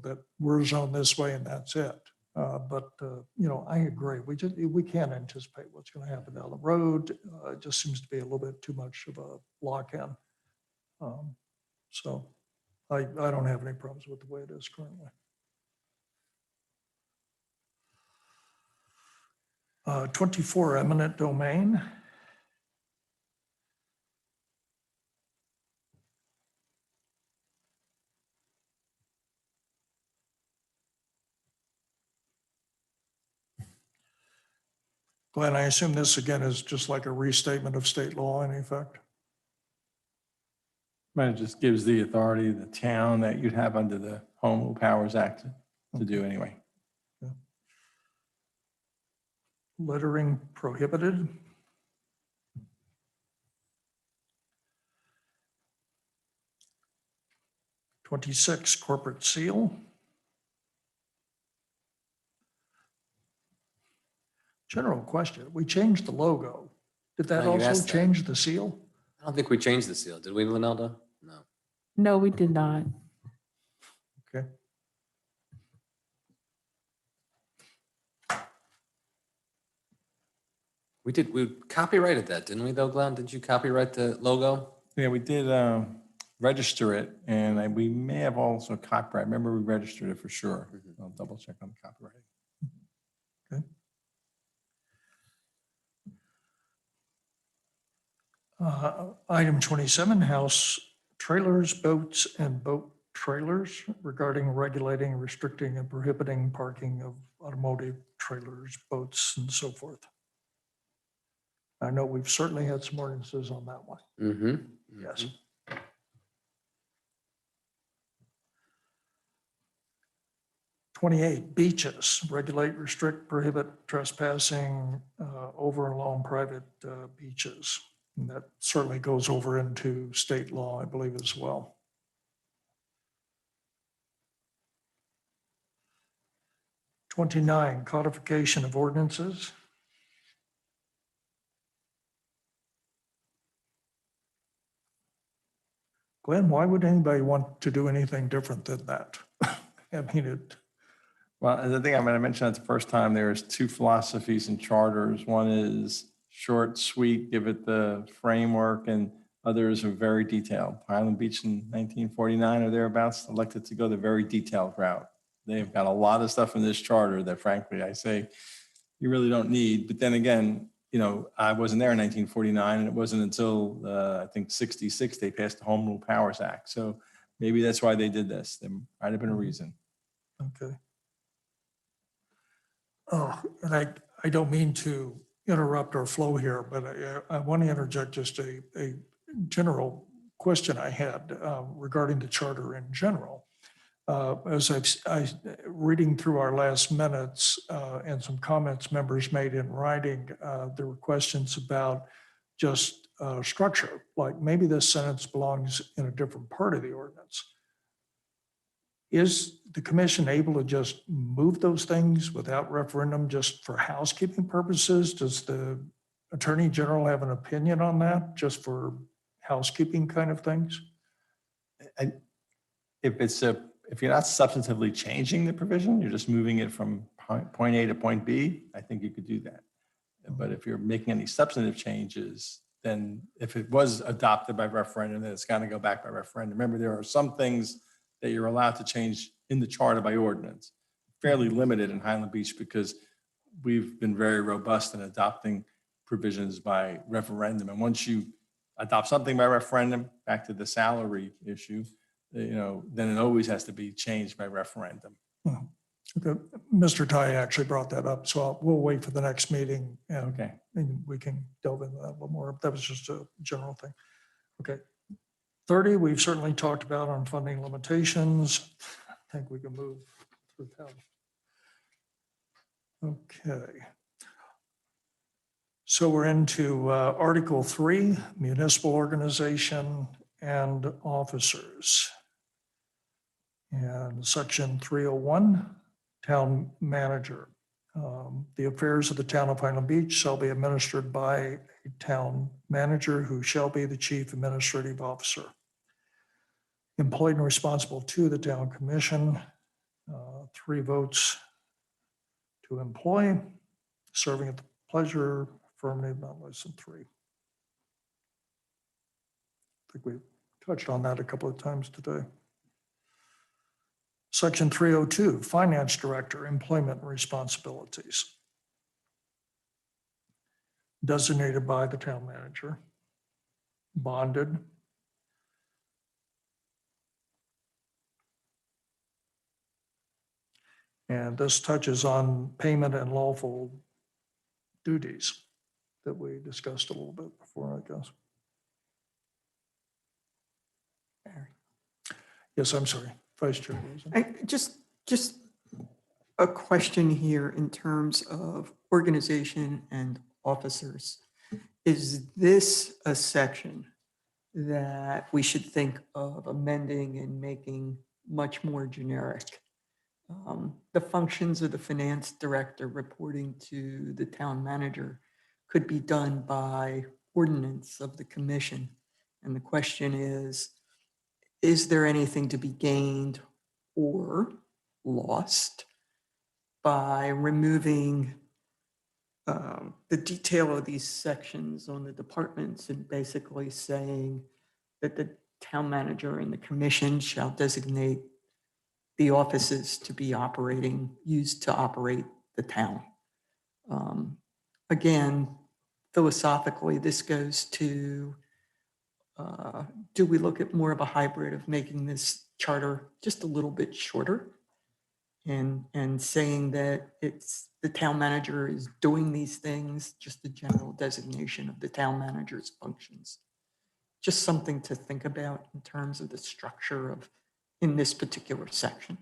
Speaker 2: that we're zoned this way and that's it. But I agree. We can't anticipate what's going to happen down the road. It just seems to be a little bit too much of a lock-in. So I don't have any problems with the way it is currently. 24 eminent domain. Glenn, I assume this again is just like a restatement of state law in effect?
Speaker 6: But it just gives the authority, the town that you'd have under the Home Rule Powers Act to do anyway.
Speaker 2: Littering prohibited. (26) Corporate seal. General question, we changed the logo. Did that
Speaker 4: Oh, you
Speaker 2: also
Speaker 4: asked that.
Speaker 2: change the seal?
Speaker 4: I don't think we changed the seal, did we, Linelda? No.
Speaker 1: No, we did not.
Speaker 2: Okay.
Speaker 4: We copyrighted that, didn't we though, Glenn? Did you copyright the logo?
Speaker 6: Yeah, we did register it, and we may have also copyright. Remember, we registered it for sure. I'll double check on the copyright.
Speaker 2: Item 27, house trailers, boats, and boat trailers regarding regulating, restricting, and prohibiting parking of automotive trailers, boats, and so forth. I know we've certainly had some ordinances on that one.
Speaker 4: Mm-hmm.
Speaker 2: Yes. (28) Beaches, regulate, restrict, prohibit trespassing over and along private beaches. And that certainly goes over into state law, I believe, as well. (29) Codification of ordinances. Glenn, why would anybody want to do anything different than that? I mean,
Speaker 6: Well, I think I'm going to mention that the first time, there's two philosophies and charters. One is short, sweet, give it the framework, and others are very detailed. Highland Beach in 1949 or thereabouts elected to go the very detailed route. They've got a lot of stuff in this charter that frankly, I say, you really don't need. But then again, I wasn't there in 1949, and it wasn't until I think 66 they passed the Home Rule Powers Act. So maybe that's why they did this. There might have been a reason.
Speaker 2: Okay. Oh, and I don't mean to interrupt our flow here, but I want to interject just a general question I had regarding the charter in general. As reading through our last minutes and some comments members made in writing, there were questions about just structure, like maybe this sentence belongs in a different part of the ordinance. Is the commission able to just move those things without referendum just for housekeeping purposes? Does the attorney general have an opinion on that, just for housekeeping kind of things?
Speaker 6: If you're not substantively changing the provision, you're just moving it from point A to point B, I think you could do that. But if you're making any substantive changes, then if it was adopted by referendum, then it's got to go back by referendum. Remember, there are some things that you're allowed to change in the charter by ordinance, fairly limited in Highland Beach because we've been very robust in adopting provisions by referendum. And once you adopt something by referendum, back to the salary issue, then it always has to be changed by referendum.
Speaker 2: Okay. Mr. Ty actually brought that up, so we'll wait for the next meeting and
Speaker 6: Okay.
Speaker 2: and we can delve into that a little more. That was just a general thing. Okay. 30, we've certainly talked about on funding limitations. I think we can move through that. Okay. So we're into Article 3, municipal organization and officers. And Section 301, town manager. The affairs of the town of Highland Beach shall be administered by a town manager who shall be the chief administrative officer. Employed and responsible to the town commission, 3 votes to employ, serving at the pleasure, affirmative, not less than 3. I think we touched on that a couple of times today. Section 302, finance director, employment and responsibilities. Designated by the town manager, bonded. And this touches on payment and lawful duties that we discussed a little bit before, I guess. Yes, I'm sorry, Vice Chair.
Speaker 5: Just a question here in terms of organization and officers. Is this a section that we should think of amending and making much more generic? The functions of the finance director reporting to the town manager could be done by ordinance of the commission. And the question is there anything to be gained or lost by removing the detail of these sections on the departments and basically saying that the town manager and the commission shall designate the offices to be used to operate the town? Again, philosophically, this goes to, do we look at more of a hybrid of making this charter just a little bit shorter and saying that it's the town manager is doing these things, just the general designation of the town manager's functions? Just something to think about in terms of the structure of in this particular section.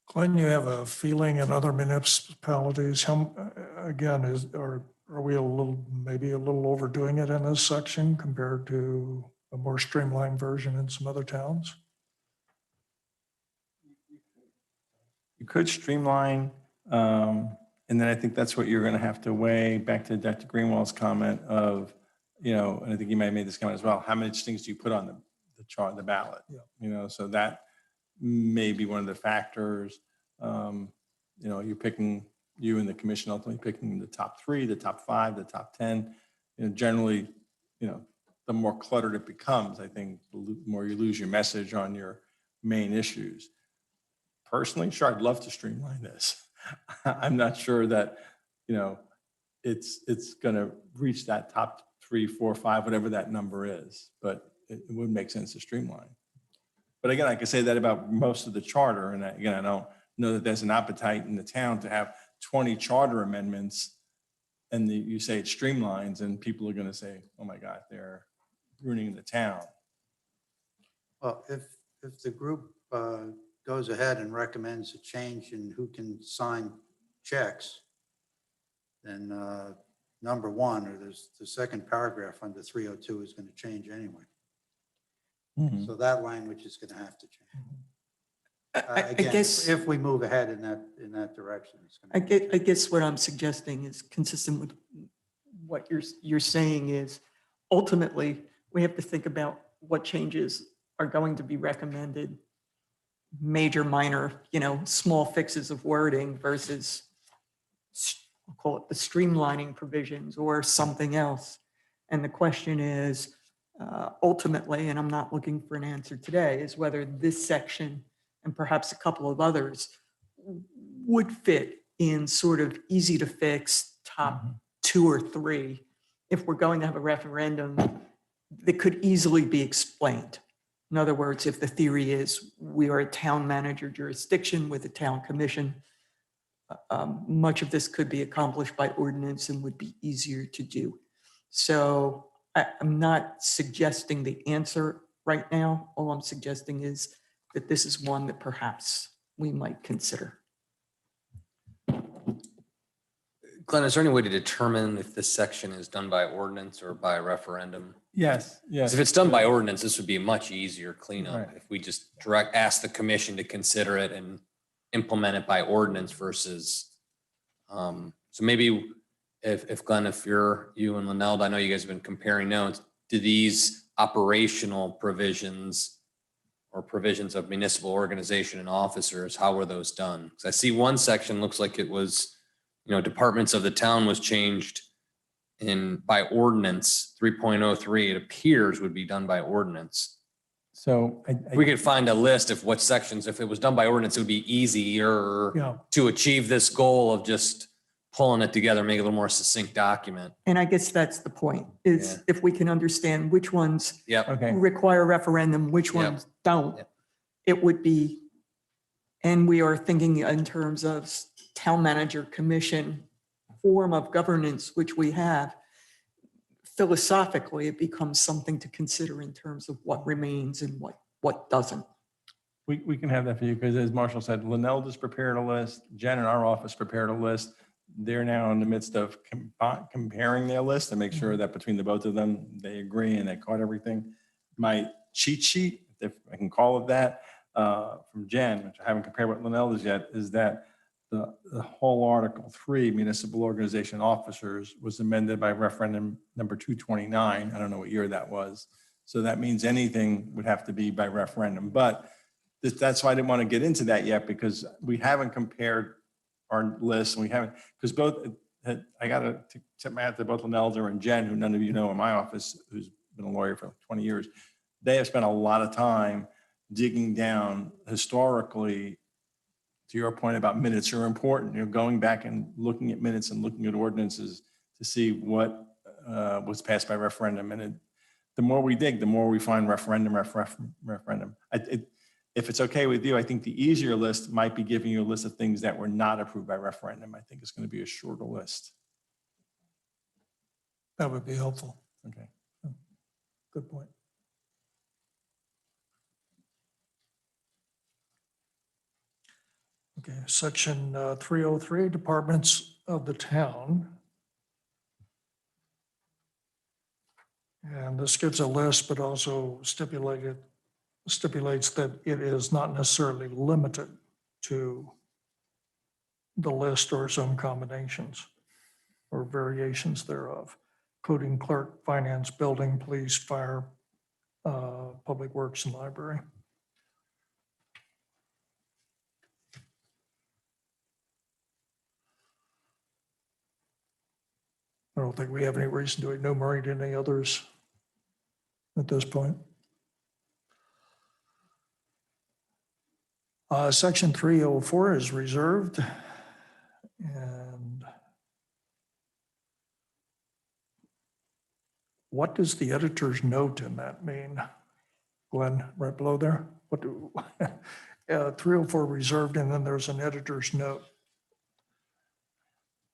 Speaker 2: Glenn, you have a feeling in other municipalities, again, are we maybe a little overdoing it in this section compared to a more streamlined version in some other towns?
Speaker 6: You could streamline, and then I think that's what you're going to have to weigh back to Dr. Greenwald's comment of, and I think you might have made this comment as well, how much things do you put on the chart, the ballot?
Speaker 2: Yeah.
Speaker 6: So that may be one of the factors. You're picking you and the commission ultimately picking the top 3, the top 5, the top 10. Generally, the more cluttered it becomes, I think the more you lose your message on your main issues. Personally, sure, I'd love to streamline this. I'm not sure that, it's going to reach that top 3, 4, 5, whatever that number is, but it would make sense to streamline. But again, I can say that about most of the charter. And again, I don't know that there's an appetite in the town to have 20 charter amendments and you say it streamlines and people are going to say, oh my God, they're ruining the town.
Speaker 3: Well, if the group goes ahead and recommends a change in who can sign checks, then number 1, or there's the second paragraph under 302 is going to change anyway. So that language is going to have to change.
Speaker 5: I
Speaker 3: Again,
Speaker 5: guess,
Speaker 3: if we move ahead in that direction, it's
Speaker 5: I
Speaker 3: going to.
Speaker 5: guess what I'm suggesting is consistent with what you're saying is ultimately we have to think about what changes are going to be recommended, major, minor, small fixes of wording versus, we'll call it the streamlining provisions or something else. And the question is, ultimately, and I'm not looking for an answer today, is whether this section and perhaps a couple of others would fit in sort of easy to fix top 2 or 3 if we're going to have a referendum that could easily be explained. In other words, if the theory is we are a town manager jurisdiction with a town commission, much of this could be accomplished by ordinance and would be easier to do. So I'm not suggesting the answer right now. All I'm suggesting is that this is one that perhaps we might consider.
Speaker 4: Glenn, is there any way to determine if this section is done by ordinance or by referendum?
Speaker 6: Yes,
Speaker 4: 'Cause
Speaker 6: yes.
Speaker 4: if it's done by ordinance, this would be a much easier cleanup
Speaker 6: Right.
Speaker 4: if we just ask the commission to consider it and implement it by ordinance versus, so maybe if Glenn, if you and Linnell, I know you guys have been comparing notes, do these operational provisions or provisions of municipal organization and officers, how were those done? Because I see one section looks like it was, departments of the town was changed by ordinance 3.03. It appears would be done by ordinance.
Speaker 6: So
Speaker 4: We could find a list of what sections, if it was done by ordinance, it would be easier
Speaker 2: Yeah,
Speaker 4: to achieve this goal of just pulling it together, make it a little more succinct document.
Speaker 5: And I guess that's the point, is
Speaker 4: Yeah.
Speaker 5: if we can understand which ones
Speaker 4: Yep.
Speaker 6: okay.
Speaker 5: require referendum, which
Speaker 4: Yep.
Speaker 5: ones don't,
Speaker 4: Yep.
Speaker 5: it would be, and we are thinking in terms of town manager commission form of governance, which we have, philosophically, it becomes something to consider in terms of what remains and what doesn't.
Speaker 6: We can have that for you because as Marshall said, Linnell just prepared a list. Jen in our office prepared a list. They're now in the midst of comparing their list to make sure that between the both of them, they agree and they caught everything. My cheat sheet, if I can call it that, from Jen, which I haven't compared with Linnell's yet, is that the whole Article 3, municipal organization officers, was amended by referendum number 229. I don't know what year that was. So that means anything would have to be by referendum. But that's why I didn't want to get into that yet, because we haven't compared our list. And we haven't, because both, I got to tip my hat to both Linnelder and Jen, who none of you know in my office, who's been a lawyer for 20 years. They have spent a lot of time digging down historically. To your point about minutes are important, going back and looking at minutes and looking at ordinances to see what was passed by referendum. And the more we dig, the more we find referendum. If it's okay with you, I think the easier list might be giving you a list of things that were not approved by referendum. I think it's going to be a shorter list.
Speaker 2: that would be helpful.
Speaker 6: Okay.
Speaker 2: Good point. Okay, section 303, departments of the town. And this gives a list, but also stipulates that it is not necessarily limited to the list or some combinations or variations thereof, including clerk, finance, building, police, fire, public works, and library. I don't think we have any reason to enumerate any others at this point. Section 304 is reserved. And what does the editor's note in that mean? Glenn, right below there? What do, 304 reserved, and then there's an editor's note.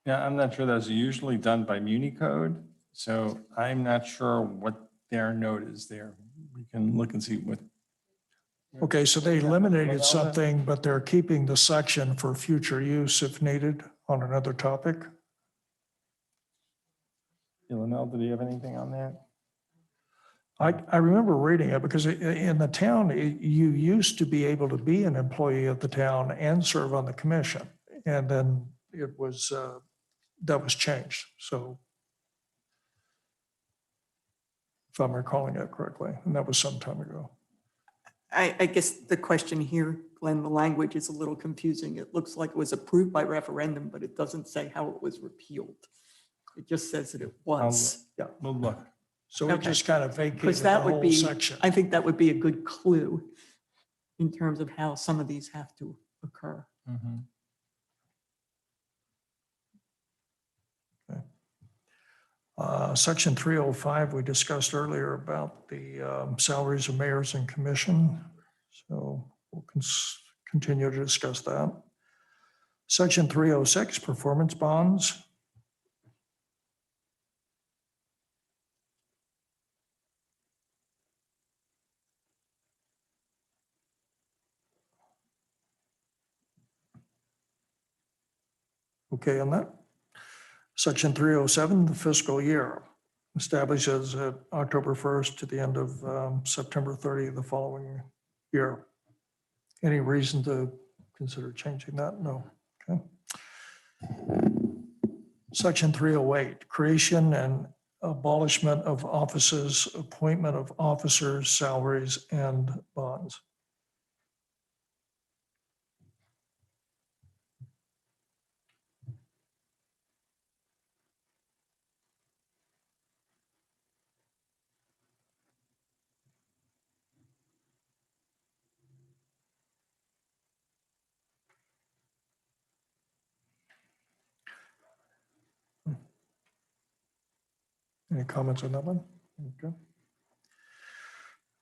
Speaker 6: Yeah, I'm not sure those are usually done by Municode, so I'm not sure what their note is there. We can look and see what.
Speaker 2: Okay, so they
Speaker 6: What
Speaker 2: eliminated
Speaker 6: else?
Speaker 2: something, but they're keeping the section for future use if needed on another topic.
Speaker 6: Lynell, did you have anything on that?
Speaker 2: I remember reading it because in the town, you used to be able to be an employee of the town and serve on the commission. And then it was, that was changed. So if I'm recalling it correctly, and that was some time ago.
Speaker 5: I guess the question here, Glenn, the language is a little confusing. It looks like it was approved by referendum, but it doesn't say how it was repealed. It just says that it was.
Speaker 2: Yeah.
Speaker 6: We'll look.
Speaker 2: So we
Speaker 5: Okay.
Speaker 2: just kind of vacated
Speaker 5: Because
Speaker 2: the
Speaker 5: that would
Speaker 2: whole
Speaker 5: be,
Speaker 2: section.
Speaker 5: I think that would be a good clue in terms of how some of these have to occur.
Speaker 2: Section 305, we discussed earlier about the salaries of mayors and commission. So we'll continue to discuss that. Section 306, performance bonds. Okay on that? Section 307, the fiscal year establishes October 1st to the end of September 30 the following year. Any reason to consider changing that? No. Okay. Section 308, creation and abolishment of offices, appointment of officers, salaries, and bonds. Any comments on that one? Okay.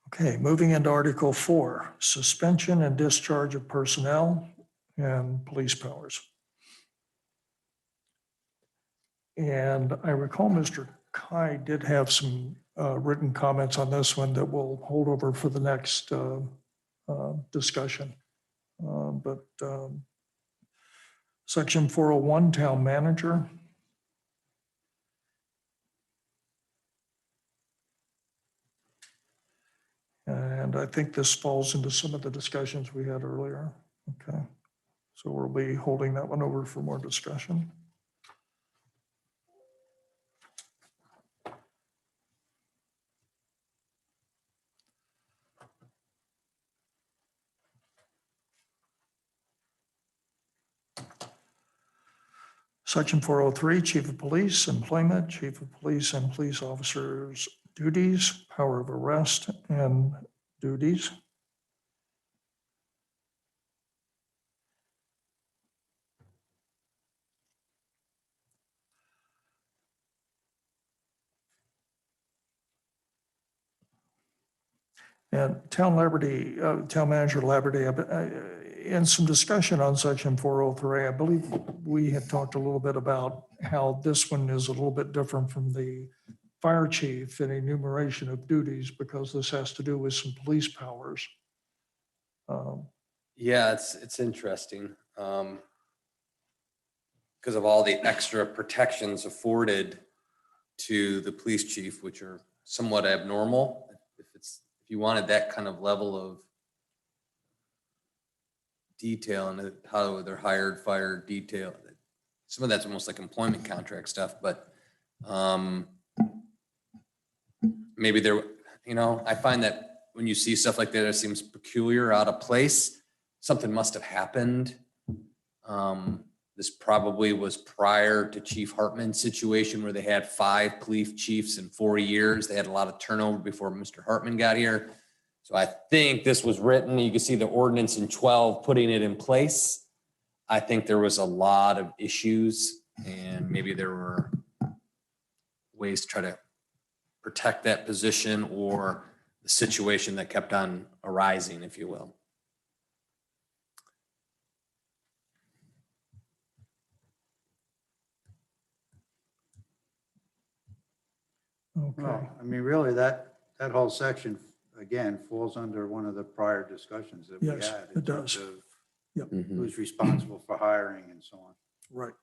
Speaker 2: Okay, moving into Article 4, suspension and discharge of personnel and police powers. And I recall Mr. Kai did have some written comments on this one that we'll hold over for the next discussion. But Section 401, town manager. And I think this falls into some of the discussions we had earlier. Okay. So we'll be holding that one over for more discussion. Section 403, chief of police, employment, chief of police and police officers' duties, power of arrest and duties. And town Liberty, town manager Liberty, in some discussion on section 403, I believe we had talked a little bit about how this one is a little bit different from the fire chief and enumeration of duties because this has to do with some police powers.
Speaker 4: Yeah, it's interesting. Because of all the extra protections afforded to the police chief, which are somewhat abnormal. If you wanted that kind of level of detail and how they're hired, fired, detail, some of that's almost like employment contract stuff, but maybe there, I find that when you see stuff like that, it seems peculiar, out of place. Something must have happened This probably was prior to Chief Hartman's situation where they had 5 police chiefs in 4 years. They had a lot of turnover before Mr. Hartman got here. So I think this was written, you can see the ordinance in 12 putting it in place. I think there was a lot of issues and maybe there were ways to try to protect that position or the situation that kept on arising, if you will.
Speaker 2: Okay.
Speaker 3: Well, I mean, really, that whole section, again, falls under one of the prior discussions that we had.
Speaker 2: Yes,
Speaker 3: in
Speaker 2: it
Speaker 3: terms
Speaker 2: does.
Speaker 3: of
Speaker 2: Yep.
Speaker 3: Who's responsible for hiring and so on.
Speaker 2: Right.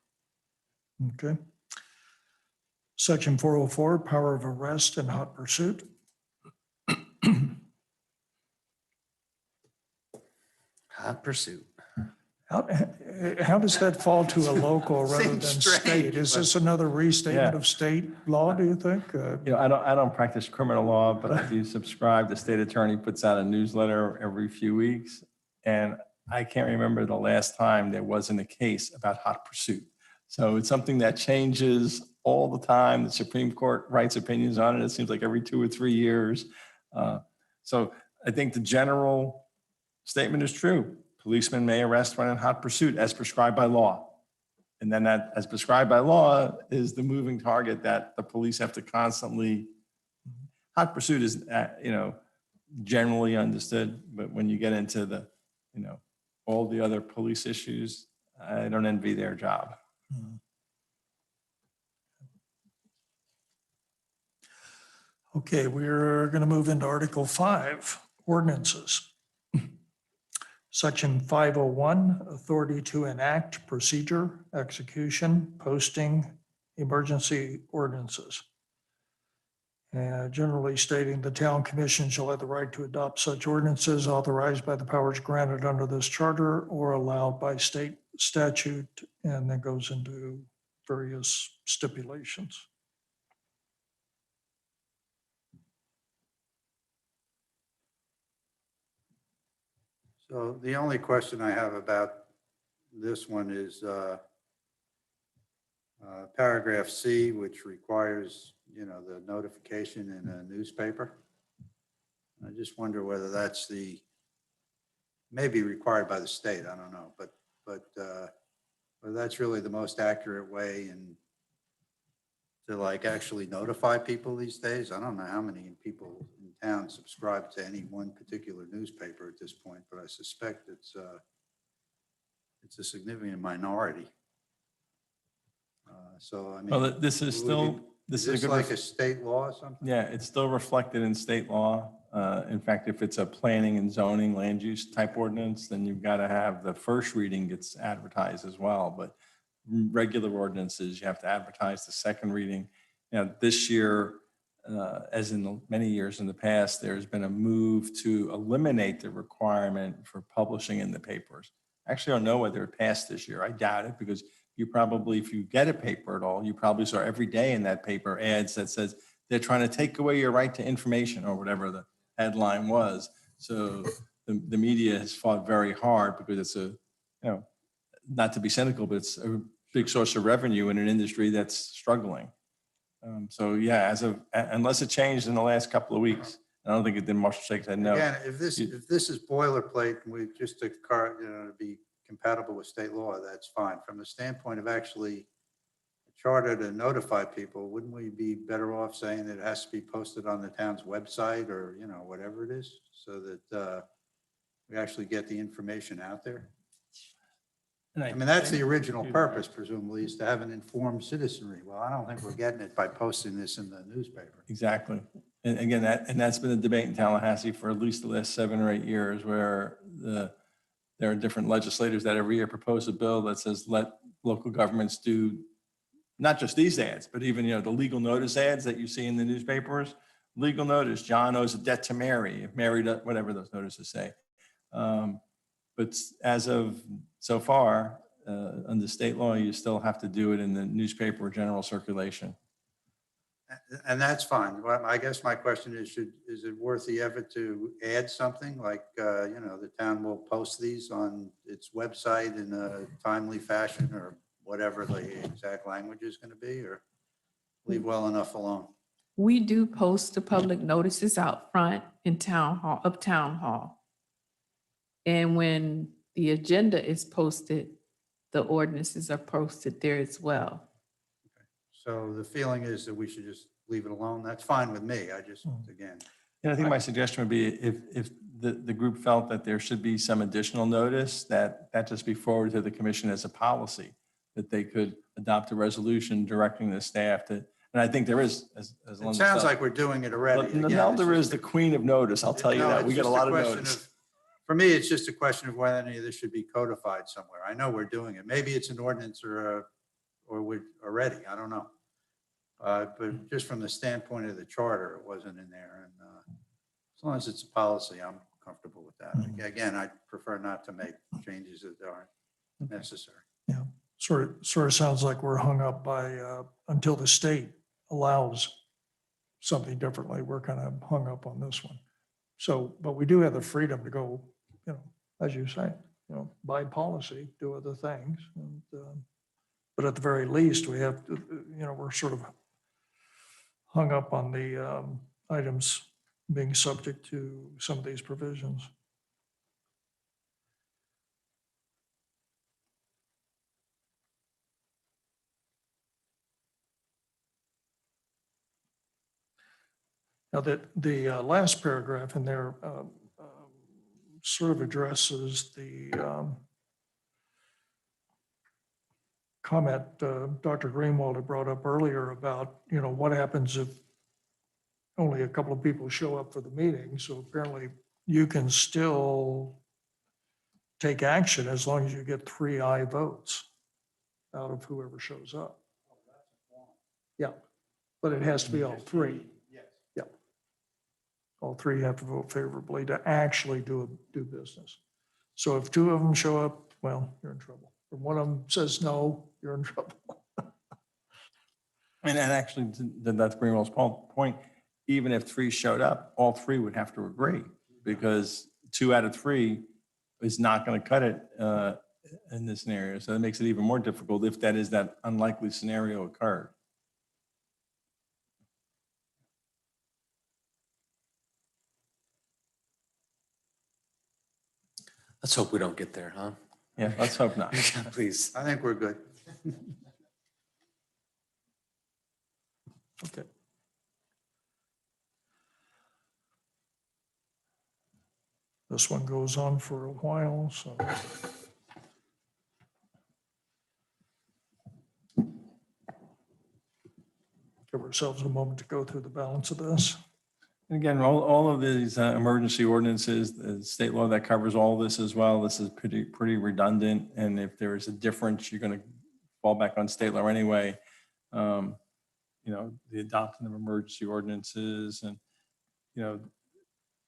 Speaker 2: Okay. Section 404, power of arrest and hot pursuit.
Speaker 4: Hot pursuit.
Speaker 2: How does that fall to a local rather than
Speaker 3: Seems strange,
Speaker 2: state? Is
Speaker 3: but-
Speaker 2: this another restatement
Speaker 6: Yeah.
Speaker 2: of state law, do you think?
Speaker 6: You know, I don't practice criminal law, but I do subscribe. The state attorney puts out a newsletter every few weeks. And I can't remember the last time there wasn't a case about hot pursuit. So it's something that changes all the time. The Supreme Court writes opinions on it. It seems like every 2 or 3 years. So I think the general statement is true. Policemen may arrest when in hot pursuit as prescribed by law. And then that, as prescribed by law, is the moving target that the police have to constantly. Hot pursuit is, generally understood, but when you get into the, all the other police issues, I don't envy their job.
Speaker 2: Okay, we're going to move into Article 5, ordinances. Section 501, authority to enact procedure, execution, posting, emergency ordinances. Generally stating the town commission shall have the right to adopt such ordinances authorized by the powers granted under this charter or allowed by state statute, and then goes into various stipulations.
Speaker 3: So the only question I have about this one is paragraph C, which requires, the notification in a newspaper. I just wonder whether that's maybe required by the state, I don't know, but whether that's really the most accurate way and to actually notify people these days. I don't know how many people in town subscribe to any one particular newspaper at this point, but I suspect it's a significant minority. So, I mean.
Speaker 6: Well, this is still,
Speaker 3: Is
Speaker 6: this is
Speaker 3: this
Speaker 6: a good.
Speaker 3: like a state law or something?
Speaker 6: Yeah, it's still reflected in state law. In fact, if it's a planning and zoning land use type ordinance, then you've got to have the first reading gets advertised as well. But regular ordinances, you have to advertise the second reading. This year, as in many years in the past, there's been a move to eliminate the requirement for publishing in the papers. I actually don't know whether it passed this year. I doubt it, because you probably, if you get a paper at all, you probably saw every day in that paper ads that says they're trying to take away your right to information, or whatever the headline was. So the media has fought very hard, because it's not to be cynical, but it's a big source of revenue in an industry that's struggling. So yeah, unless it changed in the last couple of weeks, I don't think it did. Marshall Shake said no.
Speaker 3: Again, if this is boilerplate and we just to be compatible with state law, that's fine. From the standpoint of actually a charter to notify people, wouldn't we be better off saying that it has to be posted on the town's website or, whatever it is, so that we actually get the information out there? I mean, that's the original purpose, presumably, is to have an informed citizenry. Well, I don't think we're getting it by posting this in the newspaper.
Speaker 6: Exactly. And again, that's been a debate in Tallahassee for at least the last 7 or 8 years, where there are different legislators that every year propose a bill that says let local governments do not just these ads, but even, the legal notice ads that you see in the newspapers. Legal notice, John owes a debt to Mary, if Mary does, whatever those notices say. But as of so far, under state law, you still have to do it in the newspaper or general circulation.
Speaker 3: And that's fine. Well, I guess my question is, is it worth the effort to add something like, the town will post these on its website in a timely fashion or whatever the exact language is going to be, or leave well enough alone?
Speaker 1: We do post the public notices out front in town hall. And when the agenda is posted, the ordinances are posted there as well.
Speaker 3: So the feeling is that we should just leave it alone. That's fine with me. I just, again,
Speaker 6: And I think my suggestion would be if the group felt that there should be some additional notice, that just be forwarded to the commission as a policy, that they could adopt a resolution directing the staff to, and I think there is, as
Speaker 3: it
Speaker 6: Linda
Speaker 3: sounds
Speaker 6: said.
Speaker 3: like we're doing it already. Again,
Speaker 6: Nelda
Speaker 3: it's
Speaker 6: is the queen of notice, I'll tell you
Speaker 3: No,
Speaker 6: that.
Speaker 3: it's
Speaker 6: We get a
Speaker 3: just
Speaker 6: lot of
Speaker 3: question
Speaker 6: notice.
Speaker 3: For me, it's just a question of whether any of this should be codified somewhere. I know we're doing it. Maybe it's an ordinance or we're already, I don't know. But just from the standpoint of the charter, it wasn't in there. And as long as it's a policy, I'm comfortable with that. Again, I prefer not to make changes that aren't necessary.
Speaker 2: Yeah, sort of sounds like we're hung up by, until the state allows something differently, we're kind of hung up on this one. So, but we do have the freedom to go, as you say, by policy, do other things. And, but at the very least, we have to, we're sort of hung up on the items being subject to some of these provisions. Now that the last paragraph in there sort of addresses the comment Dr. Greenwald had brought up earlier about, what happens if only a couple of people show up for the meeting. So apparently you can still take action as long as you get 3 aye votes out of whoever shows up. Yeah, but it has to be all 3. Yeah. All 3 have to vote favorably to actually do business. So if 2 of them show up, well, you're in trouble. If one of them says no, you're in trouble.
Speaker 6: And actually, to Dr. Greenwald's point, even if 3 showed up, all 3 would have to agree, because 2 out of 3 is not going to cut it in this scenario. So that makes it even more difficult if that unlikely scenario occurred.
Speaker 4: Let's hope we don't get there, huh?
Speaker 6: Yeah, let's hope not.
Speaker 4: Please.
Speaker 3: I think we're good.
Speaker 2: Okay. This one goes on for a while, so. Give ourselves a moment to go through the balance of this.
Speaker 6: And again, all of these emergency ordinances, the state law that covers all this as well, this is pretty redundant. And if there is a difference, you're going to fall back on state law anyway. The adoption of emergency ordinances, and,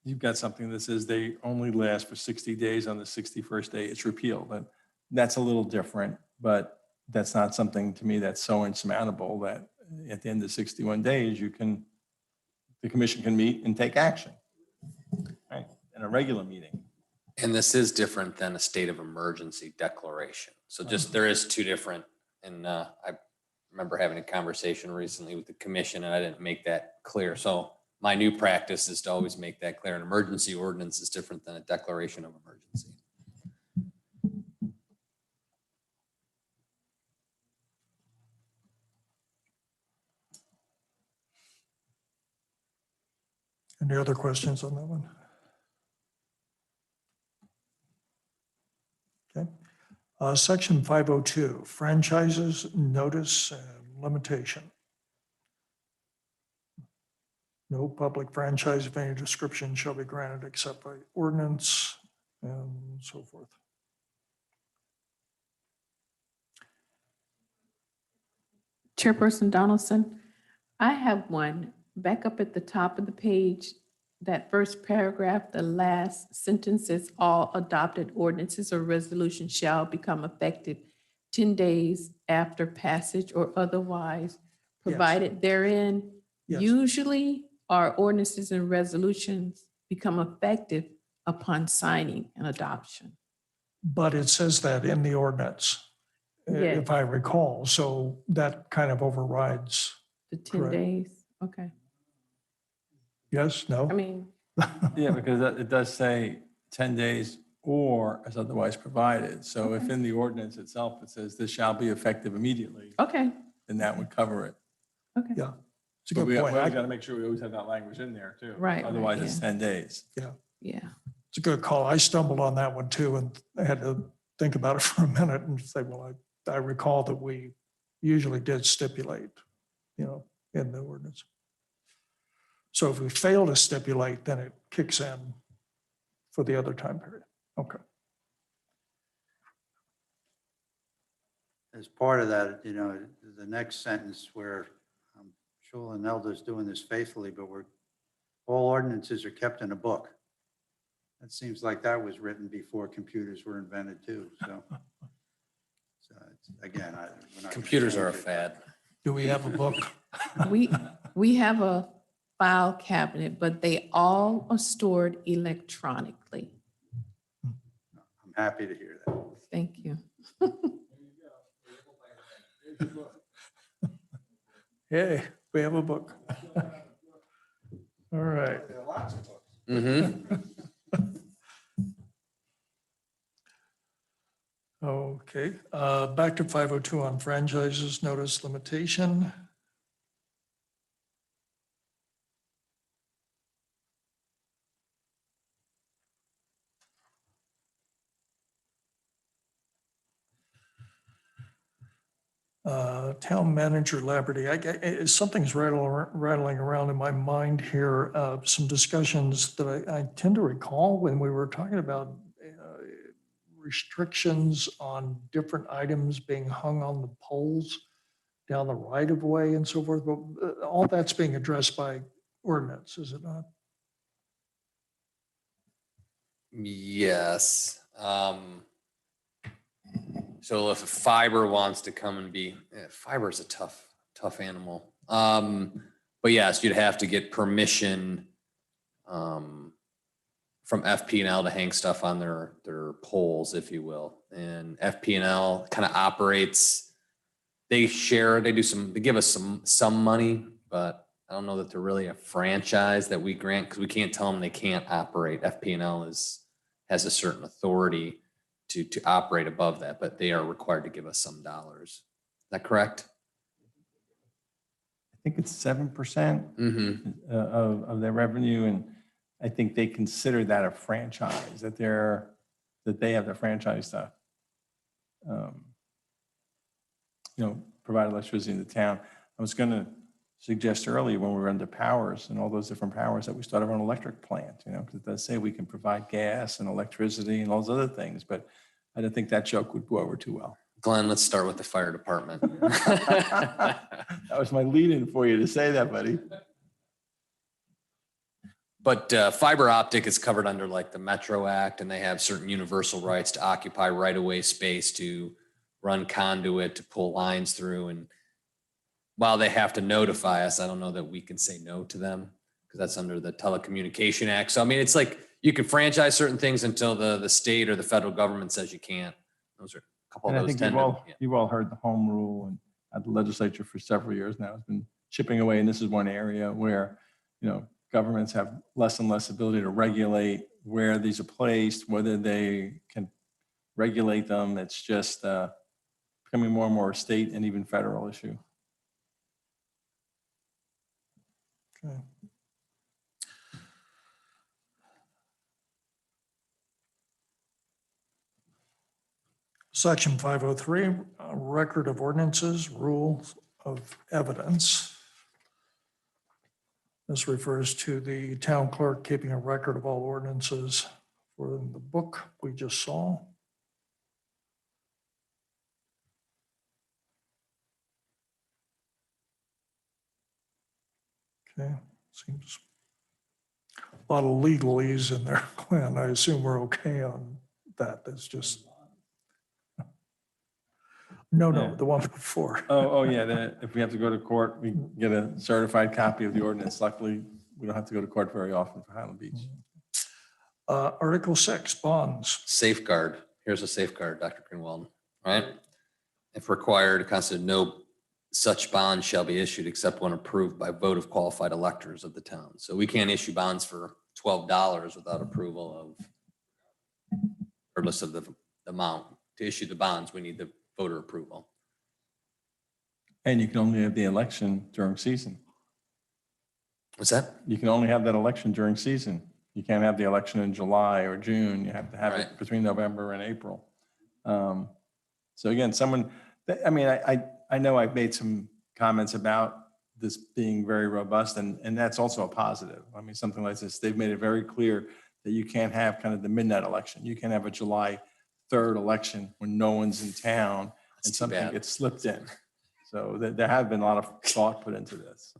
Speaker 6: you've got something that says they only last for 60 days. On the 61st day, it's repealed. And that's a little different, but that's not something to me that's so insurmountable that at the end of 61 days, the commission can meet and take action, right, in a regular meeting.
Speaker 4: And this is different than a state of emergency declaration. So just, there is 2 different, and I remember having a conversation recently with the commission and I didn't make that clear. So my new practice is to always make that clear. An emergency ordinance is different than a declaration of emergency.
Speaker 2: Any other questions on that one? Okay. Section 502, franchises, notice and limitation. No public franchise of any description shall be granted except by ordinance and so forth.
Speaker 1: Chairperson Donaldson, I have one back up at the top of the page. That first paragraph, the last sentence is all adopted ordinances or resolutions shall become effective 10 days after passage or otherwise provided therein.
Speaker 2: Yes.
Speaker 1: Usually, our ordinances and resolutions become effective upon signing and adoption.
Speaker 2: But it says that in the ordinance,
Speaker 1: Yeah.
Speaker 2: if I recall. So that kind of overrides.
Speaker 1: The 10
Speaker 2: Correct.
Speaker 1: days, okay.
Speaker 2: Yes,
Speaker 1: I
Speaker 2: no?
Speaker 1: mean,
Speaker 6: Yeah, because it does say 10 days or as otherwise provided. So if
Speaker 1: Okay.
Speaker 6: in the ordinance itself, it says this shall be effective immediately,
Speaker 1: okay,
Speaker 6: then that would cover it.
Speaker 1: okay.
Speaker 2: Yeah, it's a
Speaker 6: But
Speaker 2: good
Speaker 6: we
Speaker 2: point.
Speaker 6: always got to make sure we always have that language in there too.
Speaker 1: Right,
Speaker 6: Otherwise, it's
Speaker 1: yeah.
Speaker 6: 10 days.
Speaker 1: Yeah,
Speaker 2: It's a good call. I stumbled on that one too, and I had to think about it for a minute and say, well, I recall that we usually did stipulate, in the ordinance. So if we fail to stipulate, then it kicks in for the other time period. Okay.
Speaker 3: As part of that, the next sentence where Shula and Elda's doing this faithfully, but all ordinances are kept in a book. It seems like that was written before computers were invented too, so. Again, we're not gonna
Speaker 4: Computers are a
Speaker 3: change it.
Speaker 4: fad.
Speaker 2: Do we have a book?
Speaker 1: we have a file cabinet, but they all are stored electronically.
Speaker 3: I'm happy to hear that.
Speaker 1: Thank you.
Speaker 2: Hey, we have a book. All right.
Speaker 4: Mhm.
Speaker 2: Okay, back to 502 on franchises, notice limitation. Town manager Laverty, something's rattling around in my mind here. Some discussions that I tend to recall when we were talking about restrictions on different items being hung on the poles down the right of way and so forth. But all that's being addressed by ordinance, is it not?
Speaker 4: Yes. So if a fiber wants to come and fiber is a tough animal. But yes, you'd have to get permission from FP&L to hang stuff on their poles, if you will. And FP&L kind of operates, they give us some money, but I don't know that they're really a franchise that we grant because we can't tell them they can't operate. FP&L has a certain authority to operate above that, but they are required to give us some dollars. Is that correct?
Speaker 6: I think it's 7%
Speaker 4: Mm-hmm.
Speaker 6: of their revenue. And I think they consider that a franchise, that they have the franchise to, provide electricity in the town. I was going to suggest earlier when we were under powers and all those different powers that we start our own electric plant, because it does say we can provide gas and electricity and all those other things, but I don't think that joke would go over too well.
Speaker 4: Glenn, let's start with the fire department.
Speaker 6: That was my lead-in for you to say that, buddy.
Speaker 4: But fiber optic is covered under like the Metro Act, and they have certain universal rights to occupy right-of-way space, to run conduit, to pull lines through. And while they have to notify us, I don't know that we can say no to them because that's under the Telecommunication Act. So, I mean, it's like you can franchise certain things until the state or the federal government says you can't. Those are a couple
Speaker 6: And
Speaker 4: of
Speaker 6: I
Speaker 4: those.
Speaker 6: think you've all heard the home rule, and at the legislature for several years now has been chipping away. And this is one area where, governments have less and less ability to regulate where these are placed, whether they can regulate them. It's just becoming more and more a state and even federal issue.
Speaker 2: Okay. Section 503, record of ordinances, rules of evidence. This refers to the town clerk keeping a record of all ordinances for the book we just saw. Okay, seems a lot of legalese in there, Glenn. I assume we're okay on that. That's just. No,
Speaker 6: Yeah.
Speaker 2: no, the one before.
Speaker 6: Oh, yeah, if we have to go to court, we get a certified copy of the ordinance. Luckily, we don't have to go to court very often for Highland Beach.
Speaker 2: Article 6, bonds.
Speaker 4: Safeguard. Here's a safeguard, Dr. Greenwald, right? If required, consider no such bond shall be issued except when approved by vote of qualified electors of the town. So we can't issue bonds for $12 without approval of, regardless of the amount. To issue the bonds, we need the voter approval.
Speaker 6: And you can only have the election during season.
Speaker 4: What's that?
Speaker 6: You can only have that election during season. You can't have the election in July or June. You have to have it
Speaker 4: Right.
Speaker 6: between November and April. So again, I know I've made some comments about this being very robust, and that's also a positive. I mean, something like this, they've made it very clear that you can't have kind of the midnight election. You can't have a July 3rd election when no one's in town and
Speaker 4: That's too
Speaker 6: something
Speaker 4: bad.
Speaker 6: gets slipped in. So there have been a lot of thought put into this.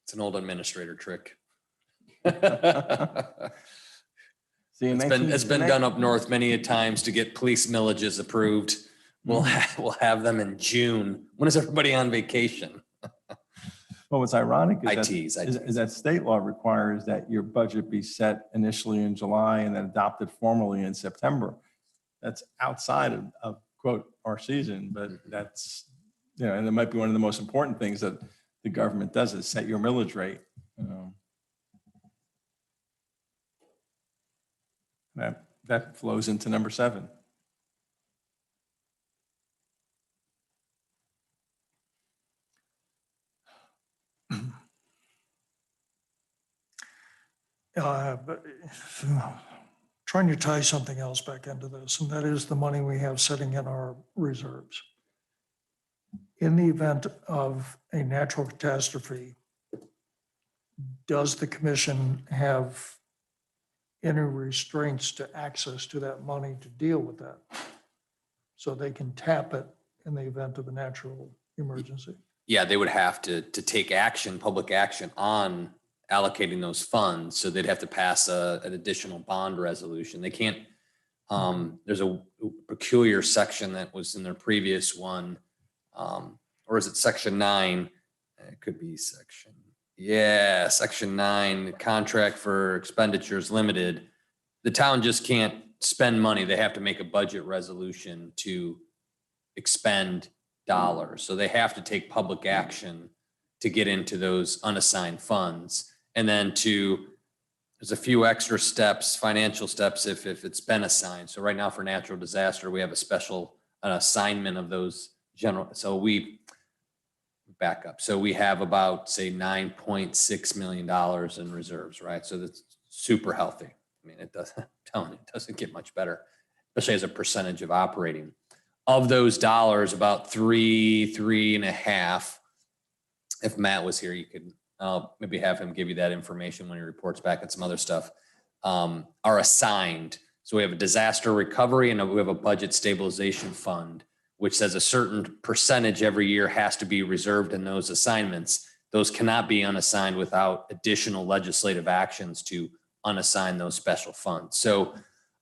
Speaker 4: It's an old administrator trick.
Speaker 6: See, in
Speaker 4: It's been done up north many a times to get police millages approved. We'll have them in June. When is everybody on vacation?
Speaker 6: Well, what's ironic
Speaker 4: I
Speaker 6: is
Speaker 4: tease.
Speaker 6: that state law requires that your budget be set initially in July and then adopted formally in September. That's outside of quote, our season, but that's, and it might be one of the most important things that the government does is set your millage rate. That flows into number 7.
Speaker 2: But trying to tie something else back into this, and that is the money we have sitting in our reserves. In the event of a natural catastrophe, does the commission have any restraints to access to that money to deal with that? So they can tap it in the event of a natural emergency?
Speaker 4: Yeah, they would have to take action, public action on allocating those funds. So they'd have to pass an additional bond resolution. They can't, there's a peculiar section that was in their previous one. Or is it section 9? It could be section 9, the contract for expenditures limited. The town just can't spend money. They have to make a budget resolution to expend dollars. So they have to take public action to get into those unassigned funds. And then there's a few extra steps, financial steps, if it's been assigned. So right now for natural disaster, we have an assignment of those general. So we back up. So we have about, say, $9.6 million in reserves, right? So that's super healthy. I mean, it doesn't get much better, especially as a percentage of operating. Of those dollars, about 3.5. If Matt was here, you could maybe have him give you that information when he reports back on some other stuff, are assigned. So we have a disaster recovery and we have a budget stabilization fund, which says a certain percentage every year has to be reserved in those assignments. Those cannot be unassigned without additional legislative actions to unassign those special funds. So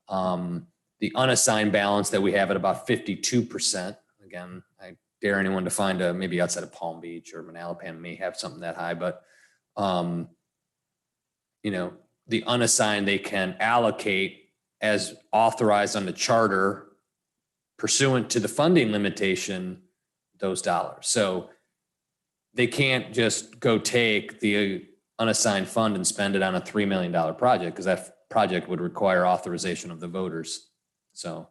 Speaker 4: the unassigned balance that we have at about 52%, again, I dare anyone to find maybe outside of Palm Beach or Manalapan may have something that high, but the unassigned, they can allocate as authorized on the charter pursuant to the funding limitation, those dollars. So they can't just go take the unassigned fund and spend it on a $3 million project because that project would require authorization of the voters. So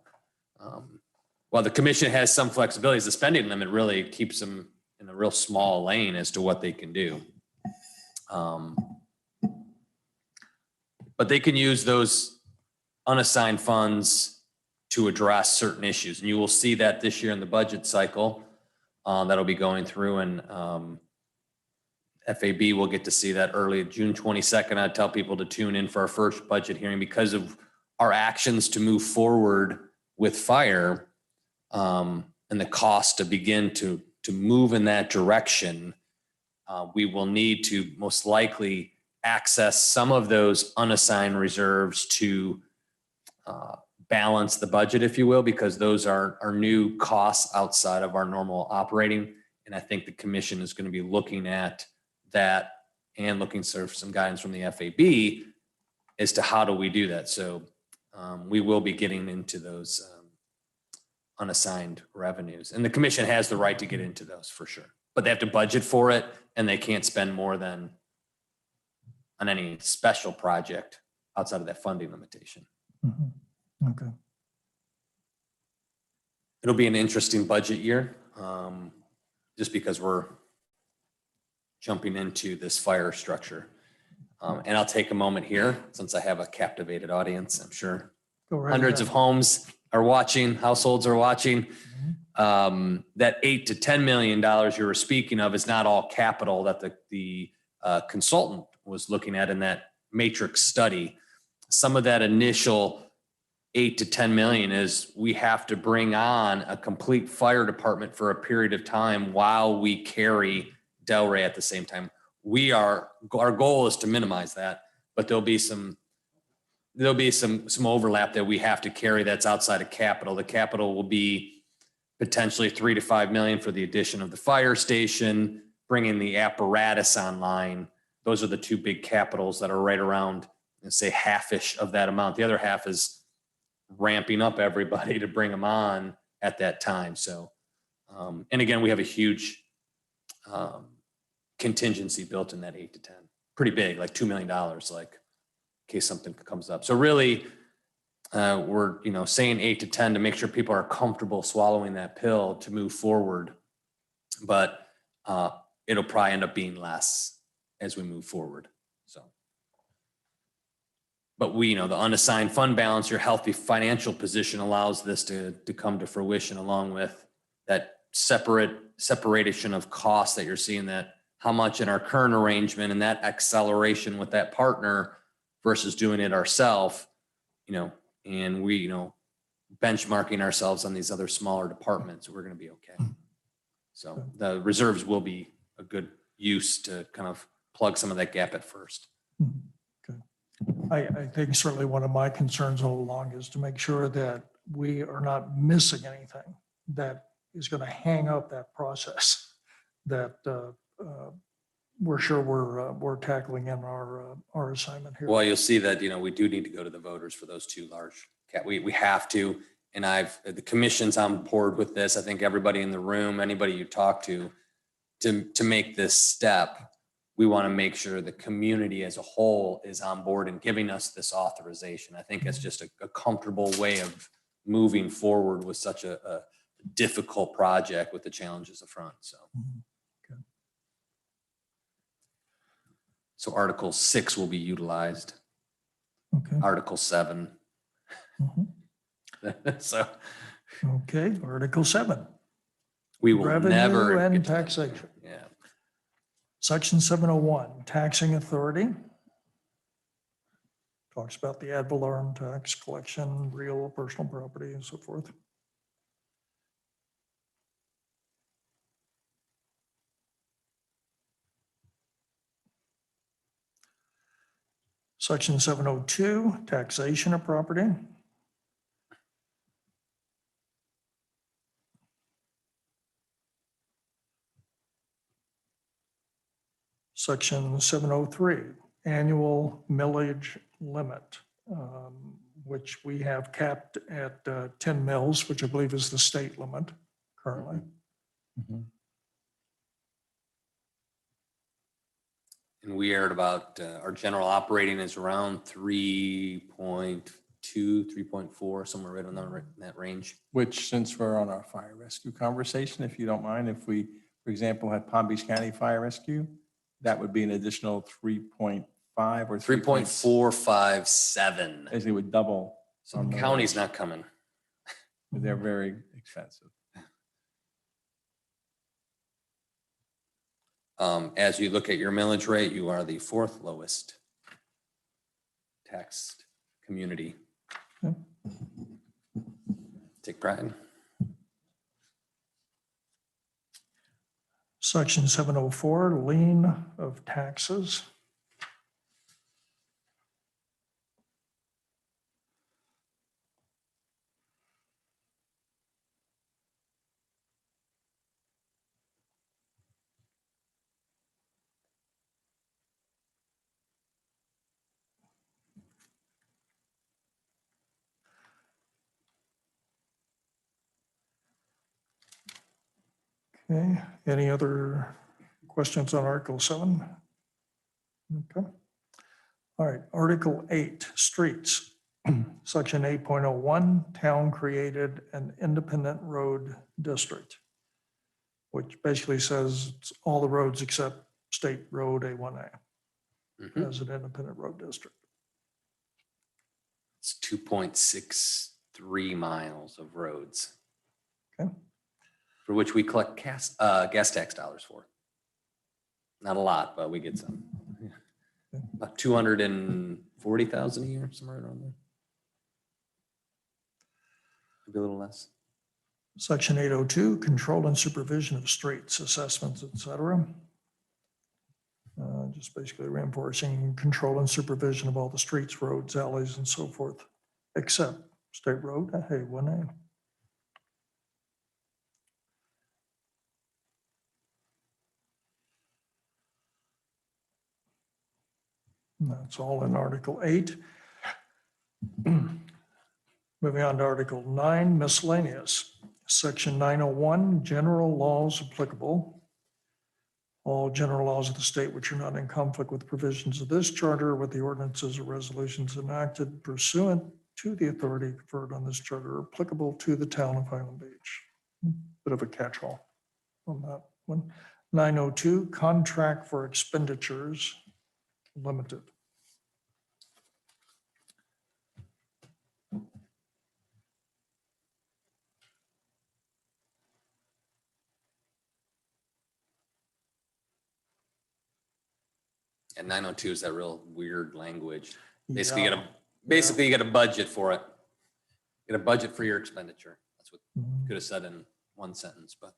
Speaker 4: while the commission has some flexibilities, the spending limit really keeps them in a real small lane as to what they can do. But they can use those unassigned funds to address certain issues. And you will see that this year in the budget cycle that'll be going through, and FAB will get to see that early June 22nd. I tell people to tune in for our first budget hearing because of our actions to move forward with fire and the cost to begin to move in that direction. We will need to most likely access some of those unassigned reserves to balance the budget, if you will, because those are new costs outside of our normal operating. And I think the commission is going to be looking at that and looking for some guidance from the FAB as to how do we do that. So we will be getting into those unassigned revenues. And the commission has the right to get into those for sure. But they have to budget for it, and they can't spend more than on any special project outside of that funding limitation.
Speaker 2: Mhm. Okay.
Speaker 4: It'll be an interesting budget year, just because we're jumping into this fire structure. And I'll take a moment here, since I have a captivated audience, I'm sure
Speaker 2: Go right
Speaker 4: hundreds of
Speaker 2: ahead.
Speaker 4: homes are watching, households are watching. That $8 to $10 million you were speaking of is not all capital that the consultant was looking at in that matrix study. Some of that initial 8 to 10 million is we have to bring on a complete fire department for a period of time while we carry Delray at the same time. Our goal is to minimize that, but there'll be some overlap that we have to carry that's outside of capital. The capital will be potentially 3 to 5 million for the addition of the fire station, bringing the apparatus online. Those are the two big capitals that are right around, let's say, half-ish of that amount. The other half is ramping up everybody to bring them on at that time. So, and again, we have a huge contingency built in that 8 to 10, pretty big, like $2 million, like in case something comes up. So really, we're saying 8 to 10 to make sure people are comfortable swallowing that pill to move forward. But it'll probably end up being less as we move forward. So, but the unassigned fund balance, your healthy financial position allows this to come to fruition, along with that separation of costs that you're seeing, that how much in our current arrangement and that acceleration with that partner versus doing it ourselves, and we, benchmarking ourselves on these other smaller departments, we're going to be okay. So the reserves will be a good use to kind of plug some of that gap at first.
Speaker 2: Okay. I think certainly one of my concerns all along is to make sure that we are not missing anything that is going to hang up that process that we're sure we're tackling in our assignment here.
Speaker 4: Well, you'll see that, we do need to go to the voters for those two large we have to, and the commission's on board with this. I think everybody in the room, anybody you talk to make this step, we want to make sure the community as a whole is on board and giving us this authorization. I think it's just a comfortable way of moving forward with such a difficult project with the challenges up front. So.
Speaker 2: Okay.
Speaker 4: So Article 6 will be utilized.
Speaker 2: Okay.
Speaker 4: Article 7.
Speaker 2: Mhm.
Speaker 4: So
Speaker 2: Okay, Article 7,
Speaker 4: we will
Speaker 2: Revenue
Speaker 4: never
Speaker 2: and
Speaker 4: get to that.
Speaker 2: taxation.
Speaker 4: Yeah.
Speaker 2: Section 701, taxing authority. Talks about the ad valorem tax collection, real personal property and so forth. Section 702, taxation of property. Section 703, annual millage limit, which we have capped at 10 mils, which I believe is the state limit currently.
Speaker 4: And we are at about, our general operating is around 3.2, 3.4, somewhere right in that range.
Speaker 6: Which, since we're on our fire rescue conversation, if you don't mind, if we, for example, had Palm Beach County Fire Rescue, that would be an additional 3.5 or
Speaker 4: 3.457.
Speaker 6: As it would double.
Speaker 4: So
Speaker 6: our
Speaker 4: the county's
Speaker 6: millage.
Speaker 4: not coming.
Speaker 6: They're very expensive.
Speaker 4: As you look at your millage rate, you are the 4th lowest taxed community.
Speaker 2: Okay.
Speaker 4: Take pride.
Speaker 2: Section 704, lien of taxes. Okay, any other questions on Article 7? Okay. All right, Article 8, streets. Section 8.01, town created an independent road district, which basically says it's all the roads except State Road A1A
Speaker 4: Mhm.
Speaker 2: as an independent road district.
Speaker 4: It's 2.63 miles of roads.
Speaker 2: Okay.
Speaker 4: For which we collect gas tax dollars for. Not a lot, but we get some. About 240,000 a year, somewhere around there. Maybe a little less.
Speaker 2: Section 802, control and supervision of streets, assessments, et cetera. Just basically reinforcing control and supervision of all the streets, roads, alleys, and so forth, except State Road A1A. And that's all in Article 8. Moving on to Article 9, miscellaneous. Section 901, general laws applicable. All general laws of the state which are not in conflict with provisions of this charter, with the ordinances or resolutions enacted pursuant to the authority conferred on this charter are applicable to the town of Highland Beach. Bit of a catch-all on that one. 902, contract for expenditures limited.
Speaker 4: And 902 is that real weird language. Basically,
Speaker 2: Yeah.
Speaker 4: you get a budget for it. Get a budget for your expenditure. That's what you
Speaker 2: Mhm.
Speaker 4: could have said in one sentence, but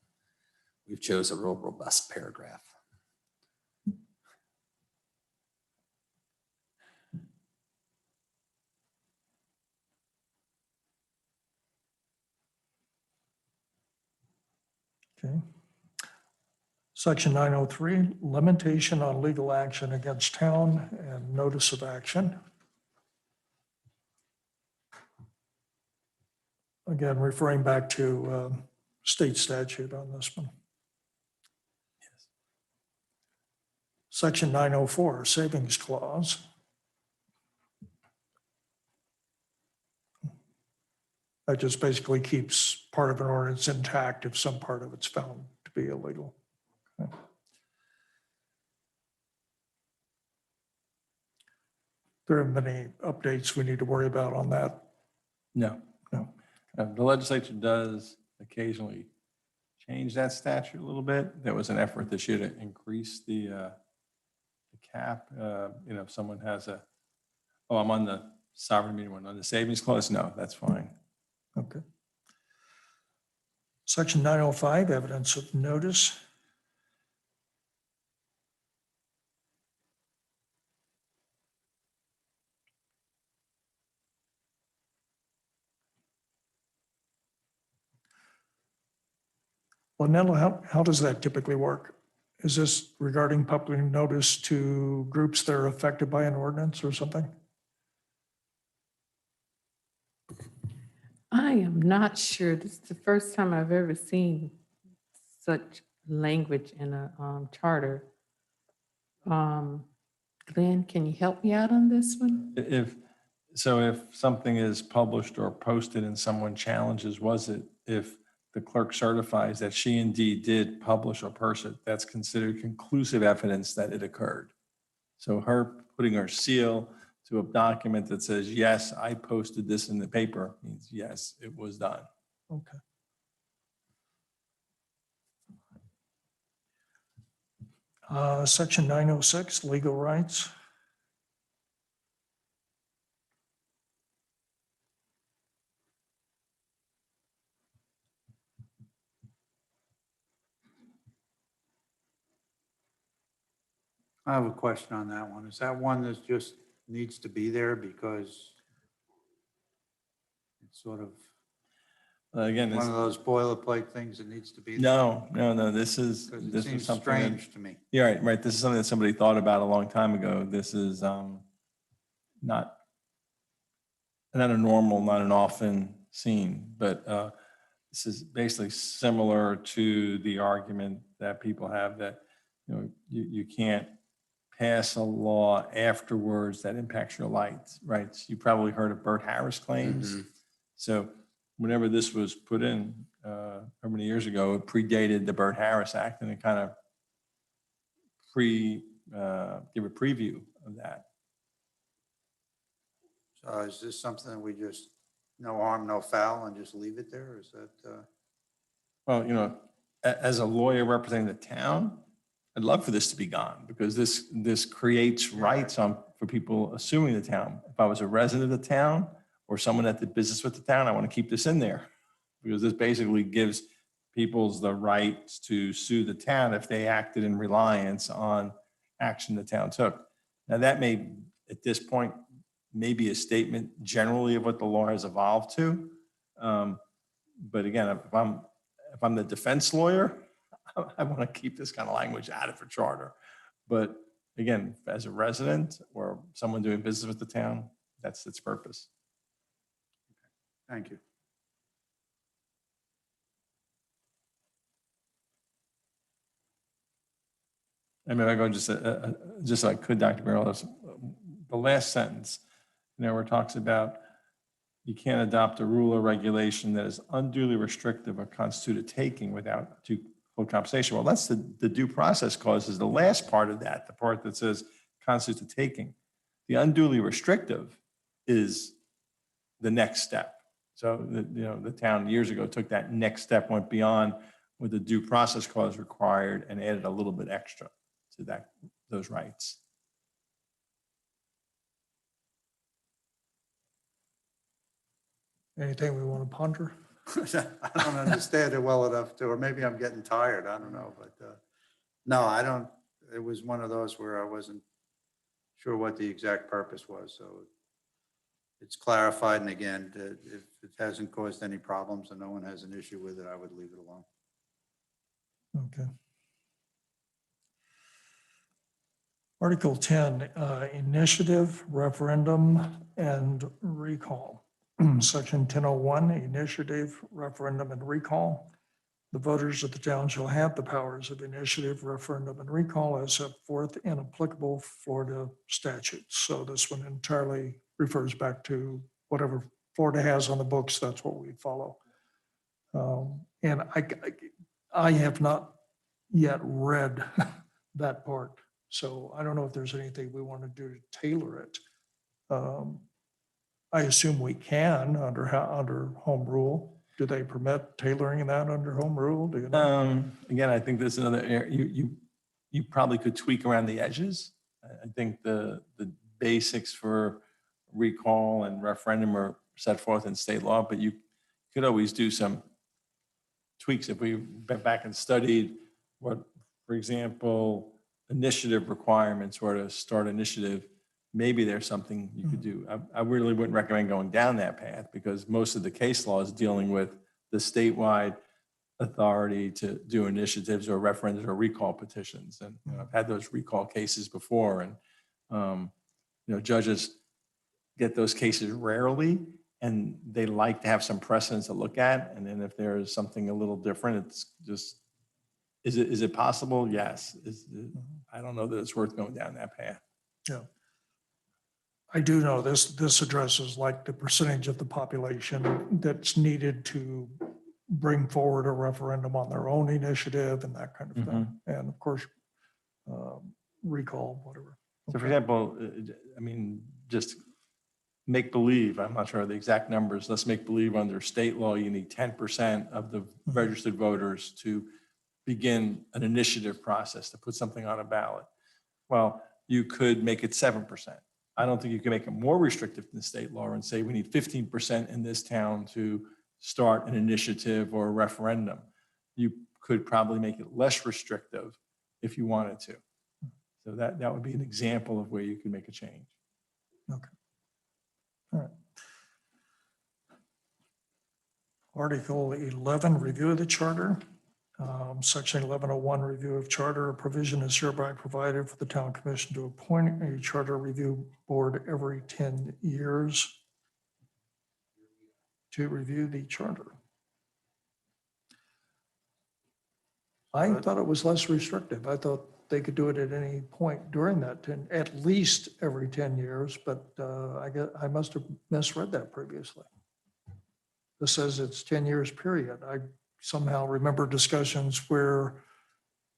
Speaker 4: we've chose a real robust paragraph.
Speaker 2: Okay. Section 903, limitation on legal action against town and notice of action. Again, referring back to state statute on this one.
Speaker 6: Yes.
Speaker 2: Section 904, savings clause. That just basically keeps part of an ordinance intact if some part of it's found to be illegal. Okay. There are many updates we need to worry about on that.
Speaker 6: No.
Speaker 2: No.
Speaker 6: The legislature does occasionally change that statute a little bit. There was an effort this year to increase the cap. If someone has I'm on the sovereign immunity one, on the savings clause, no, that's fine.
Speaker 2: Okay. Section 905, evidence of notice. Lynell, how does that typically work? Is this regarding public notice to groups that are affected by an ordinance or something?
Speaker 1: I am not sure. This is the first time I've ever seen such language in a charter. Glenn, can you help me out on this one?
Speaker 6: If something is published or posted and someone challenges, if the clerk certifies that she indeed did publish or post it, that's considered conclusive evidence that it occurred. So her putting her seal to a document that says, yes, I posted this in the paper, means yes, it was done.
Speaker 2: Okay. Section 906, legal rights.
Speaker 3: I have a question on that one. Is that one that just needs to be there because it's sort of
Speaker 6: Again,
Speaker 3: one
Speaker 6: this,
Speaker 3: of those boilerplate things that needs to be there?
Speaker 6: no, this is
Speaker 3: Because it
Speaker 6: this
Speaker 3: seems
Speaker 6: is something that-
Speaker 3: strange to me.
Speaker 6: Yeah, right. This is something that somebody thought about a long time ago. This is not a normal, not an often seen, but this is basically similar to the argument that people have that, you can't pass a law afterwards that impacts your rights. You probably heard of Bert Harris claims.
Speaker 4: Mhm.
Speaker 6: So whenever this was put in, how many years ago, it predated the Bert Harris Act, and it kind of give a preview of that.
Speaker 3: So is this something we just, no harm, no foul, and just leave it there? Or is that,
Speaker 6: Well, as a lawyer representing the town, I'd love for this to be gone because this creates rights for people assuming the town. If I was a resident of the town or someone that did business with the town, I want to keep this in there because this basically gives people's the rights to sue the town if they acted in reliance on action the town took. Now that may, at this point, maybe a statement generally of what the law has evolved to. But again, if I'm the defense lawyer, I want to keep this kind of language out of a charter. But again, as a resident or someone doing business with the town, that's its purpose.
Speaker 3: thank you.
Speaker 6: I mean, I go just like could, Dr. Merrill, the last sentence, where it talks about you can't adopt a rule or regulation that is unduly restrictive or constitute a taking without due full compensation. Well, that's the due process clause is the last part of that, the part that says constitutes a taking. The unduly restrictive is the next step. So, the town years ago took that next step, went beyond what the due process clause required and added a little bit extra to those rights.
Speaker 2: Anything we want to ponder?
Speaker 3: I don't understand it well enough to, or maybe I'm getting tired, I don't know, but no, I don't, it was one of those where I wasn't sure what the exact purpose was, so it's clarified, and again, if it hasn't caused any problems and no one has an issue with it, I would leave it alone.
Speaker 2: Okay. Article 10, initiative, referendum, and recall. Section 1001, initiative, referendum, and recall. The voters of the town shall have the powers of initiative, referendum, and recall as set forth in applicable Florida statutes. So this one entirely refers back to whatever Florida has on the books, that's what we follow. And I have not yet read that part. So I don't know if there's anything we want to do to tailor it. I assume we can under home rule. Do they permit tailoring that under home rule? Do you know?
Speaker 6: Again, I think there's another area you probably could tweak around the edges. I think the basics for recall and referendum are set forth in state law, but you could always do some tweaks if we went back and studied what, for example, initiative requirements or to start initiative. Maybe there's something you could do. I really wouldn't recommend going down that path because most of the case law is dealing with the statewide authority to do initiatives or referendums or recall petitions. And I've had those recall cases before, and judges get those cases rarely, and they like to have some precedents to look at. And then if there's something a little different, it's just, is it possible? Yes. I don't know that it's worth going down that path.
Speaker 2: Yeah. I do know this addresses like the percentage of the population that's needed to bring forward a referendum on their own initiative and that kind of thing. And of course, recall, whatever.
Speaker 6: So for example, I mean, just make believe, I'm not sure of the exact numbers. Let's make believe under state law, you need 10% of the registered voters to begin an initiative process to put something on a ballot. Well, you could make it 7%. I don't think you can make it more restrictive than state law and say we need 15% in this town to start an initiative or a referendum. You could probably make it less restrictive if you wanted to. So that would be an example of where you can make a change.
Speaker 2: Okay. All right. Article 11, review of the charter. Section 1101, review of charter. A provision is hereby provided for the town commission to appoint a charter review board every 10 years to review the charter. I thought it was less restrictive. I thought they could do it at any point during that, at least every 10 years, but I must have misread that previously. This says it's 10 years period. I somehow remember discussions where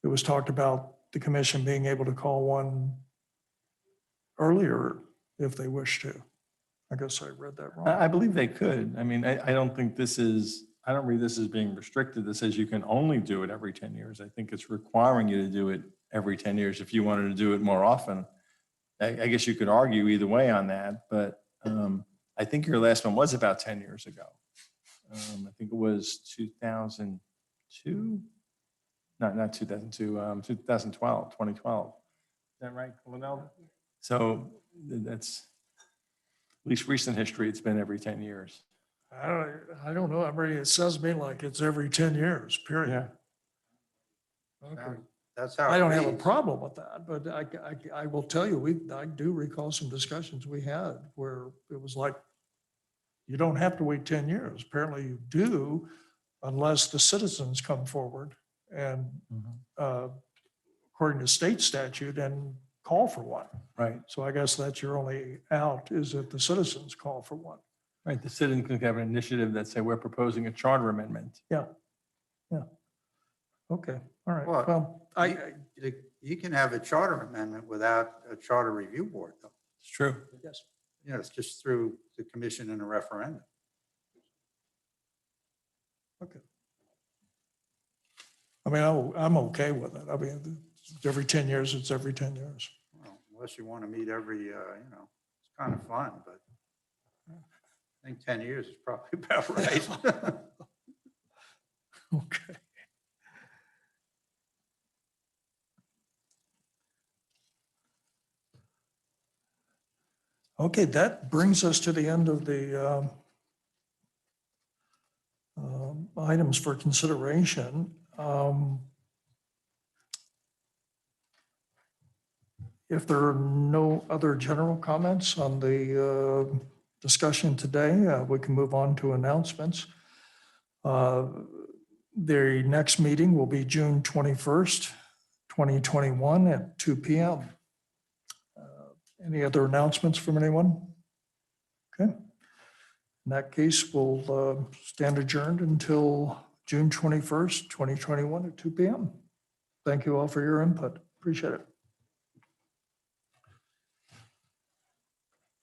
Speaker 2: it was talked about the commission being able to call one earlier if they wish to. I guess I read that wrong.
Speaker 6: I believe they could. I mean, I don't think this is, I don't read this as being restricted. This says you can only do it every 10 years. I think it's requiring you to do it every 10 years. If you wanted to do it more often, I guess you could argue either way on that, but I think your last one was about 10 years ago. I think it was 2002, not 2002, 2012, 2012. Is that right, Lynell? So that's, at least recent history, it's been every 10 years.
Speaker 2: I don't know. I mean, it says to me like it's every 10 years, period. Okay.
Speaker 3: That's how.
Speaker 2: I
Speaker 3: it
Speaker 2: don't have a
Speaker 3: reads.
Speaker 2: problem with that, but I will tell you, I do recall some discussions we had where it was like, you don't have to wait 10 years. Apparently you do, unless the citizens come forward and according to state statute and call for one.
Speaker 6: Right,
Speaker 2: So I guess that's your only out, is that the citizens call for one.
Speaker 6: right. The citizen can have an initiative that say, we're proposing a charter amendment.
Speaker 2: Yeah. Okay, all right.
Speaker 3: Well,
Speaker 2: Well,
Speaker 3: You can have a charter amendment without a charter review board, though.
Speaker 6: It's true.
Speaker 2: yes.
Speaker 3: Yeah, it's just through the commission and a referendum.
Speaker 2: Okay. I mean, I'm okay with it. I mean, every 10 years, it's every 10 years.
Speaker 3: Well, unless you want to meet every, it's kind of fun, but I think 10 years is probably about right.
Speaker 2: Okay. Okay, that brings us to the end of the items for consideration. If there are no other general comments on the discussion today, we can move on to announcements. The next meeting will be June 21st, 2021 at 2 p.m. Any other announcements from anyone? Okay. In that case, we'll stand adjourned until June 21st, 2021 at 2 p.m. Thank you all for your input. Appreciate it.